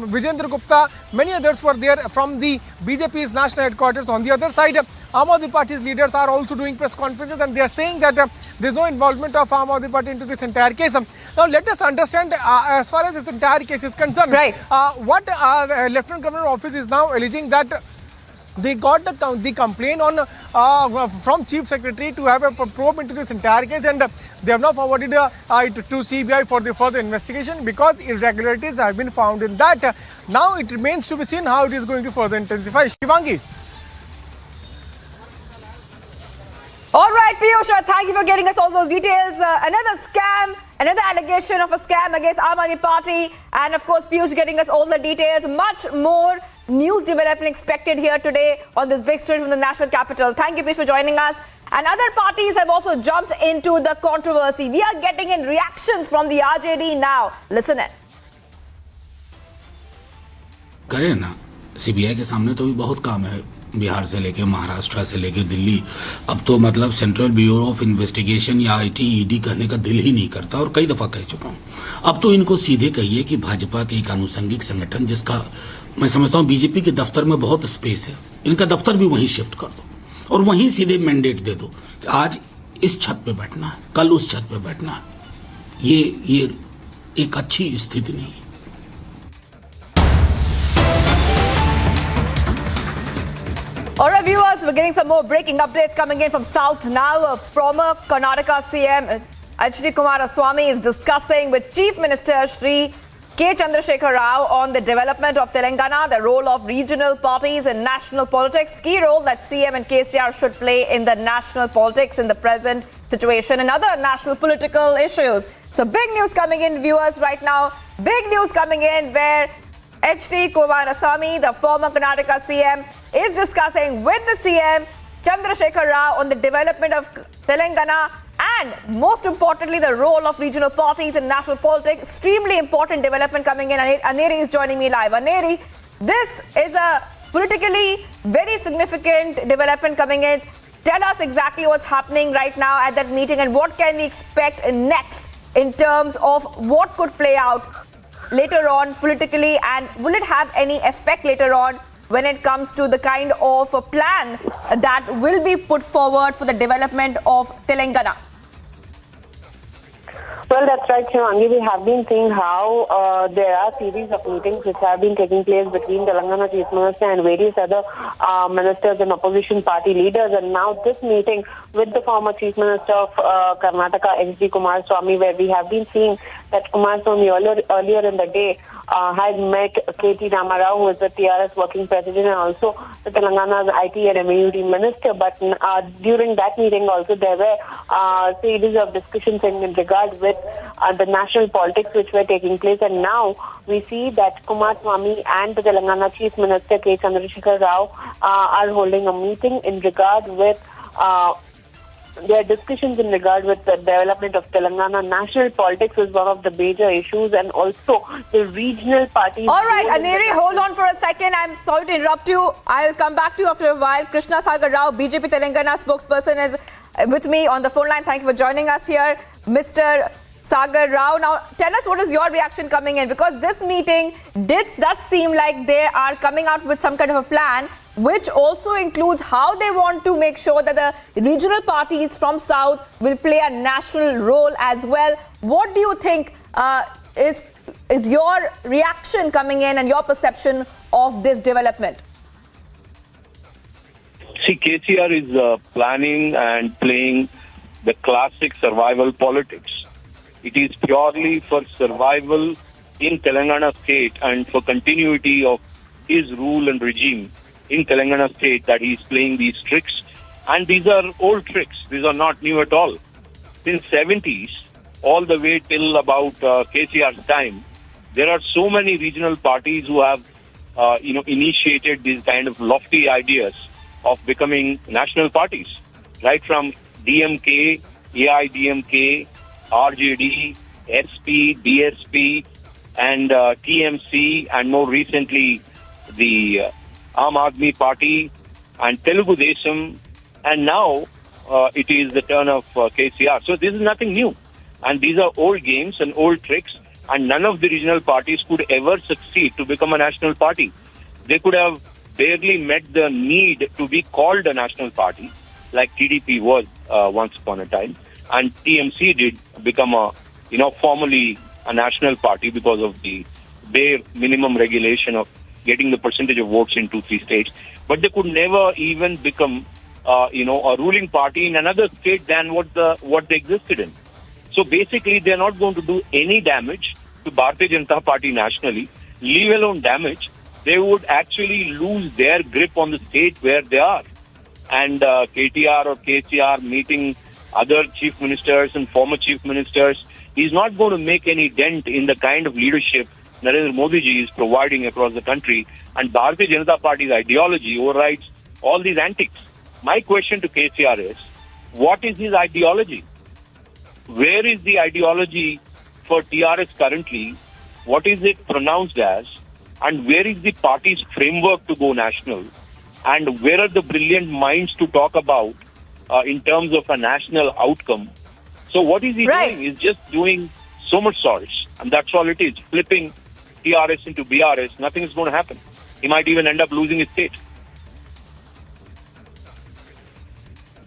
Vijendra Gupta, many others were there from the BJP's national headquarters. On the other side, Aam Aadmi Party's leaders are also doing press conferences and they are saying that there is no involvement of Aam Aadmi Party into this entire case. Now let us understand as far as this entire case is concerned, right. What the Lieutenant Governor office is now alleging that they got the complaint on from Chief Secretary to have a probe into this entire case, and they have now forwarded it to CBI for the further investigation because irregularities have been found in that. Now it remains to be seen how it is going to further intensify. Shivangi. All right, Piyush, thank you for getting us all those details. Another scam, another allegation of a scam against Aam Aadmi Party, and of course, Piyush getting us all the details. Much more news development expected here today on this big story from the national capital. Thank you, Piyush, for joining us. And other parties have also jumped into the controversy. We are getting in reactions from the RJD now. Listen in. करें ना, CBI के सामने तो भी बहुत काम है, बिहार से लेके महाराष्ट्र से लेके दिल्ली. अब तो मतलब सेंट्रल ब्यूरो ऑफ इन्वेस्टिगेशन या आईटी ईडी कहने का दिल ही नहीं करता और कई दफा कह चुका हूं. अब तो इनको सीधे कहिए कि भाजपा के एक आनुषंगिक संगठन जिसका मैं समझता हूं बीजेपी के दफ्तर में बहुत स्पेस है, इनका दफ्तर भी वहीं शिफ्ट कर दो और वहीं सीधे मैंडेट दे दो कि आज इस छत पे बैठना है, कल उस छत पे बैठना है. ये एक अच्छी स्थिति नहीं है. All right, viewers, we're getting some more breaking updates coming in from South now. Former Karnataka CM H.D. Kumaraswamy is discussing with Chief Minister Shri K. Chandrasekhar Rao on the development of Telangana, the role of regional parties in national politics, key role that CM and KCR should play in the national politics in the present situation and other national political issues. So big news coming in, viewers, right now. Big news coming in where H.D. Kumaraswamy, the former Karnataka CM, is discussing with the CM, Chandrasekhar Rao, on the development of Telangana and, most importantly, the role of regional parties in national politics. Extremely important development coming in. Aneri is joining me live. Aneri, this is a politically very significant development coming in. Tell us exactly what's happening right now at that meeting and what can we expect next in terms of what could play out later on politically, and will it have any effect later on when it comes to the kind of a plan that will be put forward for the development of Telangana? Well, that's right, Shivangi. We have been seeing how there are series of meetings which have been taking place between Telangana Chief Minister and various other ministers and opposition party leaders. And now this meeting with the former Chief Minister of Karnataka, H.D. Kumaraswamy, where we have been seeing that Kumaraswamy earlier in the day had met K.T. Ramarao, who is the TRS working president, and also the Telangana's IT and MUD minister. But during that meeting also there were series of discussions in regard with the national politics which were taking place. And now we see that Kumaraswamy and the Telangana Chief Minister K. Chandrasekhar Rao are holding a meeting in regard with their discussions in regard with the development of Telangana. National politics is one of the major issues, and also the regional parties. All right, Aneri, hold on for a second. I'm sorry to interrupt you. I'll come back to you after a while. Krishna Sagar Rao, BJP Telangana spokesperson, is with me on the phone line. Thank you for joining us here, Mr. Sagar Rao. Now, tell us, what is your reaction coming in? Because this meeting does seem like they are coming out with some kind of a plan, which also includes how they want to make sure that the regional parties from South will play a national role as well. What do you think is your reaction coming in and your perception of this development? See, KCR is planning and playing the classic survival politics. It is purely for survival in Telangana state and for continuity of his rule and regime in Telangana state that he is playing these tricks. And these are old tricks. These are not new at all. Since 70s, all the way till about KCR's time, there are so many regional parties who have initiated these kind of lofty ideas of becoming national parties. Right from DMK, AIDMK, RJD, SP, BSP, and TMC, and more recently the Aam Aadmi Party and Telugu Desam, and now it is the turn of KCR. So this is nothing new, and these are old games and old tricks, and none of the regional parties could ever succeed to become a national party. They could have barely met the need to be called a national party, like TDP was once upon a time, and TMC did become formally a national party because of the bare minimum regulation of getting the percentage of votes in 2-3 states. But they could never even become, a ruling party in another state than what they existed in. So basically, they are not going to do any damage to Bharatiya Janata Party nationally, leave alone damage. They would actually lose their grip on the state where they are. And KTR or KCR meeting other chief ministers and former chief ministers is not going to make any dent in the kind of leadership Narendra Modi ji is providing across the country, and Bharatiya Janata Party's ideology overrides all these antics. My question to KCR is, what is his ideology? Where is the ideology for TRS currently? What is it pronounced as? And where is the party's framework to go national? And where are the brilliant minds to talk about in terms of a national outcome? So what is he doing? He's just doing somersaults, and that's all it is. Flipping TRS into BRS, nothing is going to happen. He might even end up losing his state.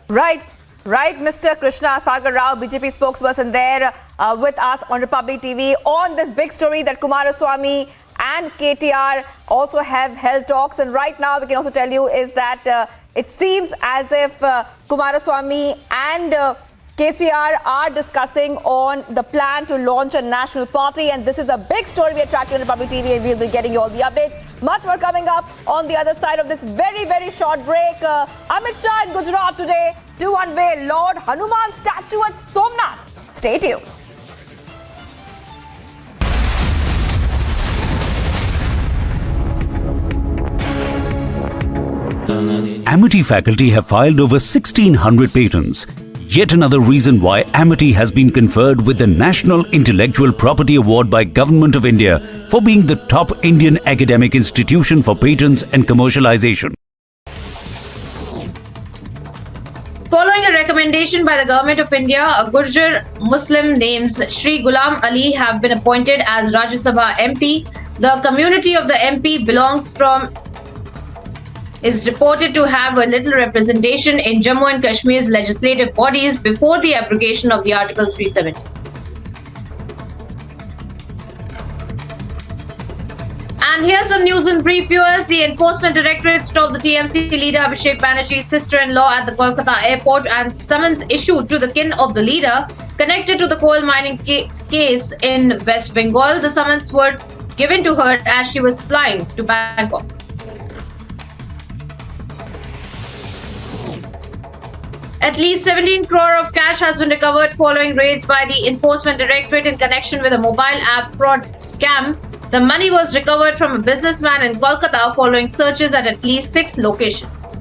Right, Mr. Krishna Sagar Rao, BJP spokesperson there with us on Republic TV on this big story that Kumaraswamy and KTR also have held talks. And right now we can also tell you is that it seems as if Kumaraswamy and KCR are discussing on the plan to launch a national party, and this is a big story we are tracking on Republic TV, and we'll be getting you all the updates. Much more coming up on the other side of this very, very short break. Amit Shah in Gujarat today to unveil Lord Hanuman statue at Somnath. Stay tuned. Amity faculty have filed over 1,600 patents. Yet another reason why Amity has been conferred with the National Intellectual Property Award by Government of India for being the top Indian academic institution for patents and commercialization. Following a recommendation by the Government of India, a Gurjar Muslim names Shri Ghulam Ali have been appointed as Rajya Sabha MP. The community of the MP is reported to have a little representation in Jammu and Kashmir's legislative bodies before the abrogation of the Article 370. And here's some news in brief, viewers. The Enforcement Directorate stopped the TMC leader Abhishek Banerjee's sister-in-law at the Kolkata airport and summons issued to the kin of the leader connected to the coal mining case in West Bengal. The summons were given to her as she was flying to Bangkok. At least 17 crore of cash has been recovered following raids by the Enforcement Directorate in connection with a mobile app fraud scam. The money was recovered from a businessman in Kolkata following searches at least 6 locations.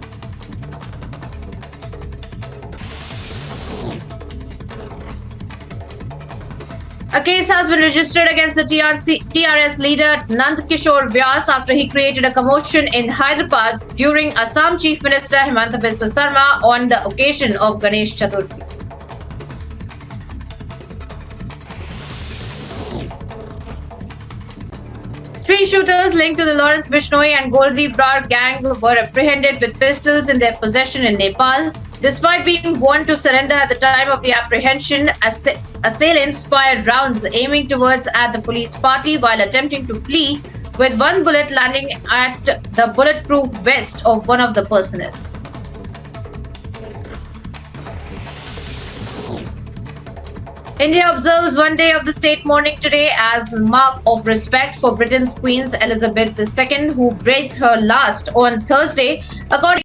A case has been registered against the TRS leader Nand Kishore Vyas after he created a commotion in Hyderabad during Assam Chief Minister Himanta Biswa Sarma on the occasion of Ganesh Chaturthi. Three shooters linked to the Lawrence Bishnoi and Goldi Brar gang were apprehended with pistols in their possession in Nepal. Despite being warned to surrender at the time of the apprehension, assailants fired rounds aiming towards the police party while attempting to flee, with one bullet landing at the bulletproof vest of one of the personnel. India observes one day of the state mourning today as mark of respect for Britain's Queen Elizabeth II, who breathed her last on Thursday, according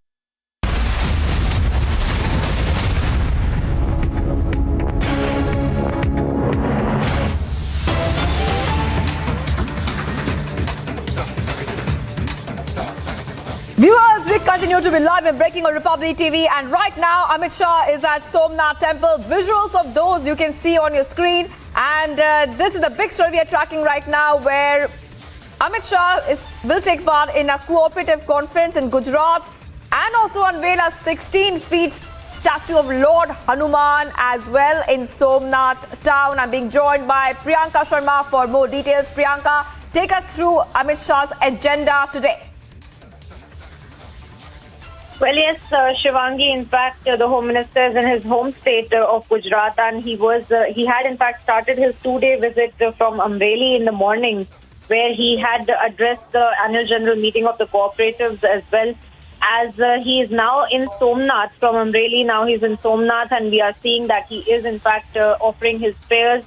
Viewers, we continue to be live and breaking on Republic TV, and right now Amit Shah is at Somnath Temple. Visuals of those you can see on your screen, and this is the big story we are tracking right now, where Amit Shah will take part in a cooperative conference in Gujarat and also unveil a 16-feet statue of Lord Hanuman as well in Somnath town. I'm being joined by Priyanka Sharma for more details. Priyanka, take us through Amit Shah's agenda today. Well, yes, Shivangi, in fact, the Home Minister is in his home state of Gujarat, and he had in fact started his 2-day visit from Amreli in the morning, where he had addressed the annual general meeting of the cooperatives, as well as he is now in Somnath from Amreli. Now he's in Somnath, and we are seeing that he is in fact offering his prayers,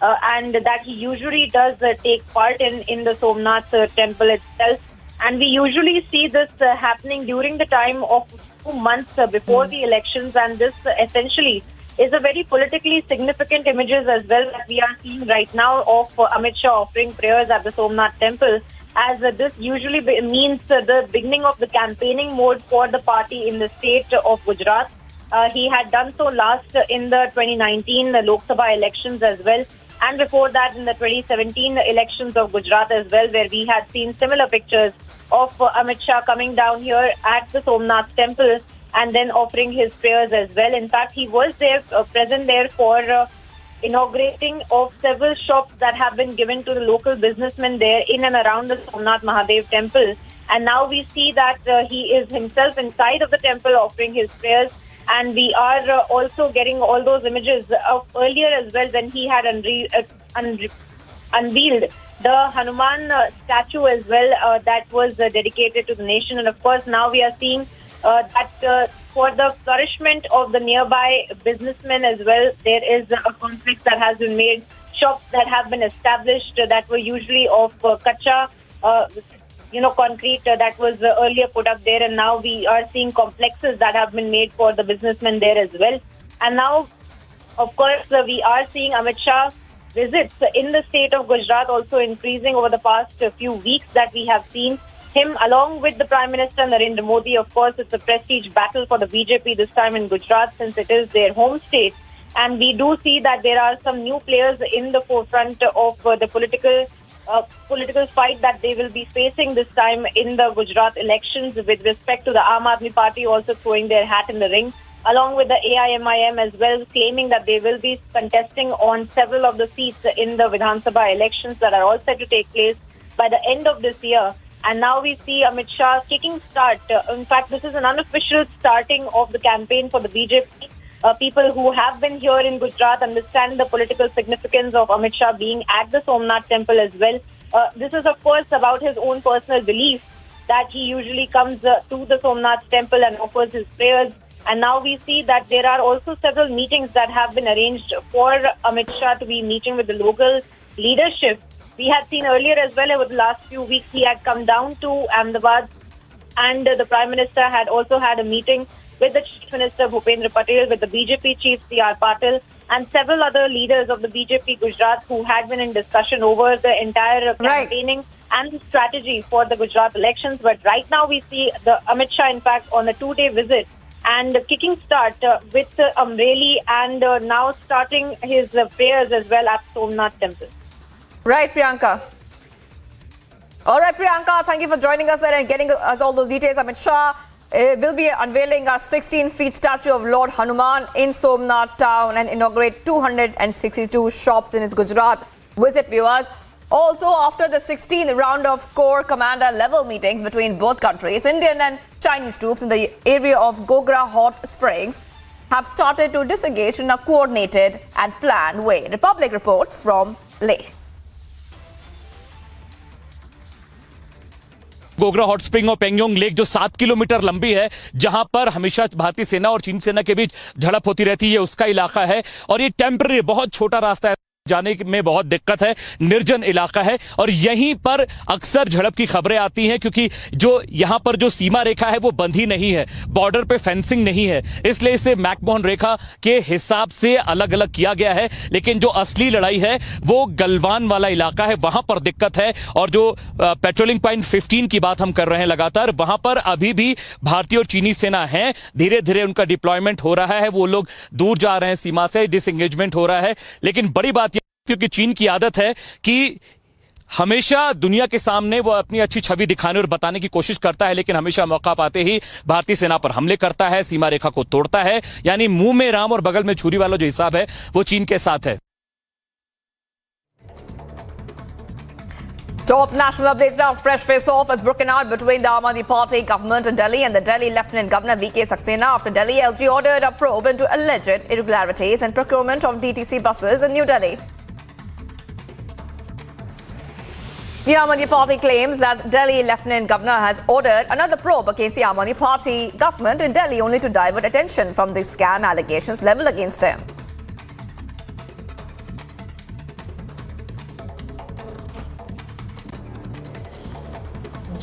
and that he usually does take part in the Somnath temple itself. And we usually see this happening during the time of 2 months before the elections, and this essentially is a very politically significant images as well that we are seeing right now of Amit Shah offering prayers at the Somnath temple, as this usually means the beginning of the campaigning mode for the party in the state of Gujarat. He had done so last in the 2019 Lok Sabha elections as well, and before that in the 2017 elections of Gujarat as well, where we had seen similar pictures of Amit Shah coming down here at the Somnath temple and then offering his prayers as well. In fact, he was there, present there for inaugurating of several shops that have been given to the local businessmen there in and around the Somnath Mahadev temple. And now we see that he is himself inside of the temple offering his prayers. And we are also getting all those images of earlier as well, when he had unveiled the Hanuman statue as well, that was dedicated to the nation. And of course, now we are seeing that for the flourishment of the nearby businessmen as well, there is a complex that has been made, shops that have been established that were usually of kacha, concrete that was earlier put up there, and now we are seeing complexes that have been made for the businessmen there as well. And now, of course, we are seeing Amit Shah visits in the state of Gujarat also increasing over the past few weeks that we have seen him along with the Prime Minister Narendra Modi. Of course, it's a prestige battle for the BJP this time in Gujarat, since it is their home state. And we do see that there are some new players in the forefront of the political fight that they will be facing this time in the Gujarat elections, with respect to the Aam Aadmi Party also throwing their hat in the ring, along with the AIMIM as well, claiming that they will be contesting on several of the seats in the Vidhan Sabha elections that are all set to take place by the end of this year. And now we see Amit Shah kicking start. In fact, this is an unofficial starting of the campaign for the BJP. People who have been here in Gujarat understand the political significance of Amit Shah being at the Somnath temple as well. This is, of course, about his own personal belief that he usually comes to the Somnath temple and offers his prayers. And now we see that there are also several meetings that have been arranged for Amit Shah to be meeting with the local leadership. We had seen earlier as well, over the last few weeks, he had come down to Ahmedabad, and the Prime Minister had also had a meeting with the Chief Minister Bhupendra Patel, with the BJP Chief C.R. Patil, and several other leaders of the BJP Gujarat who had been in discussion over the entire campaigning and the strategy for the Gujarat elections. But right now we see the Amit Shah, in fact, on a 2-day visit and kicking start with Amreli, and now starting his prayers as well at Somnath Temple. Right, Priyanka. All right, Priyanka, thank you for joining us there and getting us all those details. Amit Shah will be unveiling a 16-feet statue of Lord Hanuman in Somnath town and inaugurate 262 shops in his Gujarat visit, viewers. Also, after the 16th round of core commander level meetings between both countries, Indian and Chinese troops in the area of Gogra-Hot Springs have started to disengage in a coordinated and planned way. Republic reports from Leh. Gogra hot spring और Pangong lake जो 7 kilometre लंबी है, जहां पर हमेशा भारतीय सेना और चीन सेना के बीच झड़प होती रहती है, उसका इलाका है। और ये टेम्पररी बहुत छोटा रास्ता है, जाने में बहुत दिक्कत है, निर्जन इलाका है और यहीं पर अक्सर झड़प की खबरें आती हैं, क्योंकि जो यहां पर जो सीमा रेखा है वो बंधी नहीं है, बॉर्डर पे फेंसिंग नहीं है, इसलिए इसे मैकमोहन रेखा के हिसाब से अलग अलग किया गया है। लेकिन जो असली लड़ाई है वो गलवान वाला इलाका है, वहां पर दिक्कत है। और जो पेट्रोलिंग पॉइंट 15 की बात हम कर रहे हैं लगातार, वहां पर अभी भी भारतीय और चीनी सेना है, धीरे धीरे उनका डिप्लॉयमेंट हो रहा है, वो लोग दूर जा रहे हैं सीमा से, डिसएंगेजमेंट हो रहा है। लेकिन बड़ी बात क्योंकि चीन की आदत है कि हमेशा दुनिया के सामने वो अपनी अच्छी छवि दिखाने और बताने की कोशिश करता है, लेकिन हमेशा मौका पाते ही भारतीय सेना पर हमले करता है, सीमा रेखा को तोड़ता है। यानी मुंह में राम और बगल में छुरी वाला जो हिसाब है वो चीन के साथ है। Top national updates now. Fresh face-off has broken out between the Amity Party government in Delhi and the Delhi Lieutenant Governor V.K. Saxena after Delhi LG ordered a probe into alleged irregularities and procurement of DTC buses in New Delhi. The Amity Party claims that Delhi Lieutenant Governor has ordered another probe against the Amity Party government in Delhi only to divert attention from the scam allegations leveled against him.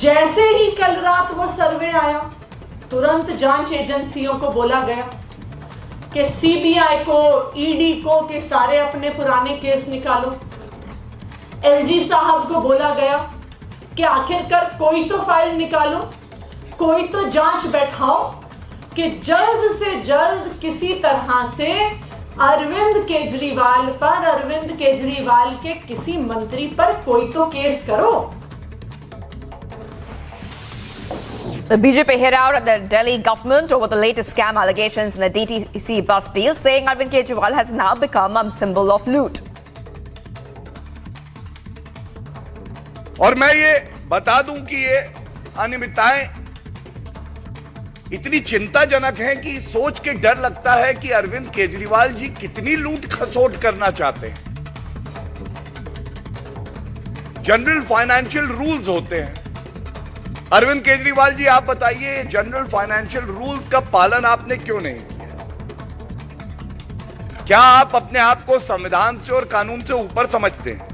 जैसे ही कल रात वो सर्वे आया, तुरंत जांच एजेंसियों को बोला गया कि सीबीआई को, ईडी को कि सारे अपने पुराने केस निकालो। एलजी साहब को बोला गया कि आखिरकार कोई तो फाइल निकालो, कोई तो जांच बैठाओ कि जल्द से जल्द किसी तरह से अरविंद केजरीवाल पर, अरविंद केजरीवाल के किसी मंत्री पर कोई तो केस करो। The BJP hit out at the Delhi government over the latest scam allegations in the DTC bus deal, saying Arvind Kejriwal has now become a symbol of loot. और मैं ये बता दूं कि ये अनियमितताएं इतनी चिंताजनक हैं कि सोच के डर लगता है कि अरविंद केजरीवाल जी कितनी लूट खसोट करना चाहते हैं। जनरल फाइनेंशियल रूल्स होते हैं। अरविंद केजरीवाल जी, आप बताइए, जनरल फाइनेंशियल रूल्स का पालन आपने क्यों नहीं किया? क्या आप अपने आप को संविधान से और कानून से ऊपर समझते हैं?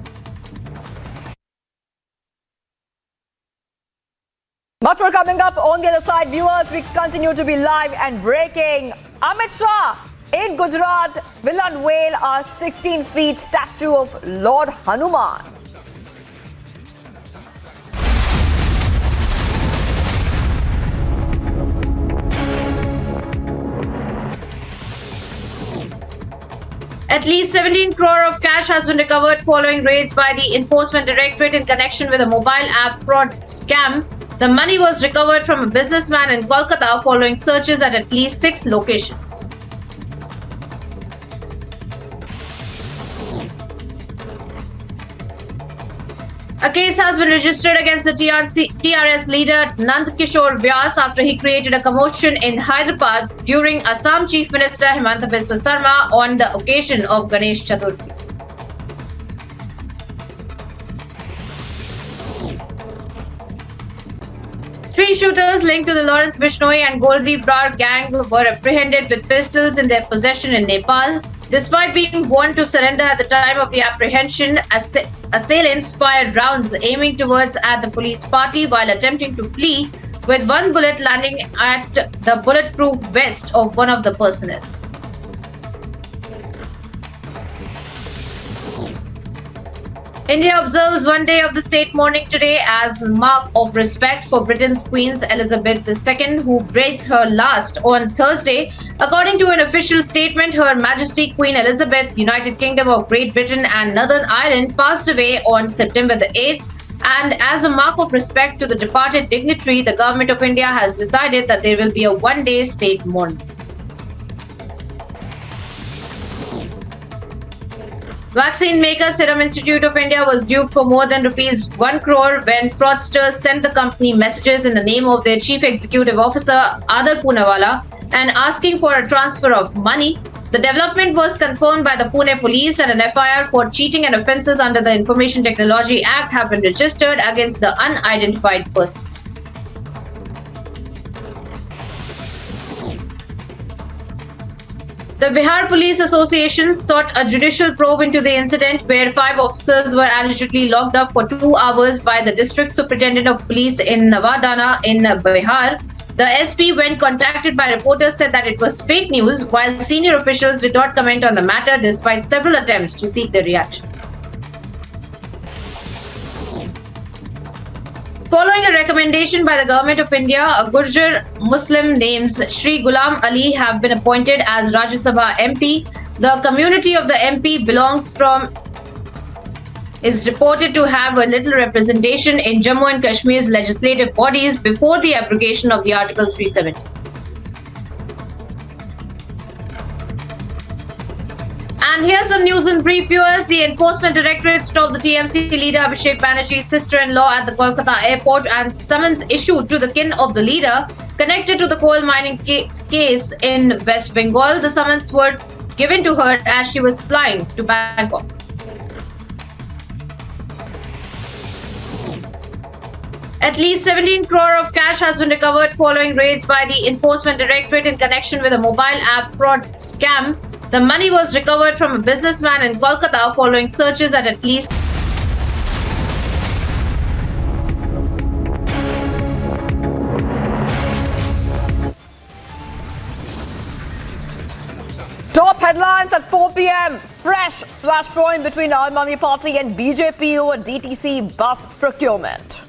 Much more coming up on the other side, viewers. We continue to be live and breaking. Amit Shah in Gujarat will unveil a 16-feet statue of Lord Hanuman. At least 17 crore of cash has been recovered following raids by the Enforcement Directorate in connection with a mobile app fraud scam. The money was recovered from a businessman in Kolkata following searches at least 6 locations. A case has been registered against the TRS leader Nand Kishore Vyas after he created a commotion in Hyderabad during Assam Chief Minister Himanta Biswa Sarma on the occasion of Ganesh Chaturthi. shooters linked to the Lawrence Bishnoi and Goldi Brar gang were apprehended with pistols in their possession in Nepal. Despite being warned to surrender at the time of the apprehension, assailants fired rounds aiming towards at the police party while attempting to flee, with one bullet landing at the bulletproof vest of one of the personnel. India observes one day of the state mourning today as a mark of respect for Britain's Queen Elizabeth II, who breathed her last on Thursday. According to an official statement, Her Majesty Queen Elizabeth, United Kingdom of Great Britain and Northern Ireland, passed away on September the 8th. And as a mark of respect to the departed dignitary, the Government of India has decided that there will be a one-day state mourning. Vaccine maker Serum Institute of India was duped for more than rupees 1 crore when fraudsters sent the company messages in the name of their Chief Executive Officer Adar Poonawalla and asking for a transfer of money. The development was confirmed by the Pune police, and an FIR for cheating and offences under the Information Technology Act have been registered against the unidentified persons. The Bihar Police Association sought a judicial probe into the incident where 5 officers were allegedly locked up for 2 hours by the District Superintendent of Police in Navadana in Bihar. The SP, when contacted by reporters, said that it was fake news, while senior officials did not comment on the matter despite several attempts to seek their reactions. Following a recommendation by the Government of India, a Gurjar Muslim named Shri Ghulam Ali have been appointed as Rajya Sabha MP. The community of the MP is reported to have a little representation in Jammu and Kashmir's legislative bodies before the abrogation of the Article 370. And here's some news in brief, viewers. The Enforcement Directorate stopped the TMC leader Abhishek Banerjee's sister-in-law at the Kolkata airport and summons issued to the kin of the leader connected to the coal mining case in West Bengal. The summons were given to her as she was flying to Bangkok. At least 17 crore of cash has been recovered following raids by the Enforcement Directorate in connection with a mobile app fraud scam. The money was recovered from a businessman in Kolkata following searches at least Top headlines at 4 p.m. Fresh flashpoint between Aam Aadmi Party and BJP over DTC bus procurement.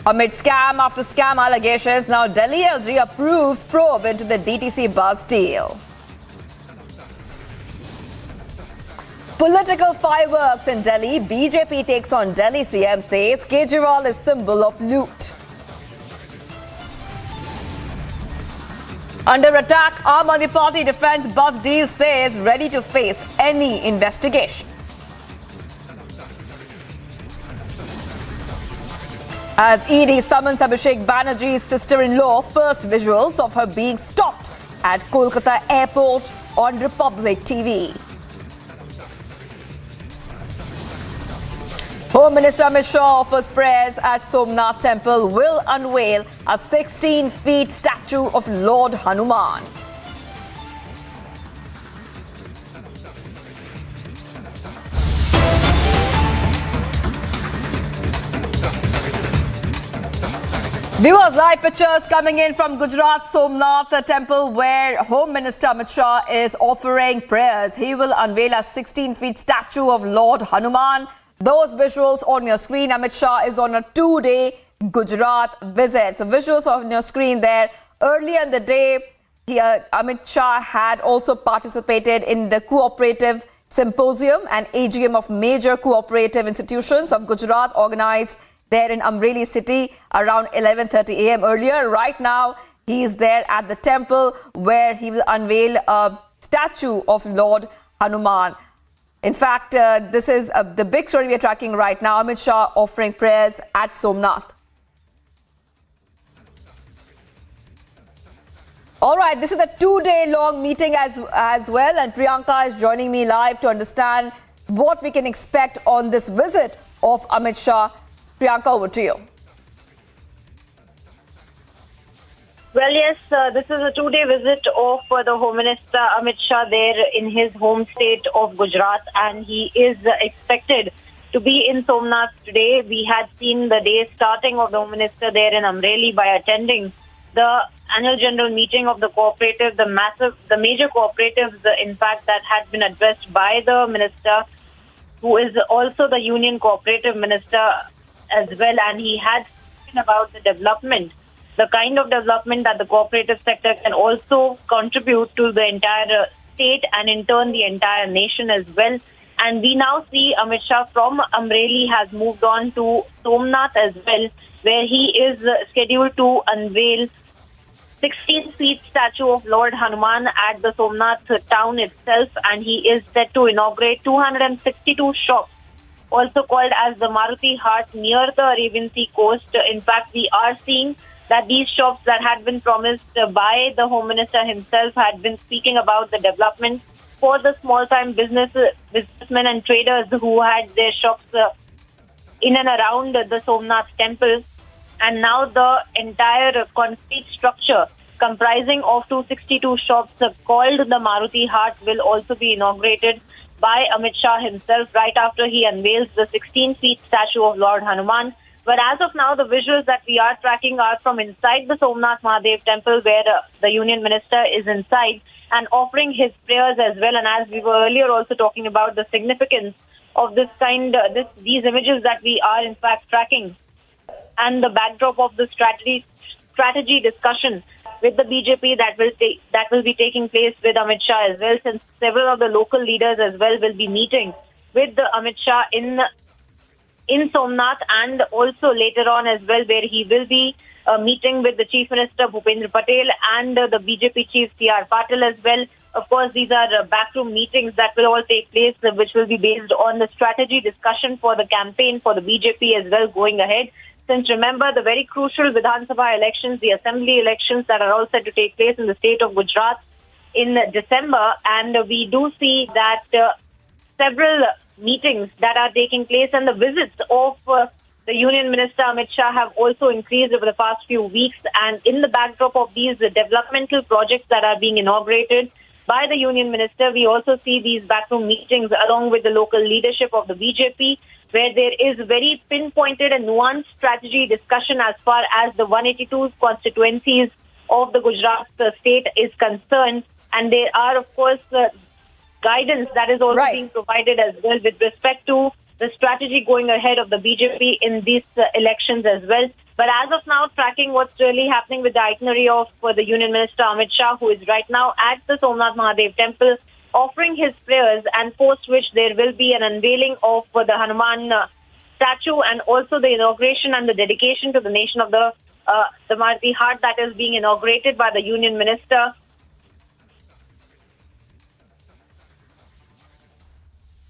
Amid scam after scam allegations, now Delhi LG approves probe into the DTC bus deal. Political fireworks in Delhi. BJP takes on Delhi CM, says Kejriwal is symbol of loot. Under attack, Aam Aadmi Party defends bus deal, says ready to face any investigation. As ED summons Abhishek Banerjee's sister-in-law, first visuals of her being stopped at Kolkata airport on Republic TV. Home Minister Amit Shah offers prayers at Somnath Temple, will unveil a 16-feet statue of Lord Hanuman. Viewers, live pictures coming in from Gujarat Somnath Temple, where Home Minister Amit Shah is offering prayers. He will unveil a 16-feet statue of Lord Hanuman. Those visuals on your screen. Amit Shah is on a 2-day Gujarat visit. So visuals on your screen there. Earlier in the day, Amit Shah had also participated in the Cooperative Symposium, an AGM of major cooperative institutions of Gujarat, organized there in Amreli city around 11:30 a.m. earlier. Right now, he is there at the temple where he will unveil a statue of Lord Hanuman. In fact, this is the big story we are tracking right now. Amit Shah offering prayers at Somnath. All right, this is a 2-day long meeting as well, and Priyanka is joining me live to understand what we can expect on this visit of Amit Shah Priyanka, over to you. Well, yes, this is a two-day visit of the Home Minister Amit Shah there in his home state of Gujarat, and he is expected to be in Somnath today. We had seen the day starting of the Home Minister there in Amreli by attending the annual general meeting of the Cooperative, the major cooperatives, in fact, that had been addressed by the Minister, who is also the Union Cooperative Minister as well, and he had spoken about the development, the kind of development that the cooperative sector can also contribute to the entire state and in turn the entire nation as well. And we now see Amit Shah from Amreli has moved on to Somnath as well, where he is scheduled to unveil 16-feet statue of Lord Hanuman at the Somnath town itself, and he is set to inaugurate 262 shops, also called as the Maruti Hart, near the Arabian Sea coast. In fact, we are seeing that these shops that had been promised by the Home Minister himself had been speaking about the development for the small-time businessmen and traders who had their shops in and around the Somnath temple. And now the entire concrete structure comprising of 262 shops called the Maruti Hart will also be inaugurated by Amit Shah himself right after he unveils the 16-feet statue of Lord Hanuman. But as of now, the visuals that we are tracking are from inside the Somnath Mahadev temple, where the Union Minister is inside and offering his prayers as well. And as we were earlier also talking about the significance of this kind, these images that we are in fact tracking, and the backdrop of the strategy discussion with the BJP that will be taking place with Amit Shah as well, since several of the local leaders as well will be meeting with the Amit Shah in Somnath, and also later on as well, where he will be meeting with the Chief Minister Bhupendra Patel and the BJP Chief C.R. Patil as well. Of course, these are backroom meetings that will all take place, which will be based on the strategy discussion for the campaign for the BJP as well going ahead. Since remember, the very crucial Vidhan Sabha elections, the assembly elections that are all set to take place in the state of Gujarat in December, and we do see that several meetings that are taking place and the visits of the Union Minister Amit Shah have also increased over the past few weeks. And in the backdrop of these developmental projects that are being inaugurated by the Union Minister, we also see these backroom meetings along with the local leadership of the BJP, where there is very pinpointed and nuanced strategy discussion as far as the 182 constituencies of the Gujarat state is concerned. And there are, of course, guidance that is also being provided as well with respect to the strategy going ahead of the BJP in these elections as well. But as of now, tracking what's really happening with the itinerary of the Union Minister Amit Shah, who is right now at the Somnath Mahadev temple, offering his prayers, and post which there will be an unveiling of the Hanuman statue and also the inauguration and the dedication to the nation of the Maruti Hart that is being inaugurated by the Union Minister.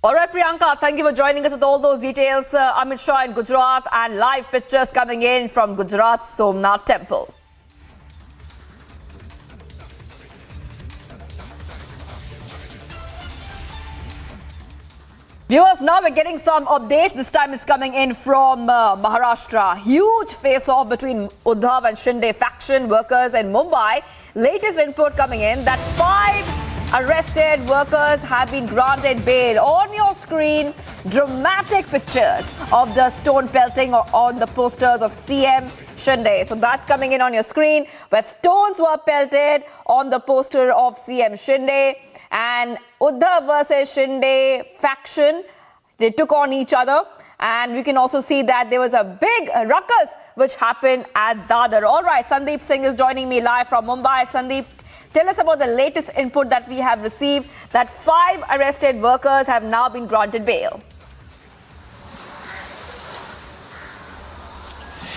All right, Priyanka, thank you for joining us with all those details. Amit Shah in Gujarat and live pictures coming in from Gujarat's Somnath temple. Viewers, now we're getting some updates. This time it's coming in from Maharashtra. Huge face-off between Uddhav and Shinde faction workers in Mumbai. Latest input coming in that 5 arrested workers have been granted bail. On your screen, dramatic pictures of the stone pelting on the posters of CM Shinde. So that's coming in on your screen, where stones were pelted on the poster of CM Shinde. And Uddhav versus Shinde faction, they took on each other. And we can also see that there was a big ruckus which happened at Dadar. All right, Sandeep Singh is joining me live from Mumbai. Sandeep, tell us about the latest input that we have received, that 5 arrested workers have now been granted bail.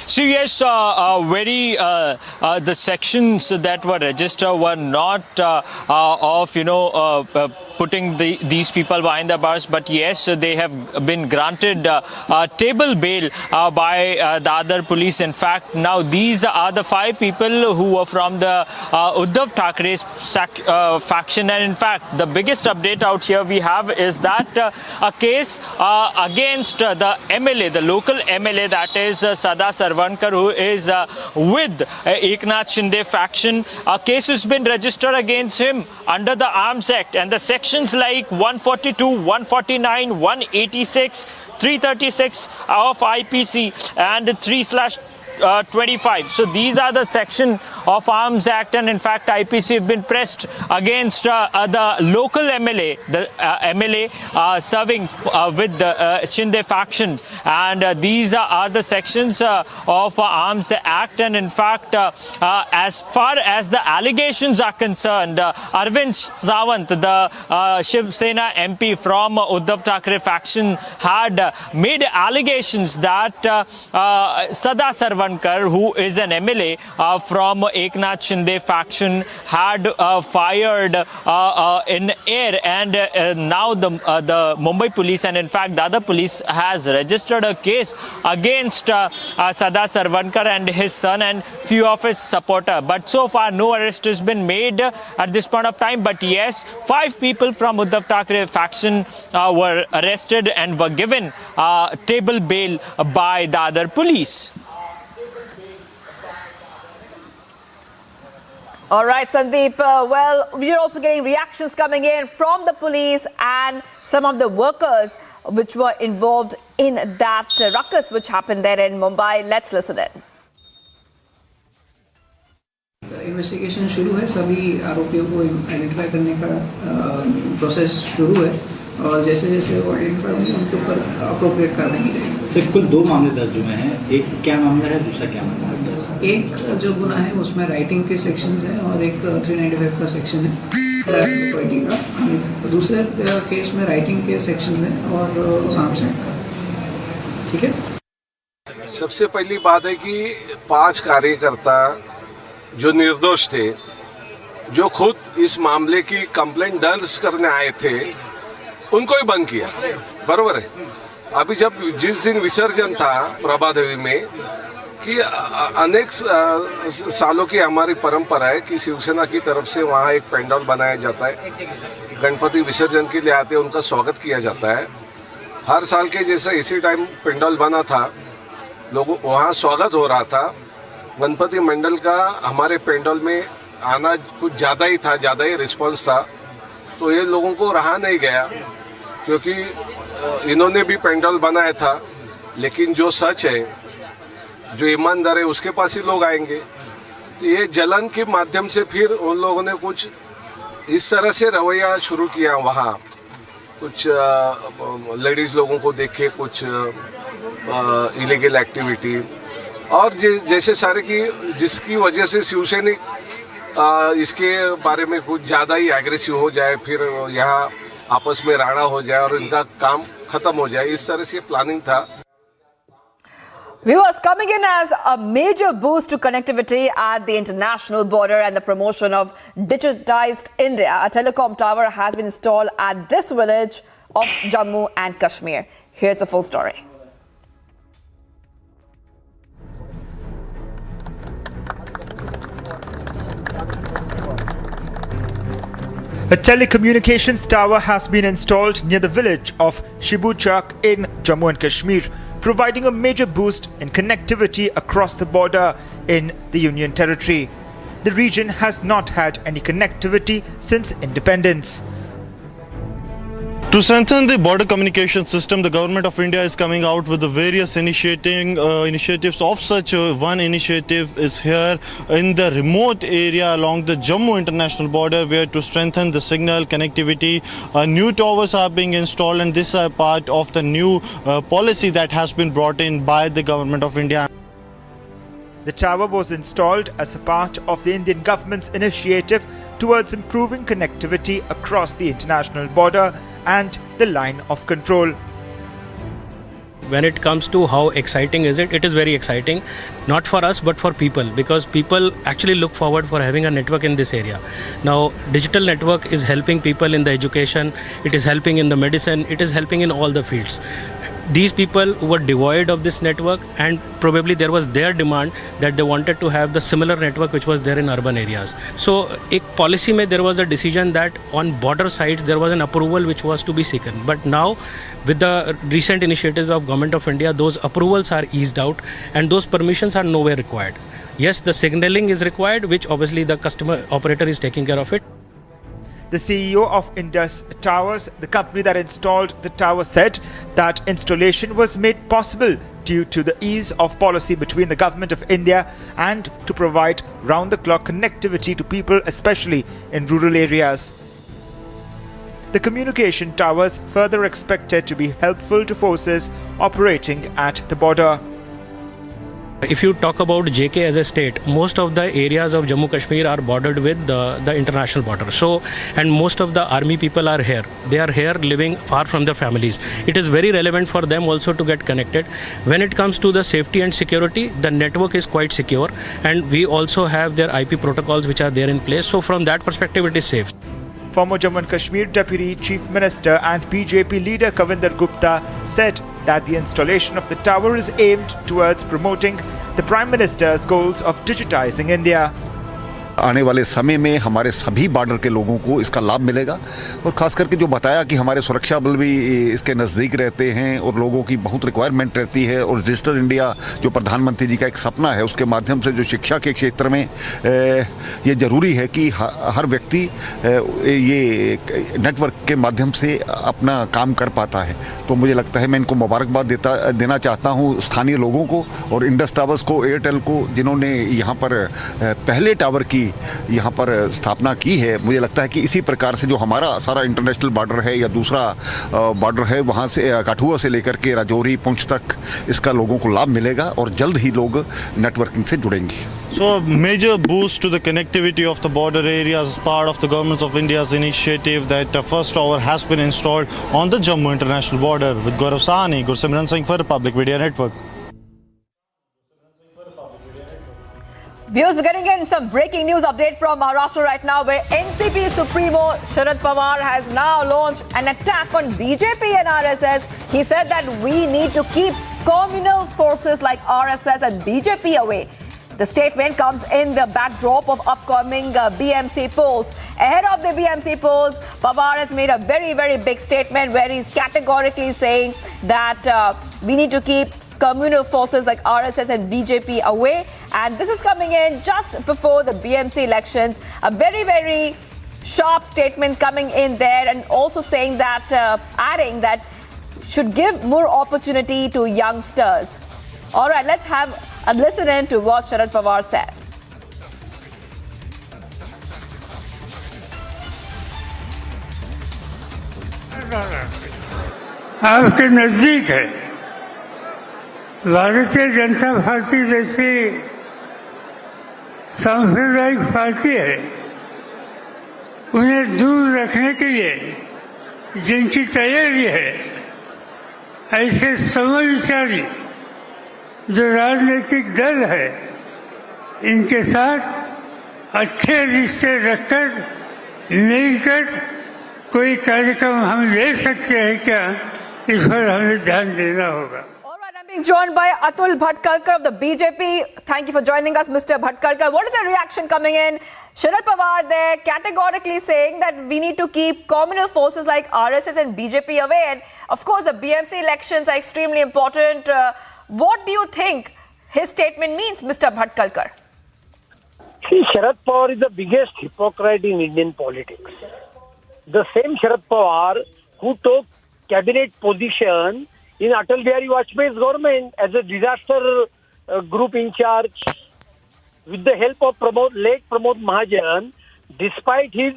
So yes, the sections that were registered were not of putting these people behind the bars. But yes, they have been granted table bail by the other police. In fact, now these are the 5 people who were from the Uddhav Thackeray's faction. And in fact, the biggest update out here we have is that a case against the MLA, the local MLA, that is Sada Sarvankar, who is with Eknath Shinde faction. A case has been registered against him under the Arms Act, and the sections like 142, 149, 186, 336 of IPC and 3/25. So these are the section of Arms Act, and in fact IPC have been pressed against the local MLA, the MLA serving with the Shinde factions, and these are the sections of Arms Act. And in fact, as far as the allegations are concerned, Arvind Sawant, the Shiv Sena MP from Uddhav Thackeray faction, had made allegations that Sada Sarvankar, who is an MLA from Eknath Shinde faction, had fired in air, and now the Mumbai police, and in fact the other police, has registered a case against Sada Sarvankar and his son and few of his supporters. But so far no arrest has been made at this point of time. But yes, 5 people from Uddhav Thackeray faction were arrested and were given table bail by the other police. All right, Sandeep. Well, we're also getting reactions coming in from the police and some of the workers which were involved in that ruckus which happened there in Mumbai. Let's listen in. Investigation शुरू है, सभी आरोपियों को identify करने का process शुरू है, और जैसे जैसे वो आइडेंटिफाई होंगे उनके ऊपर अप्रोप्रिएट कार्रवाई की जाएगी। सर, कुल 2 मामले दर्ज हुए हैं, एक क्या मामला है, दूसरा क्या मामला है? एक जो गुना है उसमें राइटिंग के सेक्शंस हैं और एक 395 का सेक्शन है प्रॉपर्टी का। दूसरे केस में राइटिंग के सेक्शन है और आर्म्स एक्ट का। ठीक है। सबसे पहली बात है कि 5 कार्यकर्ता जो निर्दोष थे, जो खुद इस मामले की कंप्लेंट दर्ज करने आए थे, उनको ही बंद किया। बरोबर है। अभी जब जिस दिन विसर्जन था प्रभा देवी में, कि अनेक सालों की हमारी परंपरा है कि शिवसेना की तरफ से वहाँ एक पंडाल बनाया जाता है, गणपति विसर्जन के लिए आते हैं, उनका स्वागत किया जाता है। हर साल के जैसा इसी टाइम पंडाल बना था, लोगों वहाँ स्वागत हो रहा था। गणपति मंडल का हमारे पंडाल में आना कुछ ज़्यादा ही था, ज़्यादा ही रिस्पॉन्स था, तो ये लोगों को रहा नहीं गया, क्योंकि इन्होंने भी पंडाल बनाया था। लेकिन जो सच है, जो ईमानदार है, उसके पास ही लोग आएंगे। तो ये जलन के माध्यम से फिर उन लोगों ने कुछ इस तरह से रवैया शुरू किया। वहाँ कुछ लेडीज लोगों को देखे, कुछ इलीगल एक्टिविटी, और जैसे सारे की जिसकी वजह से शिवसैनिक इसके बारे में कुछ ज़्यादा ही एग्रेसिव हो जाए, फिर यहाँ आपस में राड़ा हो जाए और इनका काम खत्म हो जाए, इस तरह से प्लानिंग था। Viewers, coming in as a major boost to connectivity at the international border and the promotion of digitized India, a telecom tower has been installed at this village of Jammu and Kashmir. Here's the full story. A telecommunications tower has been installed near the village of Shibuchak in Jammu and Kashmir, providing a major boost in connectivity across the border in the Union Territory. The region has not had any connectivity since independence. To strengthen the border communication system, the Government of India is coming out with the various initiatives. Of such one initiative is here in the remote area along the Jammu international border, where to strengthen the signal connectivity, new towers are being installed, and this is part of the new policy that has been brought in by the Government of India. The tower was installed as a part of the Indian government's initiative towards improving connectivity across the international border and the line of control. when it comes to how exciting is it, it is very exciting, not for us but for people, because people actually look forward for having a network in this area. Now, digital network is helping people in the education, it is helping in the medicine, it is helping in all the fields. These people who were devoid of this network, and probably there was their demand that they wanted to have the similar network which was there in urban areas. So, एक policy में there was a decision that on border sites there was an approval which was to be seeken. But now, with the recent initiatives of Government of India, those approvals are eased out and those permissions are nowhere required. Yes, the signaling is required, which obviously the customer operator is taking care of it. The CEO of Indus Towers, the company that installed the tower, said that installation was made possible due to the ease of policy between the Government of India and to provide round-the-clock connectivity to people, especially in rural areas. The communication towers further expected to be helpful to forces operating at the border. If you talk about JK as a state, most of the areas of Jammu Kashmir are bordered with the international border. So, and most of the army people are here. They are here living far from their families. It is very relevant for them also to get connected. When it comes to the safety and security, the network is quite secure, and we also have their IP protocols which are there in place. So from that perspective, it is safe. Former Jammu and Kashmir Deputy Chief Minister and BJP leader Kavinder Gupta said that the installation of the tower is aimed towards promoting the Prime Minister's goals of digitizing India. आने वाले समय में हमारे सभी border के लोगों को इसका लाभ मिलेगा और ख़ास करके जो बताया कि हमारे सुरक्षा बल भी इसके नज़दीक रहते हैं और लोगों की बहुत रिक्वायरमेंट रहती है और डिजिटल इंडिया जो प्रधानमंत्री जी का एक सपना है उसके माध्यम से जो शिक्षा के क्षेत्र में ये ज़रूरी है कि हर व्यक्ति ये नेटवर्क के माध्यम से अपना काम कर पाता है। तो मुझे लगता है मैं इनको मुबारकबाद देना चाहता हूँ स्थानीय लोगों को और इंडस टावर्स को, एयरटेल को, जिन्होंने यहाँ पर पहले टावर की यहाँ पर स्थापना की है। मुझे लगता है कि इसी प्रकार से जो हमारा सारा इंटरनेशनल बॉर्डर है या दूसरा बॉर्डर है वहाँ से काठुआ से लेकर के राजौरी पुंछ तक इसका लोगों को लाभ मिलेगा और जल्द ही लोग नेटवर्किंग से जुड़ेंगे। So a major boost to the connectivity of the border areas as part of the Government of India's initiative that the first tower has been installed on the Jammu International Border. With Gaurav Sahani, Gursimran Singh for Republic Media Network. Viewers, getting in some breaking news update from Maharashtra right now, where NCP Supremo Sharad Pawar has now launched an attack on BJP and RSS. He said that we need to keep communal forces like RSS and BJP away. The statement comes in the backdrop of upcoming BMC polls. Ahead of the BMC polls, Pawar has made a very, very big statement where he's categorically saying that we need to keep communal forces like RSS and BJP away. And this is coming in just before the BMC elections. A very, very sharp statement coming in there, and also saying that, adding that should give more opportunity to youngsters. All right, let's have a listen in to what Sharad Pawar said. आपके नजदीक है Bharatiya Janata party जैसी सांप्रदायिक party है, उन्हें दूर रखने के लिए जिनकी तैयारी है, ऐसे समविचारी जो राजनीतिक दल है, इनके साथ अच्छे रिश्ते रखकर मिलकर कोई कार्यक्रम हम ले सकते हैं क्या, इस पर हमें ध्यान देना होगा। Being joined by Atul Bhatkalkar of the BJP. Thank you for joining us, Mr. Bhatkalkar. What is the reaction coming in? Sharad Pawar there categorically saying that we need to keep communal forces like RSS and BJP away. And of course, the BMC elections are extremely important. What do you think his statement means, Mr. Bhatkalkar? See, Sharad Pawar is the biggest hypocrite in Indian politics. The same Sharad Pawar who took cabinet position in Atal Bihari Vajpayee's government as a disaster group in charge, with the help of late Pramod Mahajan, despite his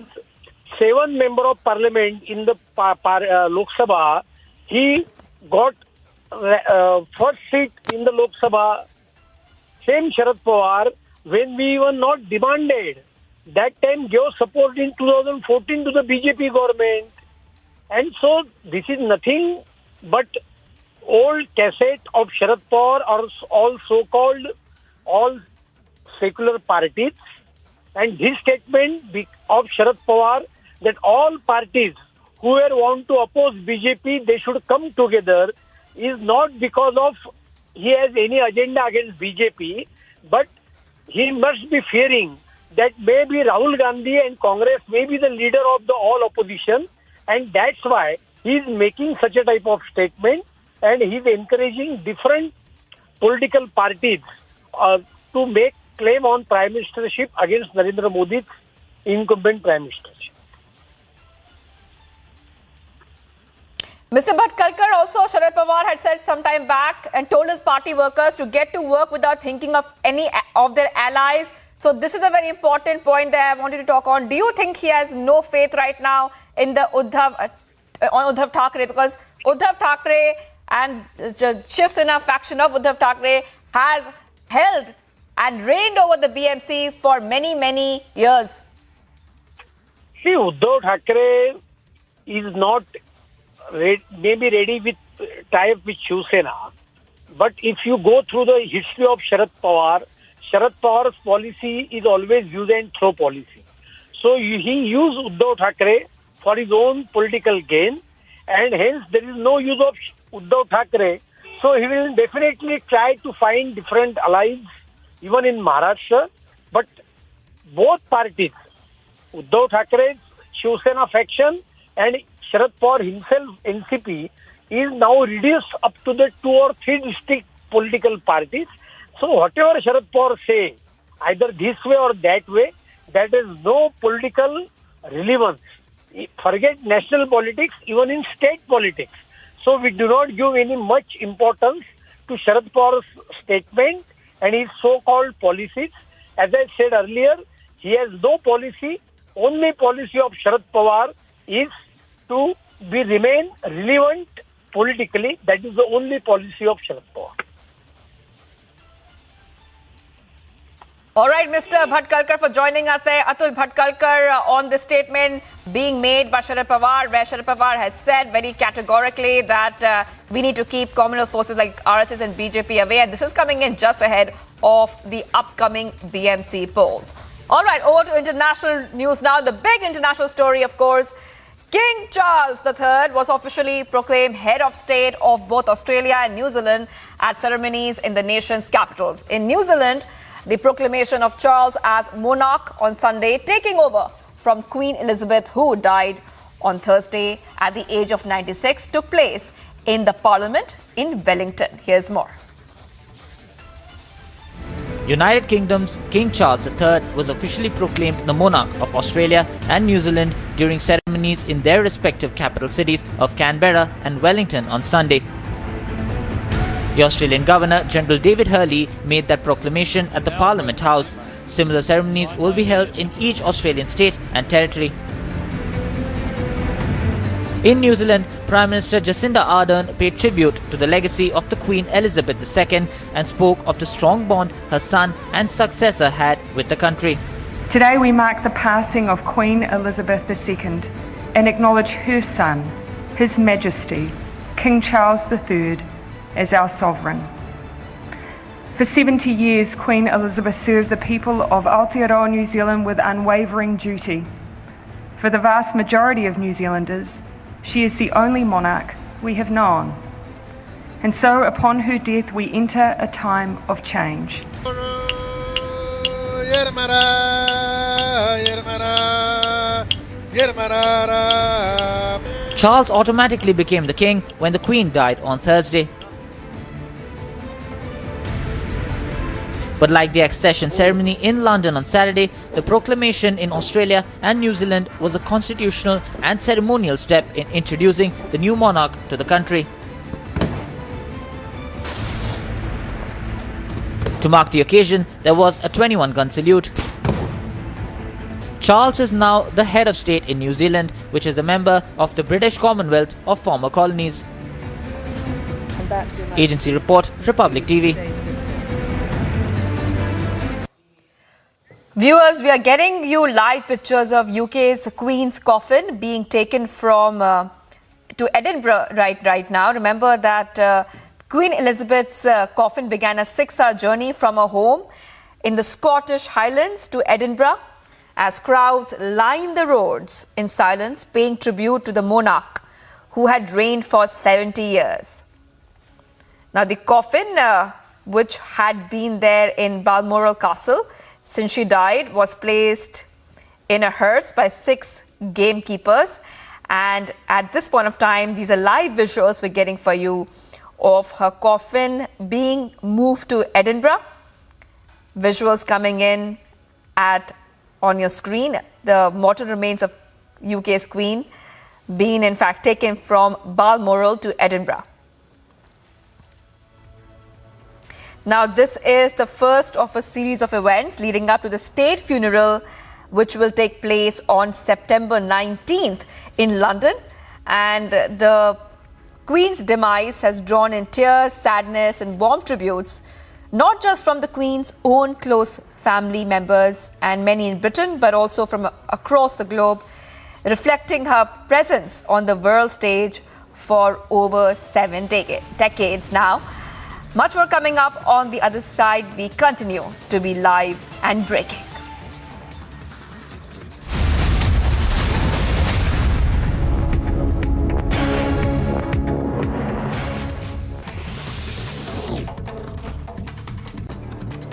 7 member of parliament in the Lok Sabha, he got first seat in the Lok Sabha. Same Sharad Pawar, when we were not demanded, that time gave support in 2014 to the BJP government. And so this is nothing but old cassette of Sharad Pawar or all so-called all secular parties, and his statement of Sharad Pawar that all parties who want to oppose BJP, they should come together, is not because of he has any agenda against BJP, but he must be fearing that maybe Rahul Gandhi and Congress may be the leader of the all opposition, and that's why he is making such a type of statement, and he is encouraging different political parties to make claim on prime ministership against Narendra Modi's incumbent prime ministership. Mr. Bhatkalkar, also Sharad Pawar had said some time back and told his party workers to get to work without thinking of any of their allies. So this is a very important point that I wanted to talk on. Do you think he has no faith right now in the Uddhav Thackeray? Because Uddhav Thackeray and the Shiv Sena faction of Uddhav Thackeray has held and reigned over the BMC for many, many years. See, Uddhav Thackeray is not maybe ready with tie-up with Shiv Sena, but if you go through the history of Sharad Pawar's policy is always use and throw policy. So he used Uddhav Thackeray for his own political gain, and hence there is no use of Uddhav Thackeray. So he will definitely try to find different allies even in Maharashtra. But both parties, Uddhav Thackeray's Shiv Sena faction and Sharad Pawar himself, NCP, is now reduced up to the 2 or 3 distinct political parties. So whatever Sharad Pawar say, either this way or that way, that is no political relevance. Forget national politics, even in state politics. So we do not give any much importance to Sharad Pawar's statement and his so-called policies. As I said earlier, he has no policy. Only policy of Sharad Pawar is to remain relevant politically. That is the only policy of Sharad Pawar. All right, Mr. Bhatkalkar, for joining us there. Atul Bhatkalkar on the statement being made by Sharad Pawar, where Sharad Pawar has said very categorically that we need to keep communal forces like RSS and BJP away. And this is coming in just ahead of the upcoming BMC polls. All right, over to international news now. The big international story, of course, King Charles III was officially proclaimed head of state of both Australia and New Zealand at ceremonies in the nation's capitals. In New Zealand, the proclamation of Charles as monarch on Sunday, taking over from Queen Elizabeth, who died on Thursday at the age of 96, took place in the Parliament in Wellington. Here's more. United Kingdom's King Charles III was officially proclaimed the monarch of Australia and New Zealand during ceremonies in their respective capital cities of Canberra and Wellington on Sunday. The Australian Governor General David Hurley made that proclamation at the Parliament House. Similar ceremonies will be held in each Australian state and territory. In New Zealand, Prime Minister Jacinda Ardern paid tribute to the legacy of the Queen Elizabeth II and spoke of the strong bond her son and successor had with the country. Today we mark the passing of Queen Elizabeth II and acknowledge her son, His Majesty, King Charles III, as our sovereign. For 70 years, Queen Elizabeth served the people of Aotearoa, New Zealand with unwavering duty. For the vast majority of New Zealanders, she is the only monarch we have known. And so, upon her death, we enter a time of change. Charles automatically became the king when the Queen died on Thursday. But like the accession ceremony in London on Saturday, the proclamation in Australia and New Zealand was a constitutional and ceremonial step in introducing the new monarch to the country. To mark the occasion, there was a 21-gun salute. Charles is now the head of state in New Zealand, which is a member of the British Commonwealth of former colonies. Agency report, Republic TV. Viewers, we are getting you live pictures of UK's Queen's coffin being taken from to Edinburgh right now. Remember that Queen Elizabeth's coffin began a 6-hour journey from her home in the Scottish Highlands to Edinburgh as crowds lined the roads in silence, paying tribute to the monarch who had reigned for 70 years. Now, the coffin, which had been there in Balmoral Castle since she died, was placed in a hearse by 6 gamekeepers. And at this point of time, these are live visuals we're getting for you of her coffin being moved to Edinburgh. Visuals coming in on your screen. The mortal remains of UK's Queen being in fact taken from Balmoral to Edinburgh. Now, this is the first of a series of events leading up to the state funeral, which will take place on September 19th in London. And the Queen's demise has drawn in tears, sadness and warm tributes, not just from the Queen's own close family members and many in Britain, but also from across the globe, reflecting her presence on the world stage for over 7 decades now. Much more coming up on the other side. We continue to be live and breaking.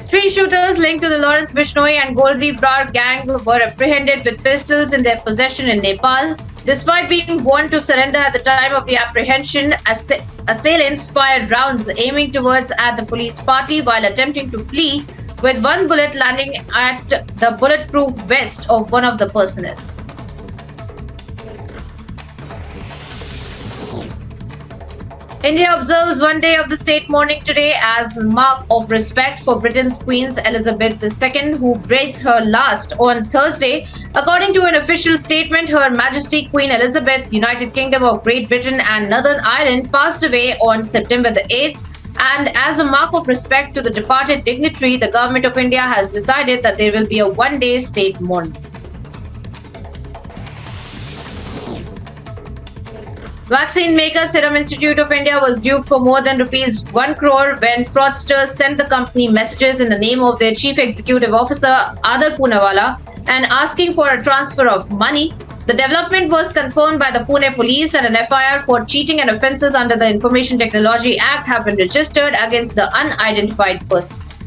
Three shooters linked to the Lawrence Bishnoi and Goldi Brar gang were apprehended with pistols in their possession in Nepal. Despite being warned to surrender at the time of the apprehension, assailants fired rounds aiming towards the police party while attempting to flee, with one bullet landing at the bulletproof vest of one of the personnel. India observes one day of the state mourning today as a mark of respect for Britain's Queen Elizabeth II, who breathed her last on Thursday. According to an official statement, Her Majesty Queen Elizabeth, United Kingdom of Great Britain and Northern Ireland, passed away on September the 8th. And as a mark of respect to the departed dignitary, the Government of India has decided that there will be a one-day state mourning. Vaccine maker Serum Institute of India was duped for more than ₹1 crore when fraudsters sent the company messages in the name of their Chief Executive Officer Adar Poonawalla and asking for a transfer of money. The development was confirmed by the Pune police, and an FIR for cheating and offences under the Information Technology Act have been registered against the unidentified persons.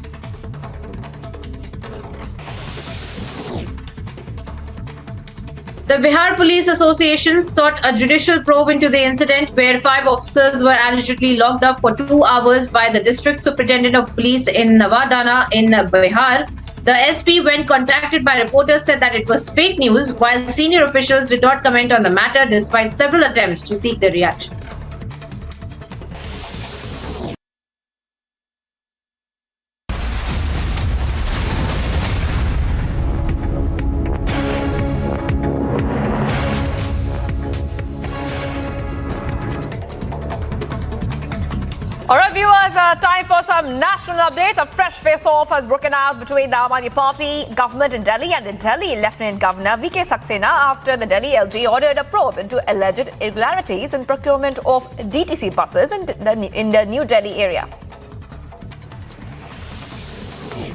The Bihar Police Association sought a judicial probe into the incident where 5 officers were allegedly locked up for 2 hours by the District Superintendent of Police in Navadana in Bihar. The SP, when contacted by reporters, said that it was fake news, while senior officials did not comment on the matter despite several attempts to seek their reactions. All right, viewers, time for some national updates. A fresh face-off has broken out between the Amity Party government in Delhi and the Delhi Lieutenant Governor VK Saxena after the Delhi LG ordered a probe into alleged irregularities in procurement of DTC buses in the New Delhi area.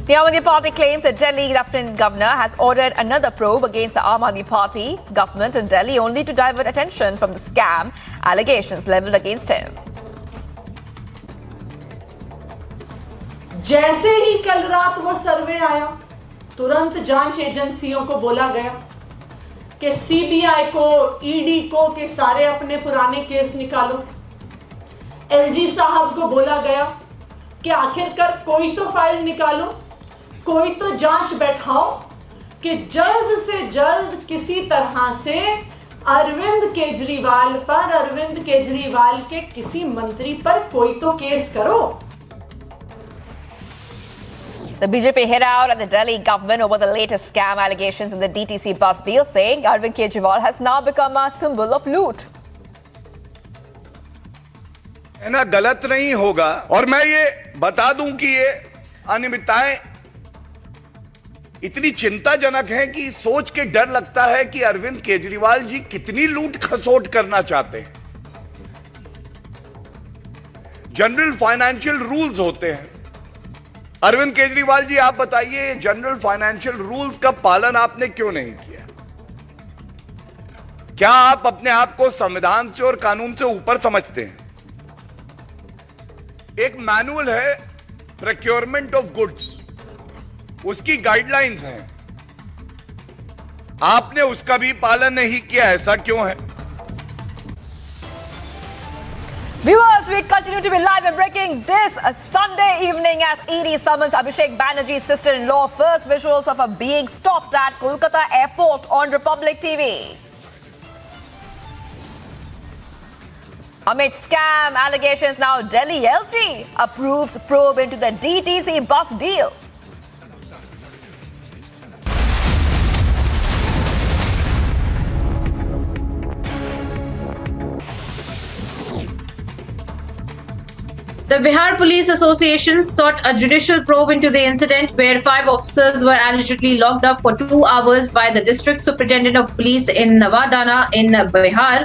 The Amity Party claims that Delhi Lieutenant Governor has ordered another probe against the Amity Party government in Delhi only to divert attention from the scam allegations leveled against him. जैसे ही कल रात वो सर्वे आया, तुरंत जांच एजेंसियों को बोला गया कि सीबीआई को, ईडी को कि सारे अपने पुराने केस निकालो। एलजी साहब को बोला गया कि आखिरकार कोई तो फाइल निकालो, कोई तो जांच बैठाओ कि जल्द से जल्द किसी तरह से अरविंद केजरीवाल के किसी मंत्री पर कोई तो केस करो। The BJP hit out at the Delhi government over the latest scam allegations in the DTC bus deal, saying Arvind Kejriwal has now become a symbol of loot. ना गलत नहीं होगा, और मैं ये बता दूं कि ये अनियमितताएं इतनी चिंताजनक हैं कि सोच के डर लगता है कि अरविंद केजरीवाल जी कितनी लूट खसोट करना चाहते हैं। जनरल फाइनेंशियल रूल्स होते हैं। अरविंद केजरीवाल जी, आप बताइए, जनरल फाइनेंशियल रूल्स का पालन आपने क्यों नहीं किया? क्या आप अपने आप को संविधान से और कानून से ऊपर समझते हैं? एक मैनुअल है प्रोक्योरमेंट ऑफ गुड्स, उसकी गाइडलाइंस हैं, आपने उसका भी पालन नहीं किया, ऐसा क्यों है? Viewers, we continue to be live and breaking this Sunday evening as ED summons Abhishek Banerjee's sister-in-law. First visuals of her being stopped at Kolkata airport on Republic TV. Amid scam allegations, now Delhi LG approves probe into the DTC bus deal. The Bihar Police Association sought a judicial probe into the incident where 5 officers were allegedly locked up for 2 hours by the District Superintendent of Police in Noida in Bihar.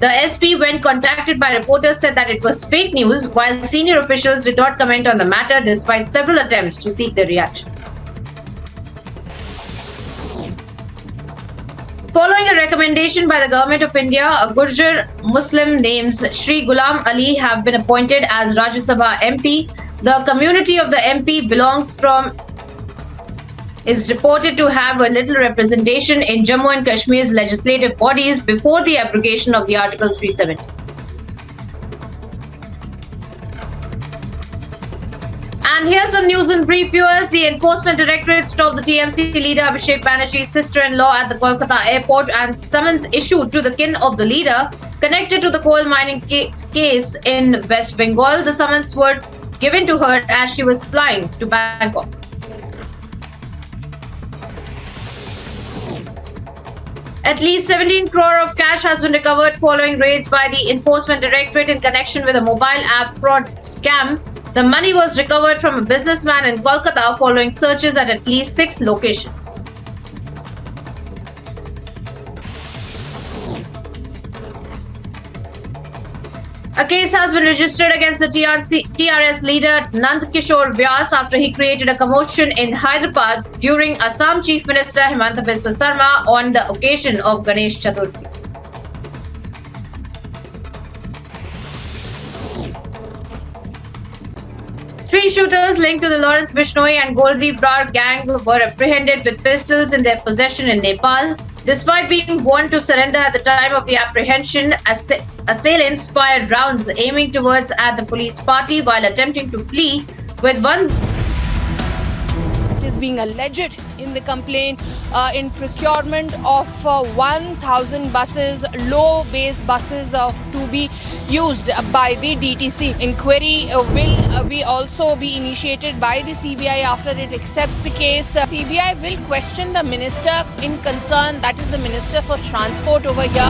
The SP, when contacted by reporters, said that it was fake news, while senior officials did not comment on the matter despite several attempts to seek their reactions. Following a recommendation by the Government of India, a Gurjar Muslim named Shri Ghulam Ali have been appointed as Rajya Sabha MP. The community of the MP is reported to have a little representation in Jammu and Kashmir's legislative bodies before the abrogation of the Article 370. And here's some news in brief, viewers. The Enforcement Directorate stopped the TMC leader Abhishek Banerjee's sister-in-law at the Kolkata airport and summons issued to the kin of the leader connected to the coal mining case in West Bengal. The summons were given to her as she was flying to Bangkok. At least 17 crore of cash has been recovered following raids by the Enforcement Directorate in connection with a mobile app fraud scam. The money was recovered from a businessman in Kolkata following searches at least 6 locations. A case has been registered against the TRS leader Nand Kishore Vyas after he created a commotion in Hyderabad during Assam Chief Minister Himanta Biswa Sarma on the occasion of Ganesh Chaturthi. Three shooters linked to the Lawrence Bishnoi and Goldi Brar gang were apprehended with pistols in their possession in Nepal. Despite being warned to surrender at the time of the apprehension, assailants fired rounds aiming towards at the police party while attempting to flee, with one is being alleged in the complaint in procurement of 1,000 buses, low-base buses to be used by the DTC. Inquiry will also be initiated by the CBI after it accepts the case. CBI will question the minister in concern, that is the Minister for Transport over here.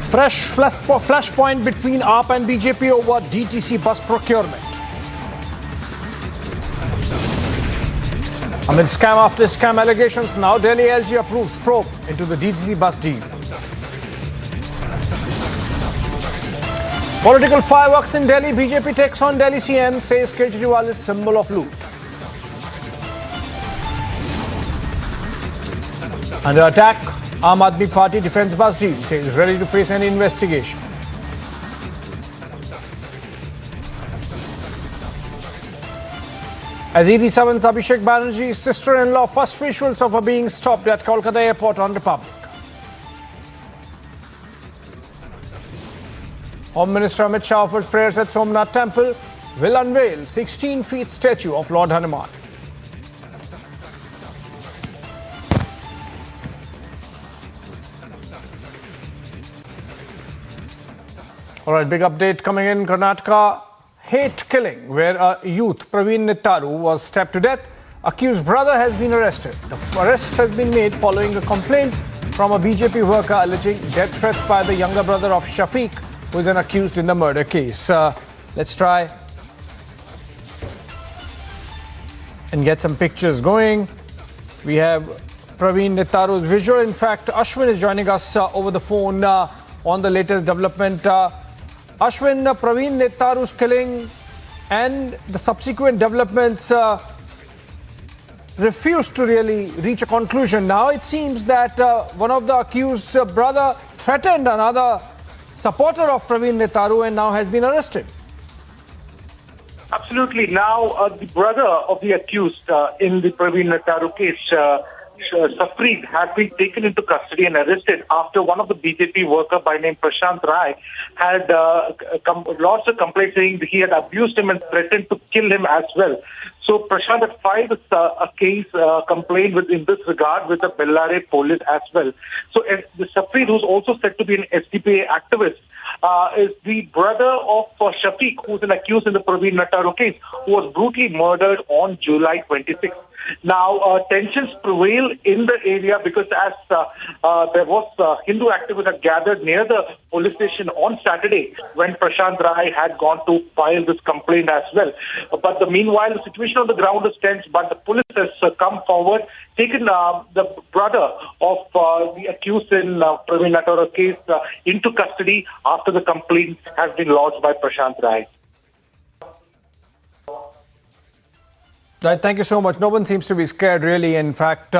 Fresh flashpoint between AAP and BJP over DTC bus procurement. Amid scam after scam allegations, now Delhi LG approves probe into the DTC bus deal. Political fireworks in Delhi. BJP takes on Delhi CM, says Kejriwal is symbol of loot. Under attack, Aam Aadmi Party defends bus deal, says ready to face any investigation. As ED summons Abhishek Banerjee's sister-in-law, first visuals of her being stopped at Kolkata airport on Republic. Home Minister Amit Shah offers prayers at Somnath Temple, will unveil 16-feet statue of Lord Hanuman. All right, big update coming in. Karnataka hate killing, where a youth, Praveen Nittaru, was stabbed to death. Accused brother has been arrested. The arrest has been made following a complaint from a BJP worker alleging death threats by the younger brother of Shafiq, who is an accused in the murder case. Let's try and get some pictures going. We have Praveen Netaru's visual. In fact, Ashwin is joining us over the phone on the latest development. Ashwin, Praveen Netaru's killing and the subsequent developments refused to really reach a conclusion. Now it seems that one of the accused brother threatened another supporter of Praveen Netaru and now has been arrested. Absolutely. Now, the brother of the accused in the Praveen Netaru case, Safreed, has been taken into custody and arrested after one of the BJP worker by name Prashant Rai had lodged a complaint saying that he had abused him and threatened to kill him as well. So Prashant had filed a case, complaint in this regard with the Bellare police as well. So the Safreed, who's also said to be an SDPA activist, is the brother of Shafiq, who's an accused in the Praveen Netaru case, who was brutally murdered on July 26th. Now, tensions prevail in the area because as there was Hindu activists that gathered near the police station on Saturday when Prashant Rai had gone to file this complaint as well. But meanwhile, the situation on the ground is tense, but the police has come forward, taken the brother of the accused in Praveen Netaru case into custody after the complaint has been lodged by Prashant Rai. Thank you so much. No one seems to be scared, really. In fact,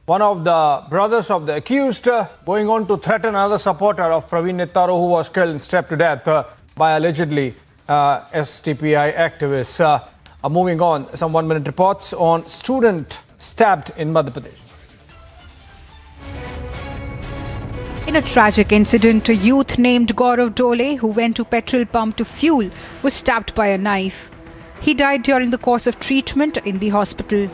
one of the brothers of the accused going on to threaten another supporter of Praveen Netaru, who was killed and stabbed to death by allegedly STPI activists. Moving on, some 1 minute reports on student stabbed in Madhya Pradesh. In a tragic incident, a youth named Gaurav Dole, who went to petrol pump to fuel, was stabbed by a knife. He died during the course of treatment in the hospital.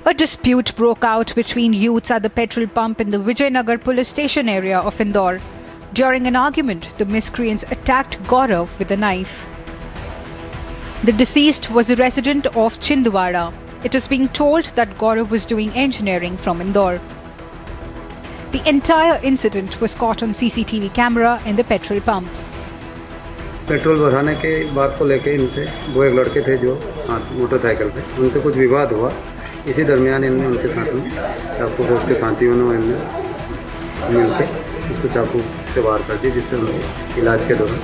A dispute broke out between youths at the petrol pump in the Vijaynagar police station area of Indore. During an argument, the miscreants attacked Gaurav with a knife. The deceased was a resident of Chindwara. It is being told that Gaurav was doing engineering from Indore. The entire incident was caught on CCTV camera in the petrol pump. Petrol भराने के बात को लेके इनसे दो एक लड़के थे जो मोटरसाइकिल पे उनसे कुछ विवाद हुआ इसी दरमियान इनने उनके साथ में चाकू से उसके साथियों ने इनने मिलकर उसको चाकू से वार कर दिया जिससे उनके इलाज के दौरान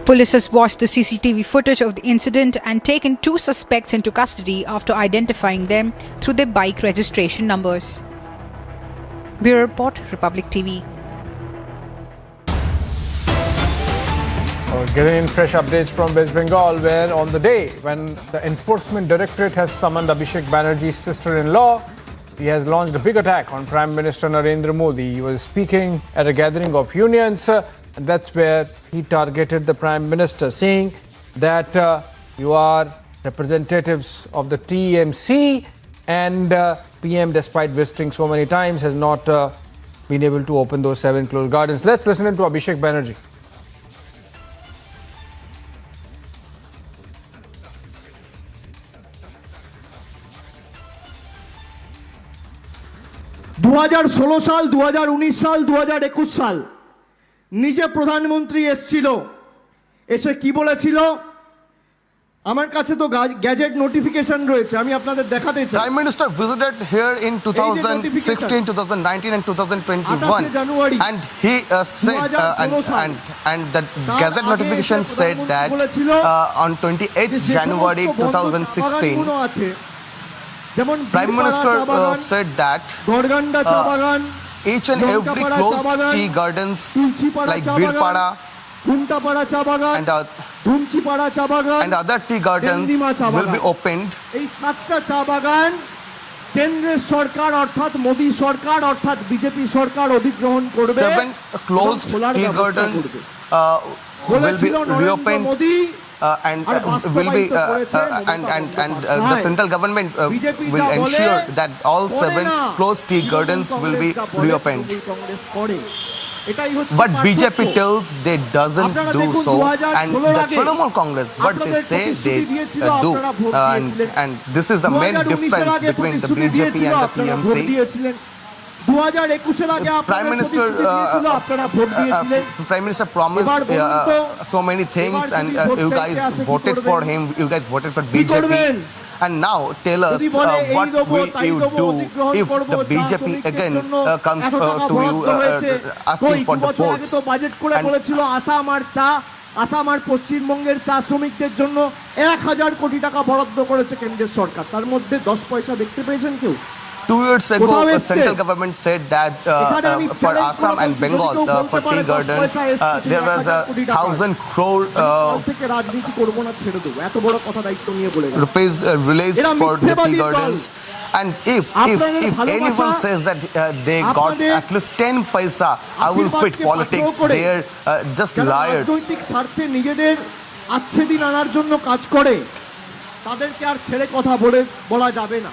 Police has watched the CCTV footage of the incident and taken 2 suspects into custody after identifying them through their bike registration numbers. Bureau Report, Republic TV. Getting in fresh updates from West Bengal, where on the day when the Enforcement Directorate has summoned Abhishek Banerjee's sister-in-law, he has launched a big attack on Prime Minister Narendra Modi. He was speaking at a gathering of unions, and that's where he targeted the Prime Minister, saying that you are representatives of the TMC, and PM, despite visiting so many times, has not been able to open those 7 closed gardens. Let's listen to Abhishek Banerjee. 2016 সাল 2019 সাল 2021 সাল নিজে প্রধানমন্ত্রী এসেছিল এসে কি বলেছিল আমার কাছে তো গ্যাজেট নোটিফিকেশন রয়েছে আমি আপনাদের দেখাতে চাই Prime Minister visited here in 2016 2019 and 2021 and he said and the gazette notification said that on 28th January 2016 Prime Minister said that each and every closed tea gardens like Birpada and other tea gardens will be opened. এই 7টা চা বাগান কেন্দ্রের সরকার অর্থাৎ মোদি সরকার অর্থাৎ BJP সরকার অধিগ্রহণ করবে 7 closed tea gardens will be reopened and will be and the central government will ensure that all 7 closed tea gardens will be reopened. But BJP tells they doesn't do so, and the Trinamool Congress, what they say they do, and this is the main difference between the BJP and the TMC. Prime Minister promised so many things, and you guys voted for him. You guys voted for BJP. And now tell us what will you do if the BJP again comes to you asking for the votes? Assam আর পশ্চিমবঙ্গের চা শ্রমিকদের জন্য 1000 কোটি টাকা বরাদ্দ করেছে কেন্দ্রের সরকার, তার মধ্যে 10 পয়সা দেখতে পেয়েছেন কেউ? 2 years ago, the central government said that for Assam and Bengal, for tea gardens, there was 1,000 crore rupees released for the tea gardens. And if anyone says that they got at least 10 paisa, I will quit politics. They are just liars. নিজেদের আচ্ছে দিন আনার জন্য কাজ করে, তাদেরকে আর ছেড়ে কথা বলা যাবে না।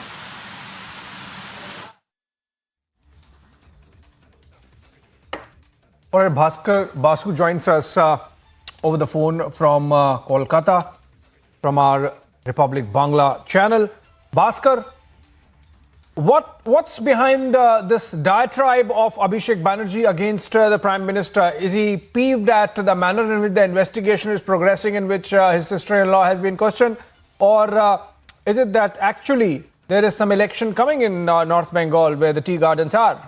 All right, Bhaskar joins us over the phone from Kolkata, from our Republic Bangla channel. Bhaskar, what's behind this diatribe of Abhishek Banerjee against the Prime Minister? Is he peeved at the manner in which the investigation is progressing, in which his sister-in-law has been questioned? Or is it that actually there is some election coming in North Bengal where the tea gardens are?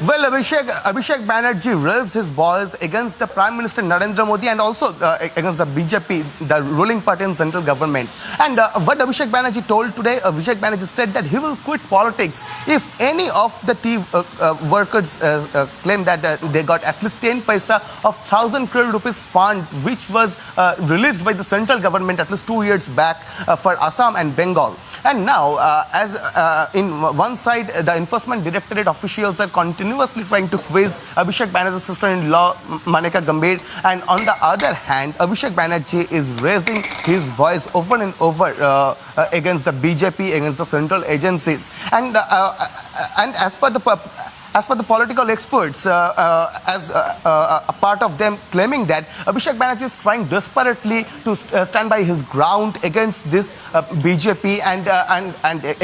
Well, Abhishek Banerjee raised his voice against the Prime Minister Narendra Modi and also against the BJP, the ruling party in central government. And what Abhishek Banerjee told today, Abhishek Banerjee said that he will quit politics if any of the tea workers claim that they got at least 10 paisa of 1,000 crore rupees fund, which was released by the central government at least 2 years back for Assam and Bengal. And now, as in one side, the enforcement directorate officials are continuously trying to quiz Abhishek Banerjee's sister-in-law Maneka Gambhir, and on the other hand, Abhishek Banerjee is raising his voice over and over against the BJP, against the central agencies, and as per the political experts, as a part of them claiming that Abhishek Banerjee is trying desperately to stand by his ground against this BJP and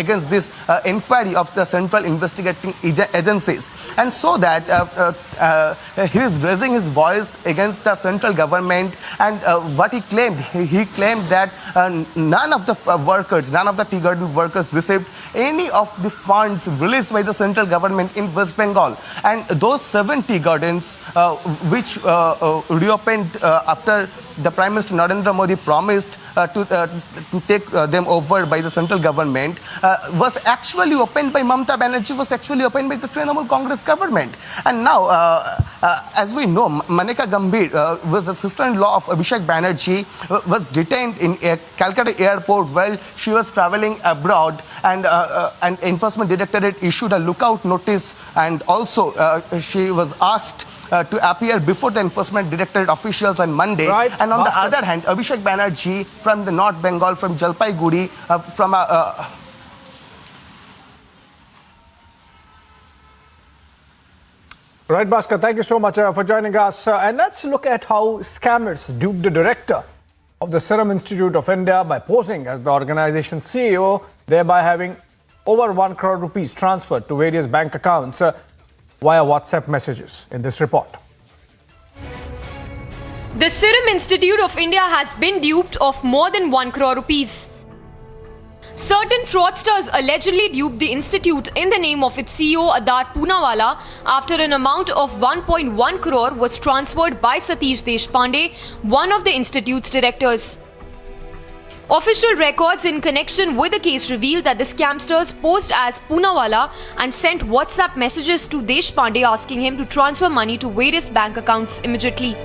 against this inquiry of the central investigating agencies, and so that he is raising his voice against the central government. And what he claimed that none of the workers, none of the tea garden workers received any of the funds released by the central government in West Bengal. And those 7 tea gardens which reopened after the Prime Minister Narendra Modi promised to take them over by the central government was actually opened by Mamata Banerjee, was actually opened by the Trinamool Congress government. And now, as we know, Maneka Gambhir was the sister-in-law of Abhishek Banerjee, was detained in Calcutta airport while she was traveling abroad, and enforcement directorate issued a lookout notice, and also she was asked to appear before the enforcement directorate officials on Monday. Right. And on the other hand, Abhishek Banerjee from the North Bengal, from Jalpaiguri, from Right, Bhaskar, thank you so much for joining us. And let's look at how scammers duped the director of the Serum Institute of India by posing as the organization's CEO, thereby having over 1 crore rupees transferred to various bank accounts via WhatsApp messages in this report. The Serum Institute of India has been duped of more than 1 crore rupees. Certain fraudsters allegedly duped the institute in the name of its CEO Adar Poonawalla after an amount of 1.1 crore was transferred by Satish Deshpande, one of the institute's directors. Official records in connection with the case reveal that the scamsters posed as Poonawalla and sent WhatsApp messages to Deshpande asking him to transfer money to various bank accounts immediately.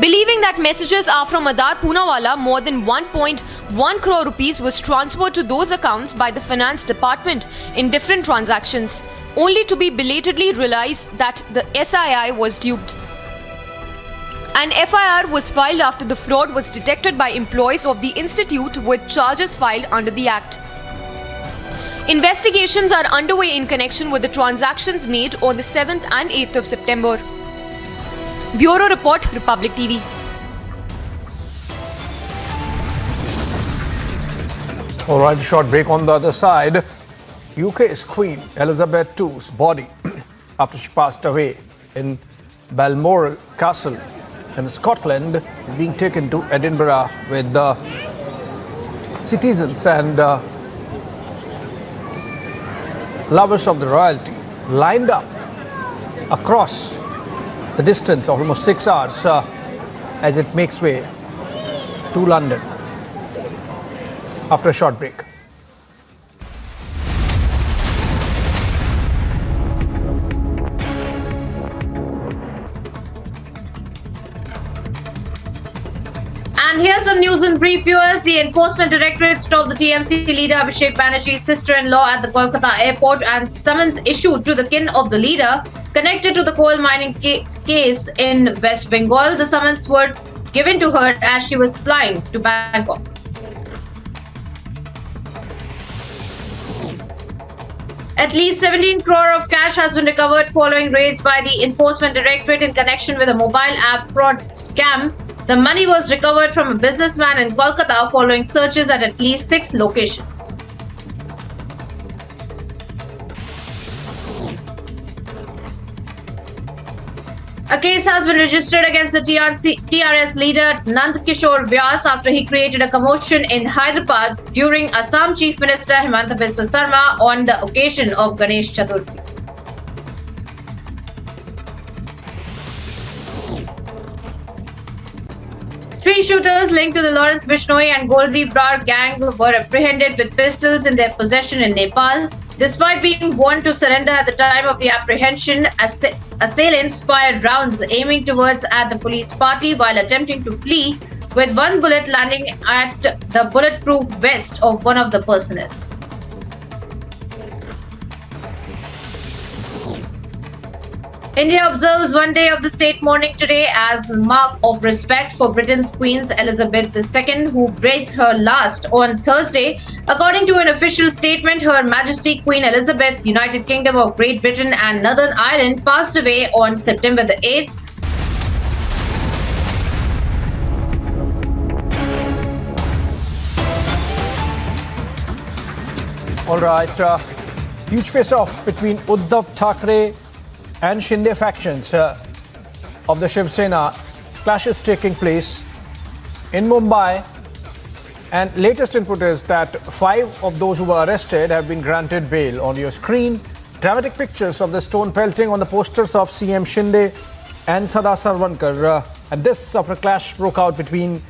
Believing that messages are from Adar Poonawalla, more than 1.1 crore rupees was transferred to those accounts by the finance department in different transactions, only to be belatedly realized that the SII was duped. An FIR was filed after the fraud was detected by employees of the institute, with charges filed under the Act. Investigations are underway in connection with the transactions made on the 7th and 8th of September. Bureau Report, Republic TV. All right, short break. On the other side, UK's Queen Elizabeth II's body, after she passed away in Balmoral Castle in Scotland, is being taken to Edinburgh with the citizens and lovers of the royalty lined up across the distance of almost 6 hours as it makes way to London. After a short break. And here's some news in brief, viewers. The Enforcement Directorate stopped the TMC leader Abhishek Banerjee's sister-in-law at the Kolkata airport and summons issued to the kin of the leader connected to the coal mining case in West Bengal. The summons were given to her as she was flying to Bangkok. At least 17 crore of cash has been recovered following raids by the Enforcement Directorate in connection with a mobile app fraud scam. The money was recovered from a businessman in Kolkata following searches at least 6 locations. A case has been registered against the TRS leader Nand Kishore Vyas after he created a commotion in Hyderabad during Assam Chief Minister Himanta Biswa Sarma on the occasion of Ganesh Chaturthi. Three shooters linked to the Lawrence Bishnoi and Goldi Brar gang were apprehended with pistols in their possession in Nepal. Despite being warned to surrender at the time of the apprehension, assailants fired rounds aiming towards at the police party while attempting to flee, with one bullet landing at the bulletproof vest of one of the personnel. India observes one day of the state mourning today as a mark of respect for Britain's Queen Elizabeth II, who breathed her last on Thursday. According to an official statement, Her Majesty Queen Elizabeth, United Kingdom of Great Britain and Northern Ireland, passed away on September the 8th. All right, huge face-off between Uddhav Thackeray and Shinde factions of the Shiv Sena. Clashes taking place in Mumbai, and latest input is that 5 of those who were arrested have been granted bail. On your screen, dramatic pictures of the stone pelting on the posters of CM Shinde and Sada Sarvankar. And this after a clash broke out between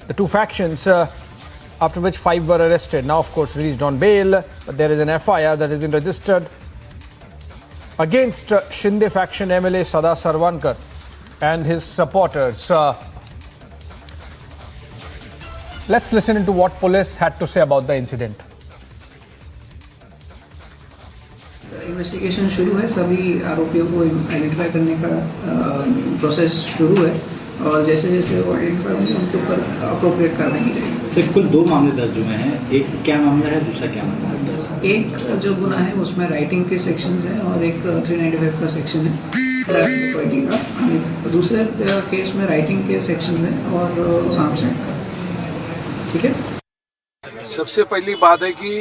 the two factions, after which 5 were arrested. Now, of course, released on bail, but there is an FIR that has been registered against Shinde faction MLA Sada Sarvankar and his supporters. Let's listen into what police had to say about the incident. Investigation शुरू है, सभी आरोपियों को identify करने का process शुरू है और जैसे जैसे वो आइडेंटिफाई होंगे उनके ऊपर अप्रोप्रिएट कार्रवाई की जाएगी। सिर्फ कुल 2 मामले दर्ज हुए हैं, एक क्या मामला है, दूसरा क्या मामला है? एक जो गुना है उसमें राइटिंग के सेक्शंस हैं और एक 395 का सेक्शन है प्रॉपर्टी का। दूसरे केस में राइटिंग के सेक्शन है और आर्म्स एक्ट का। ठीक है। सबसे पहली बात है कि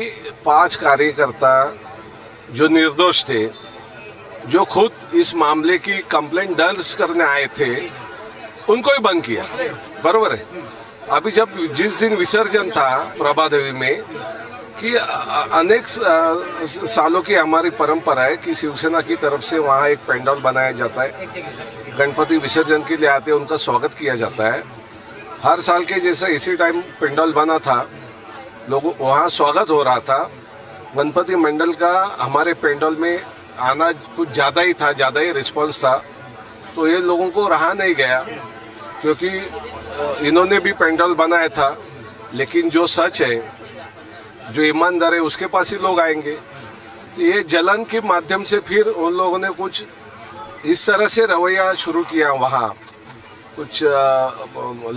5 कार्यकर्ता जो निर्दोष थे, जो खुद इस मामले की कंप्लेंट दर्ज करने आए थे, उनको ही बंद किया। बरोबर है। अभी जब जिस दिन विसर्जन था प्रभा देवी में, कि अनेक सालों की हमारी परंपरा है कि शिवसेना की तरफ से वहाँ एक पंडाल बनाया जाता है, गणपति विसर्जन के लिए आते हैं, उनका स्वागत किया जाता है। हर साल के जैसा इसी टाइम पंडाल बना था, लोगों वहाँ स्वागत हो रहा था। गणपति मंडल का हमारे पंडाल में आना कुछ ज़्यादा ही था, ज़्यादा ही रिस्पॉन्स था, तो ये लोगों को रहा नहीं गया, क्योंकि इन्होंने भी पंडाल बनाया था। लेकिन जो सच है, जो ईमानदार है, उसके पास ही लोग आएंगे। तो ये जलन के माध्यम से फिर उन लोगों ने कुछ इस तरह से रवैया शुरू किया। वहाँ कुछ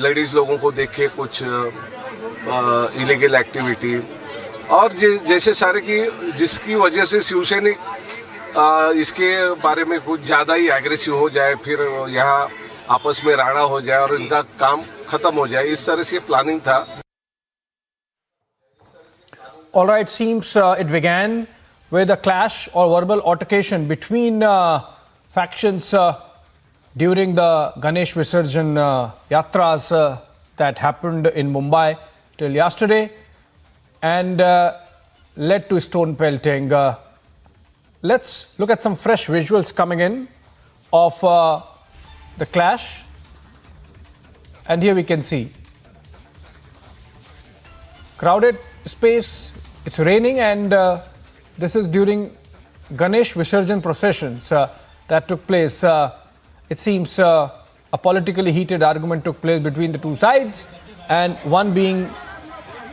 लेडीज़ लोगों को देखे कुछ इलीगल एक्टिविटी और जैसे सारे की, जिसकी वजह से शिवसैनिक इसके बारे में कुछ ज़्यादा ही एग्रेसिव हो जाए, फिर यहाँ आपस में राड़ा हो जाए और इनका काम खत्म हो जाए, इस तरह से प्लानिंग था। All right, seems it began with a clash or verbal altercation between factions during the Ganesh Visarjan Yatras that happened in Mumbai till yesterday and led to stone pelting. Let's look at some fresh visuals coming in of the clash. And here we can see crowded space, it's raining, and this is during Ganesh Visarjan processions that took place. It seems a politically heated argument took place between the two sides, and one being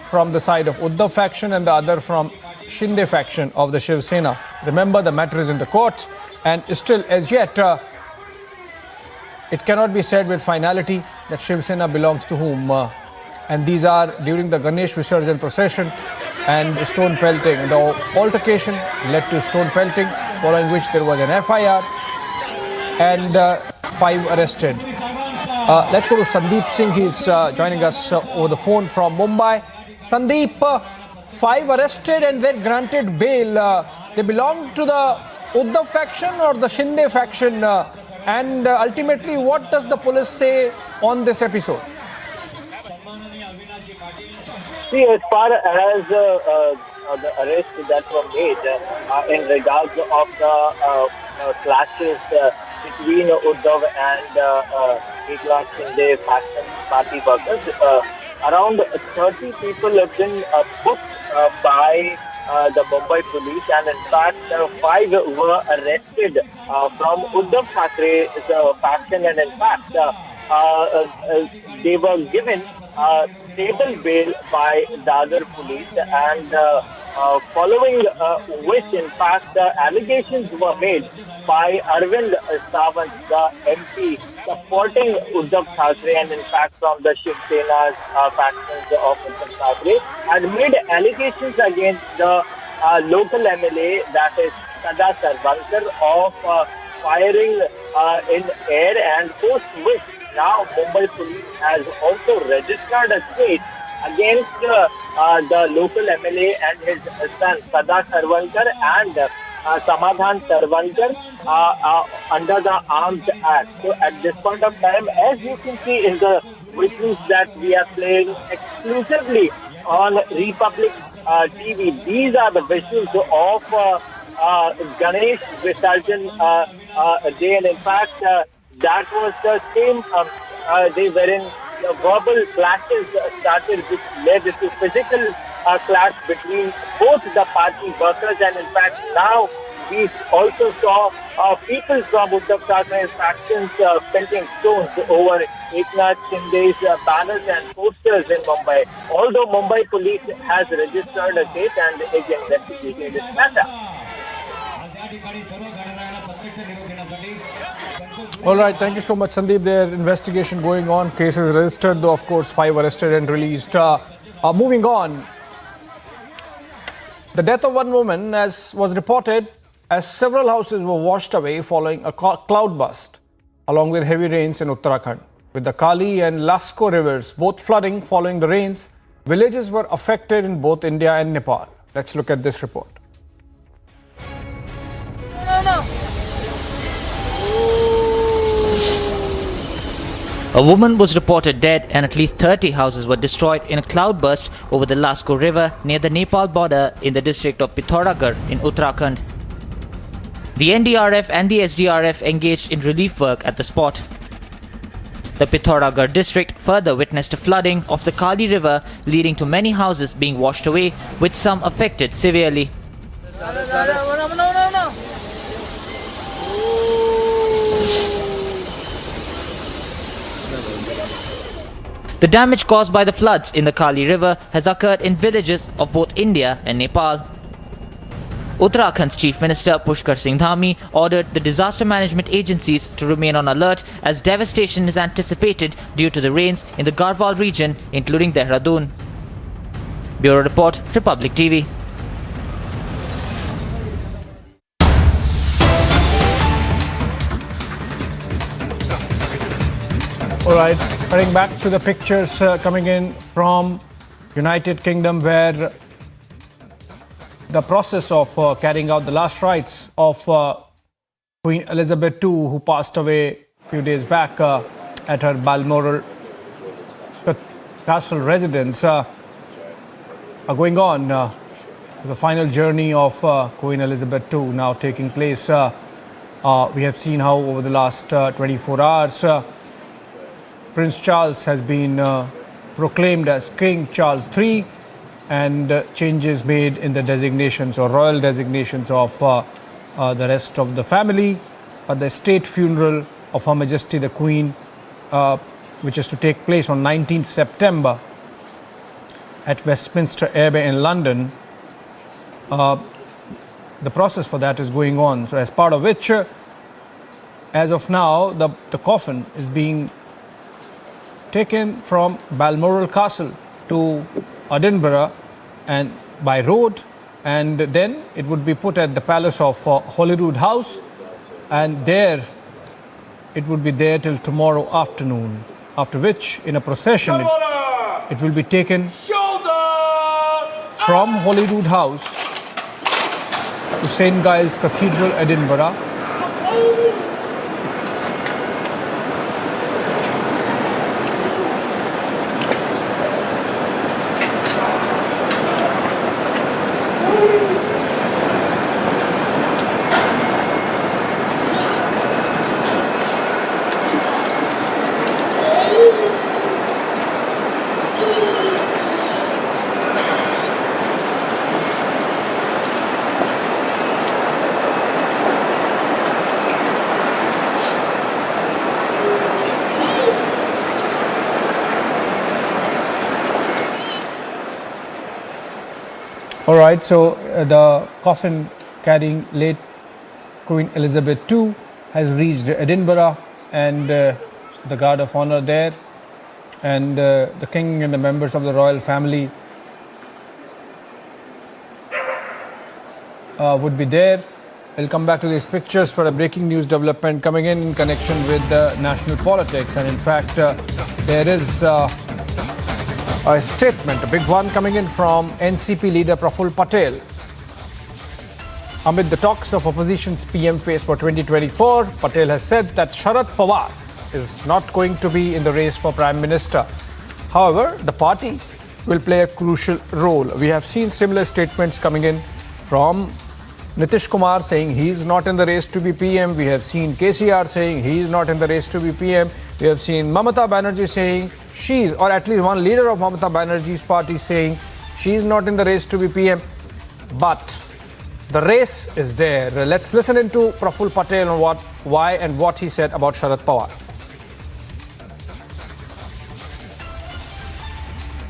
from the side of Uddhav faction and the other from Shinde faction of the Shiv Sena. Remember, the matter is in the courts, and still as yet it cannot be said with finality that Shiv Sena belongs to whom. And these are during the Ganesh Visarjan procession and stone pelting. The altercation led to stone pelting, following which there was an FIR and 5 arrested. Let's go to Sandeep Singh. He's joining us over the phone from Mumbai. Sandeep, 5 arrested and then granted bail. They belong to the Uddhav faction or the Shinde faction? And ultimately, what does the police say on this episode? See, as far as the arrests that were made in regards of the clashes between Uddhav and Eknath Shinde faction party workers, around 30 people have been booked by the Mumbai police, and in fact 5 were arrested from Uddhav Thacker's faction, and in fact they were given stable bail by Dadar police, and following which in fact allegations were made by Arvind Sawant, the MP supporting Uddhav Thackeray, and in fact from the Shiv Sena's factions of Uddhav Thackeray, had made allegations against the local MLA, that is Sada Sarvankar, of firing in air, and post which now Mumbai police has also registered a case against the local MLA and his son Sada Sarvankar and Samadhan Sarvankar under the Arms Act. So at this point of time, as you can see in the visuals that we are playing exclusively on Republic TV, these are the visuals of Ganesh Visarjan day, and in fact that was the same day wherein verbal clashes started, which led to physical clash between both the party workers, and in fact now we also saw people from Uddhav Thackeray's factions pelting stones over Eknath Shinde's banners and posters in Mumbai. Although Mumbai police has registered a case and is investigating this matter. All right, thank you so much, Sandeep. Their investigation going on. Cases registered, though, of course, 5 arrested and released. Moving on, the death of one woman was reported as several houses were washed away following a cloud burst, along with heavy rains in Uttarakhand. With the Kali and Lasko rivers both flooding following the rains, villages were affected in both India and Nepal. Let's look at this report. A woman was reported dead and at least 30 houses were destroyed in a cloudburst over the Lasko River near the Nepal border in the district of Pithoragarh in Uttarakhand. The NDRF and the SDRF engaged in relief work at the spot. The Pithoragarh district further witnessed a flooding of the Kali River, leading to many houses being washed away, with some affected severely. The damage caused by the floods in the Kali River has occurred in villages of both India and Nepal. Uttarakhand's Chief Minister Pushkar Singh Dhami ordered the disaster management agencies to remain on alert as devastation is anticipated due to the rains in the Garhwal region, including Dehradun. Bureau Report, Republic TV. All right, heading back to the pictures coming in from United Kingdom, where the process of carrying out the last rites of Queen Elizabeth II, who passed away a few days back at her Balmoral Castle residence, are going on. The final journey of Queen Elizabeth II now taking place. We have seen how over the last 24 hours, Prince Charles has been proclaimed as King Charles III, and changes made in the designations or royal designations of the rest of the family. The state funeral of Her Majesty the Queen, which is to take place on 19th September at Westminster Abbey in London. The process for that is going on. So as part of which, as of now, the coffin is being taken from Balmoral Castle to Edinburgh and by road, and then it would be put at the Palace of Holyrood House, and there it would be there till tomorrow afternoon, after which in a procession it will be taken from Holyrood House to St. Giles Cathedral, Edinburgh. All right, so the coffin carrying late Queen Elizabeth II has reached Edinburgh, and the guard of honor there, and the king and the members of the royal family would be there. I'll come back to these pictures for a breaking news development coming in connection with national politics, and in fact there is a statement, a big one, coming in from NCP leader Praful Patel. Amid the talks of opposition's PM phase for 2024, Patel has said that Sharad Pawar is not going to be in the race for Prime Minister. However, the party will play a crucial role. We have seen similar statements coming in from Nitish Kumar saying he is not in the race to be PM. We have seen KCR saying he is not in the race to be PM. We have seen Mamata Banerjee saying she's, or at least one leader of Mamata Banerjee's party saying she is not in the race to be PM. But the race is there. Let's listen into Praful Patel on why and what he said about Sharad Pawar.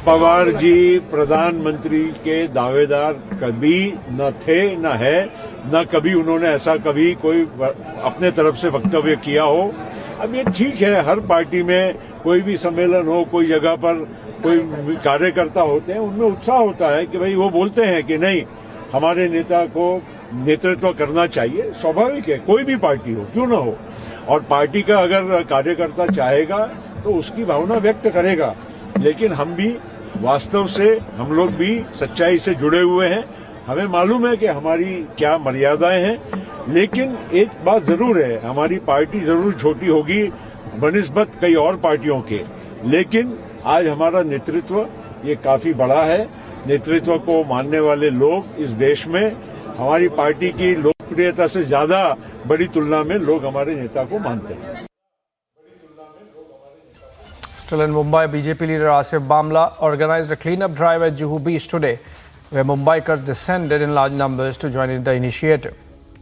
Pawar ji प्रधानमंत्री के दावेदार कभी न थे, न है, न कभी उन्होंने ऐसा कभी कोई अपने तरफ से वक्तव्य किया हो। अब ये ठीक है, हर पार्टी में कोई भी सम्मेलन हो, कोई जगह पर कोई कार्यकर्ता होते हैं, उनमें उत्साह होता है कि भाई वो बोलते हैं कि नहीं, हमारे नेता को नेतृत्व करना चाहिए। स्वाभाविक है, कोई भी पार्टी हो, क्यों न हो, और पार्टी का अगर कार्यकर्ता चाहेगा तो उसकी भावना व्यक्त करेगा। लेकिन हम भी वास्तव से, हम लोग भी सच्चाई से जुड़े हुए हैं। हमें मालूम है कि हमारी क्या मर्यादाएं हैं, लेकिन एक बात जरूर है, हमारी पार्टी जरूर छोटी होगी बनिस्बत कई और पार्टियों के, लेकिन आज हमारा नेतृत्व ये काफी बड़ा है। नेतृत्व को मानने वाले लोग इस देश में हमारी पार्टी की लोकप्रियता से ज्यादा बड़ी तुलना में लोग हमारे नेता को मानते हैं। Still in Mumbai, BJP leader Asif Bamla organized a clean-up drive at Juhu Beach today, where Mumbaikars descended in large numbers to join in the initiative.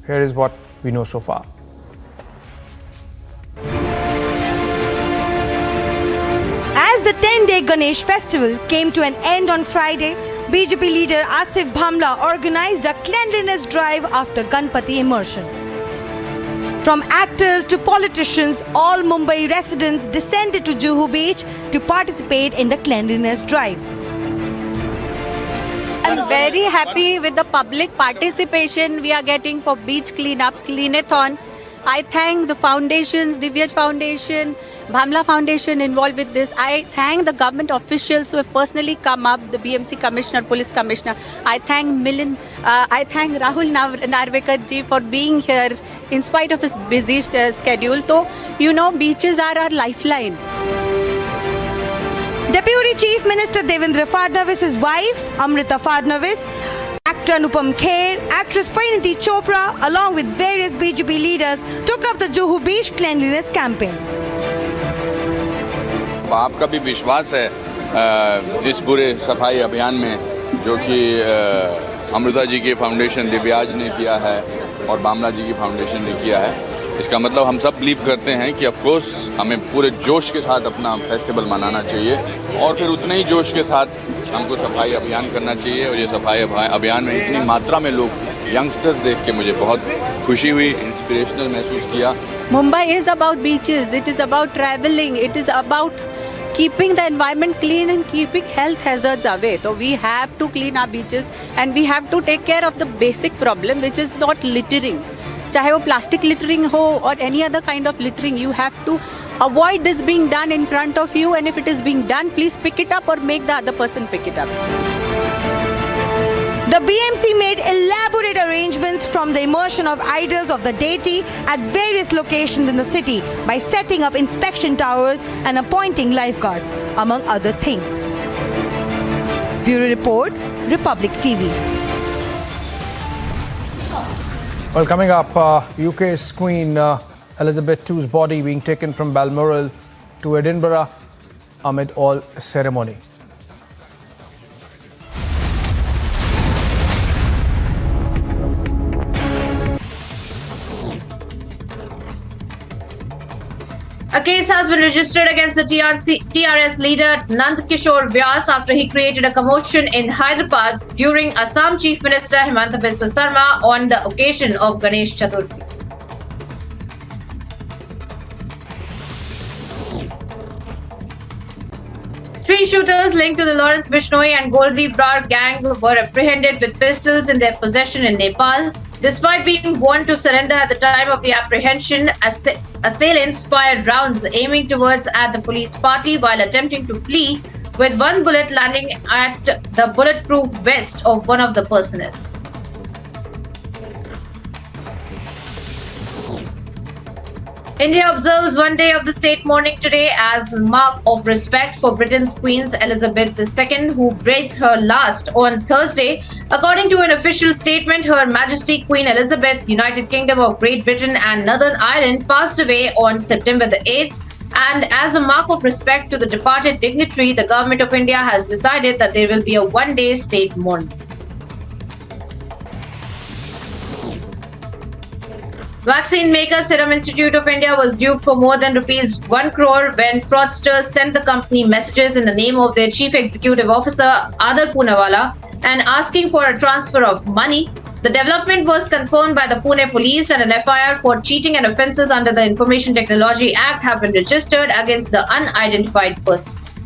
Here is what we know so far. As the 10-day Ganesh festival came to an end on Friday, BJP leader Asif Bamla organized a cleanliness drive after Ganpati immersion. From actors to politicians, all Mumbai residents descended to Juhu Beach to participate in the cleanliness drive. I'm very happy with the public participation we are getting for beach cleanup, cleanathon. I thank the foundations, Divyaj Foundation, Bhamla Foundation involved with this. I thank the government officials who have personally come up, the BMC Commissioner, Police Commissioner. I thank Rahul Narvekar ji for being here in spite of his busy schedule. So, you know, beaches are our lifeline. Deputy Chief Minister Devendra Fadnavis' wife, Amrita Fadnavis, actor Anupam Kher, actress Parineeti Chopra, along with various BJP leaders, took up the Juhu Beach cleanliness campaign. आपका भी विश्वास है इस पूरे सफाई अभियान में जो कि अमृता जी के फाउंडेशन दिव्याज ने किया है और बामला जी की फाउंडेशन ने किया है। इसका मतलब हम सब बिलीव करते हैं कि ऑफ कोर्स हमें पूरे जोश के साथ अपना फेस्टिवल मनाना चाहिए और फिर उतने ही जोश के साथ हमको सफाई अभियान करना चाहिए। और ये सफाई अभियान में इतनी मात्रा में लोग यंगस्टर्स देख के मुझे बहुत खुशी हुई, इंस्पिरेशनल महसूस किया। Mumbai is about beaches, it is about traveling, it is about keeping the environment clean and keeping health hazards away. So we have to clean our beaches and we have to take care of the basic problem, which is not littering. चाहे वो plastic littering हो or any other kind of littering, you have to avoid this being done in front of you, and if it is being done, please pick it up or make the other person pick it up. The BMC made elaborate arrangements from the immersion of idols of the deity at various locations in the city by setting up inspection towers and appointing lifeguards, among other things. Bureau Report, Republic TV. Well, coming up, UK's Queen Elizabeth II's body being taken from Balmoral to Edinburgh amid all ceremony. A case has been registered against the TRS leader Nand Kishore Vyas after he created a commotion in Hyderabad during Assam Chief Minister Himanta Biswa Sarma on the occasion of Ganesh Chaturthi. Three shooters linked to the Lawrence Bishnoi and Goldi Brar gang were apprehended with pistols in their possession in Nepal. Despite being warned to surrender at the time of the apprehension, assailants fired rounds aiming towards at the police party while attempting to flee, with one bullet landing at the bulletproof vest of one of the personnel. India observes one day of the state mourning today as a mark of respect for Britain's Queen Elizabeth II, who breathed her last on Thursday. According to an official statement, Her Majesty Queen Elizabeth, United Kingdom of Great Britain and Northern Ireland, passed away on September the 8th. And as a mark of respect to the departed dignitary, the Government of India has decided that there will be a one-day state mourning. Vaccine maker Serum Institute of India was duped for more than rupees 1 crore when fraudsters sent the company messages in the name of their Chief Executive Officer Adar Poonawalla and asking for a transfer of money. The development was confirmed by the Pune police, and an FIR for cheating and offences under the Information Technology Act have been registered against the unidentified persons.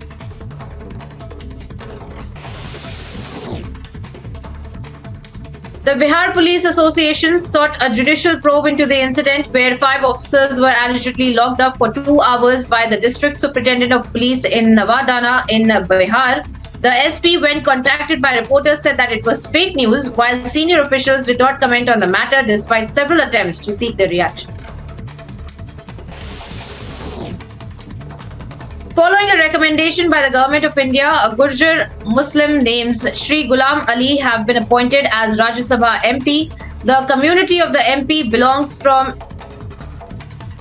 The Bihar Police Association sought a judicial probe into the incident where 5 officers were allegedly locked up for 2 hours by the District Superintendent of Police in Navadana in Bihar. The SP, when contacted by reporters, said that it was fake news, while senior officials did not comment on the matter despite several attempts to seek their reactions. Following a recommendation by the Government of India, a Gurjar Muslim named Shri Ghulam Ali have been appointed as Rajya Sabha MP. The community of the MP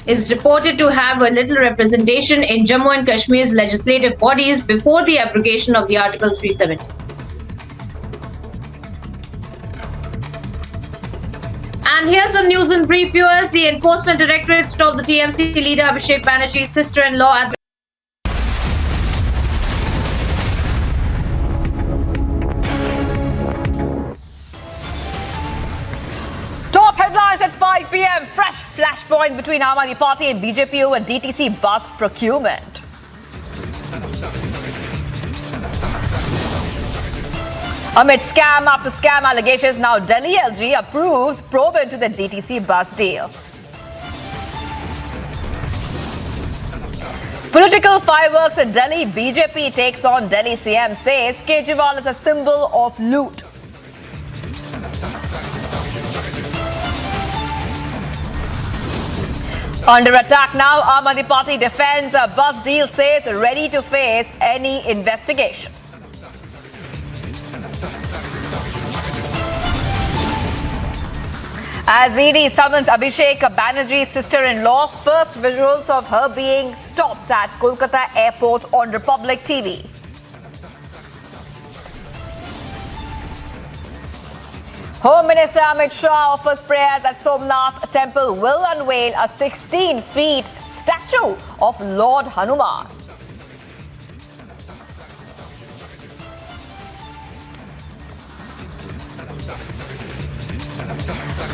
is reported to have a little representation in Jammu and Kashmir's legislative bodies before the abrogation of the Article 370. And here's some news in brief, viewers. The Enforcement Directorate stopped the TMC leader Abhishek Banerjee's sister-in-law at At 5 p.m, fresh flashpoint between Amity Party and BJP over DTC bus procurement. Amid scam after scam allegations, now Delhi LG approves probe into the DTC bus deal. Political fireworks in Delhi. BJP takes on Delhi CM, says Kejriwal is a symbol of loot. Under attack now, Aam Aadmi Party defends a bus deal, says ready to face any investigation. As ED summons Abhishek Banerjee's sister-in-law, first visuals of her being stopped at Kolkata airport on Republic TV. Home Minister Amit Shah offers prayers at Somnath Temple, will unveil a 16-feet statue of Lord Hanuman.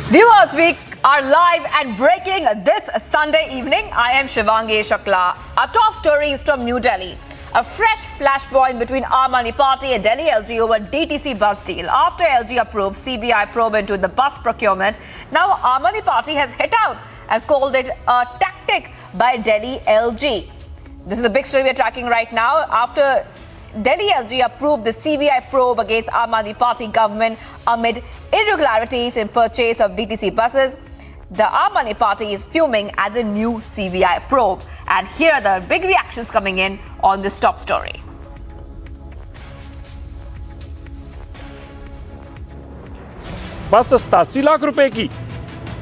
Viewers, we are live and breaking this Sunday evening. I am Shivangi Shakla. Our top story is from New Delhi. A fresh flashpoint between Aam Aadmi Party and Delhi LG over DTC bus deal. After LG approved CBI probe into the bus procurement, now Aam Aadmi Party has hit out and called it a tactic by Delhi LG. This is the big story we're tracking right now. After Delhi LG approved the CBI probe against Aam Aadmi Party government amid irregularities in purchase of DTC buses, the Aam Aadmi Party is fuming at the new CBI probe. And here are the big reactions coming in on this top story. बस 87 लाख रुपए की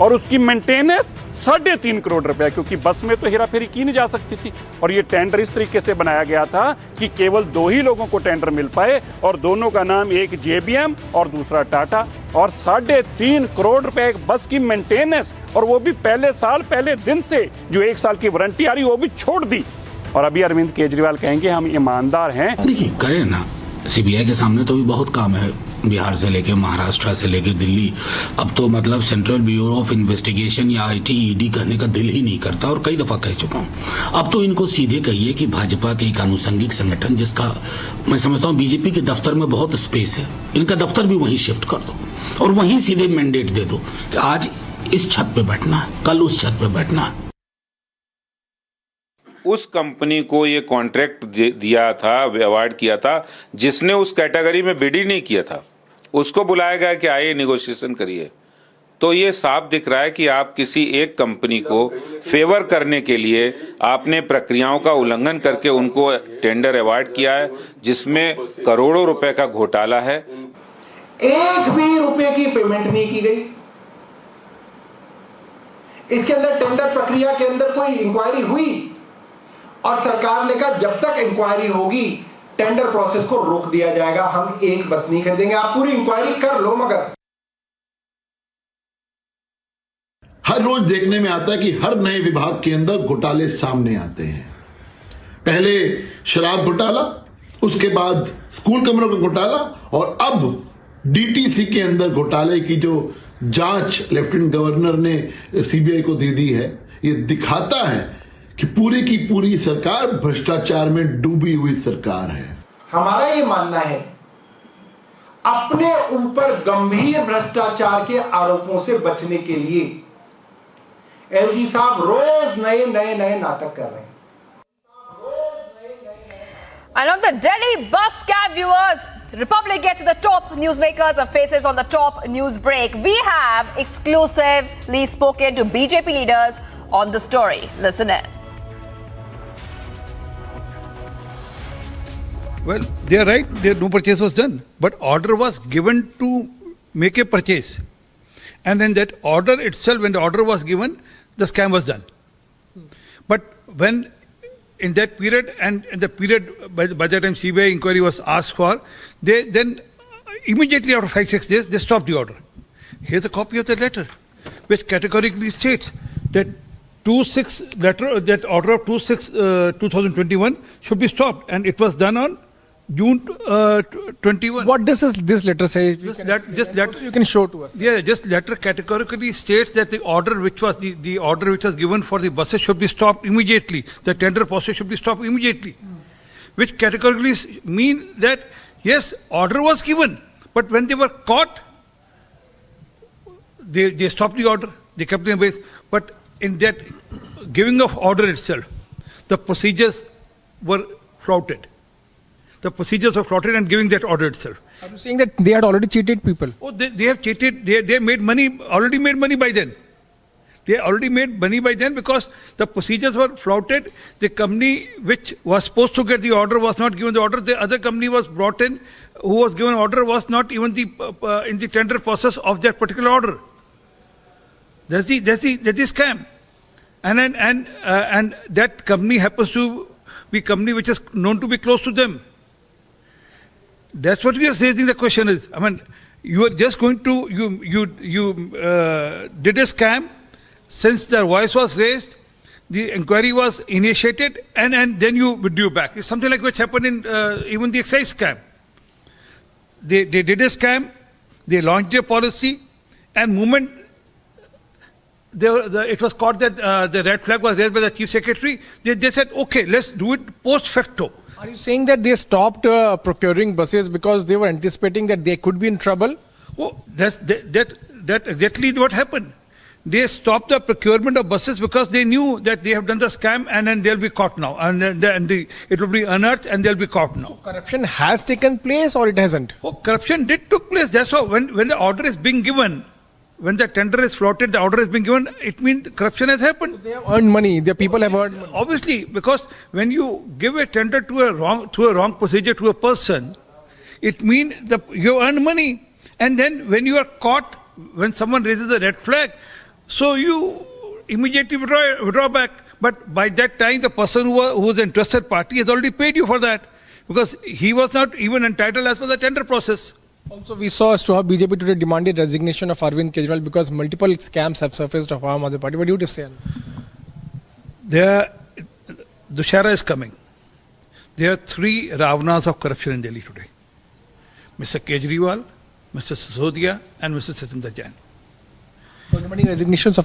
और उसकी maintenance 3.5 crore रुपया, क्योंकि बस में तो हेराफेरी की नहीं जा सकती थी। और ये टेंडर इस तरीके से बनाया गया था कि केवल 2 ही लोगों को टेंडर मिल पाए और दोनों का नाम, एक JBM और दूसरा टाटा। और 3.5 करोड़ रुपए एक बस की मेंटेनेंस, और वो भी पहले साल पहले दिन से जो 1 साल की वारंटी आ रही वो भी छोड़ दी। और अभी अरविंद केजरीवाल कहेंगे हम ईमानदार हैं। देखिए करें ना, CBI के सामने तो भी बहुत काम है, बिहार से लेके महाराष्ट्र से लेके दिल्ली। अब तो मतलब सेंट्रल ब्यूरो ऑफ इन्वेस्टिगेशन या IT ED कहने का दिल ही नहीं करता, और कई दफा कह चुका हूं। अब तो इनको सीधे कहिए कि भाजपा के एक आनुषंगिक संगठन, जिसका मैं समझता हूं बीजेपी के दफ्तर में बहुत स्पेस है, इनका दफ्तर भी वहीं शिफ्ट कर दो और वहीं सीधे मैंडेट दे दो कि आज इस छत पे बैठना है, कल उस छत पे बैठना है। उस कंपनी को ये कॉन्ट्रैक्ट दिया था, अवार्ड किया था, जिसने उस कैटेगरी में बिड ही नहीं किया था, उसको बुलाया गया कि आइए नेगोशिएशन करिए। तो ये साफ दिख रहा है कि आप किसी एक कंपनी को फेवर करने के लिए आपने प्रक्रियाओं का उल्लंघन करके उनको टेंडर अवार्ड किया है, जिसमें करोड़ों रुपए का घोटाला है। एक भी रुपए की पेमेंट नहीं की गई। इसके अंदर टेंडर प्रक्रिया के अंदर कोई इंक्वायरी हुई और सरकार ने कहा जब तक इंक्वायरी होगी टेंडर प्रोसेस को रोक दिया जाएगा, हम एक बस नहीं खरीदेंगे। आप पूरी इंक्वायरी कर लो, मगर हर रोज देखने में आता है कि हर नए विभाग के अंदर घोटाले सामने आते हैं। पहले शराब घोटाला, उसके बाद स्कूल कमरों का घोटाला, और अब DTC के अंदर घोटाले की जो जांच लेफ्टिनेंट गवर्नर ने CBI को दे दी है, ये दिखाता है कि पूरी की पूरी सरकार भ्रष्टाचार में डूबी हुई सरकार है। हमारा ये मानना है अपने ऊपर गंभीर भ्रष्टाचार के आरोपों से बचने के लिए LG साहब रोज नए नाटक कर रहे हैं। And on the Delhi bus scam, viewers, Republic get to the top newsmakers and faces on the top news break. We have exclusively spoken to BJP leaders on the story. Listen in. Well, they are right. No purchase was done, but order was given to make a purchase, and then that order itself, when the order was given, the scam was done. But when in that period and in the period by the time CBI inquiry was asked for, they then immediately after 5-6 days they stopped the order. Here's a copy of the letter, which categorically states that 26 letter, that order of 26/2021 should be stopped, and it was done on June 21. What does this letter say? You can show to us. Yeah, just letter categorically states that the order which was the order which was given for the buses should be stopped immediately. The tender process should be stopped immediately, which categorically mean that yes, order was given, but when they were caught, they stopped the order. They kept them base. But in that giving of order itself, the procedures were flouted. The procedures were flouted and giving that order itself. Are you saying that they had already cheated people? Oh, they have cheated. They made money, already made money by then. They already made money by then because the procedures were flouted. The company which was supposed to get the order was not given the order. The other company was brought in, who was given order was not even in the tender process of that particular order. That's the scam. And that company happens to be a company which is known to be close to them. That's what we are raising. The question is, I mean, you are just going to, you did a scam. Since the voice was raised, the inquiry was initiated, and then you withdrew back. It's something like which happened in even the excise scam. They did a scam, they launched their policy, and moment it was caught that the red flag was raised by the chief secretary, they said, okay, let's do it post facto. Are you saying that they stopped procuring buses because they were anticipating that they could be in trouble? Oh, that's exactly what happened. They stopped the procurement of buses because they knew that they have done the scam and then they'll be caught now. And it will be unearthed and they'll be caught now. So corruption has taken place or it hasn't? Oh, corruption did took place. That's how when the order is being given, when the tender is floated, the order is being given, it means corruption has happened. So they have earned money. The people have earned money. Obviously, because when you give a tender through a wrong procedure to a person, it means you earn money. And then when you are caught, when someone raises a red flag, so you immediately withdraw back. But by that time, the person who was an interested party has already paid you for that, because he was not even entitled as per the tender process. Also, we saw as to how BJP today demanded resignation of Arvind Kejriwal because multiple scams have surfaced of Aam Aadmi Party. What do you have to say? Dussehra is coming. There are 3 Ravanas of corruption in Delhi today. Mr. Kejriwal, Mr. Sisodia and Mr. Satinder Jain. Demanding resignations of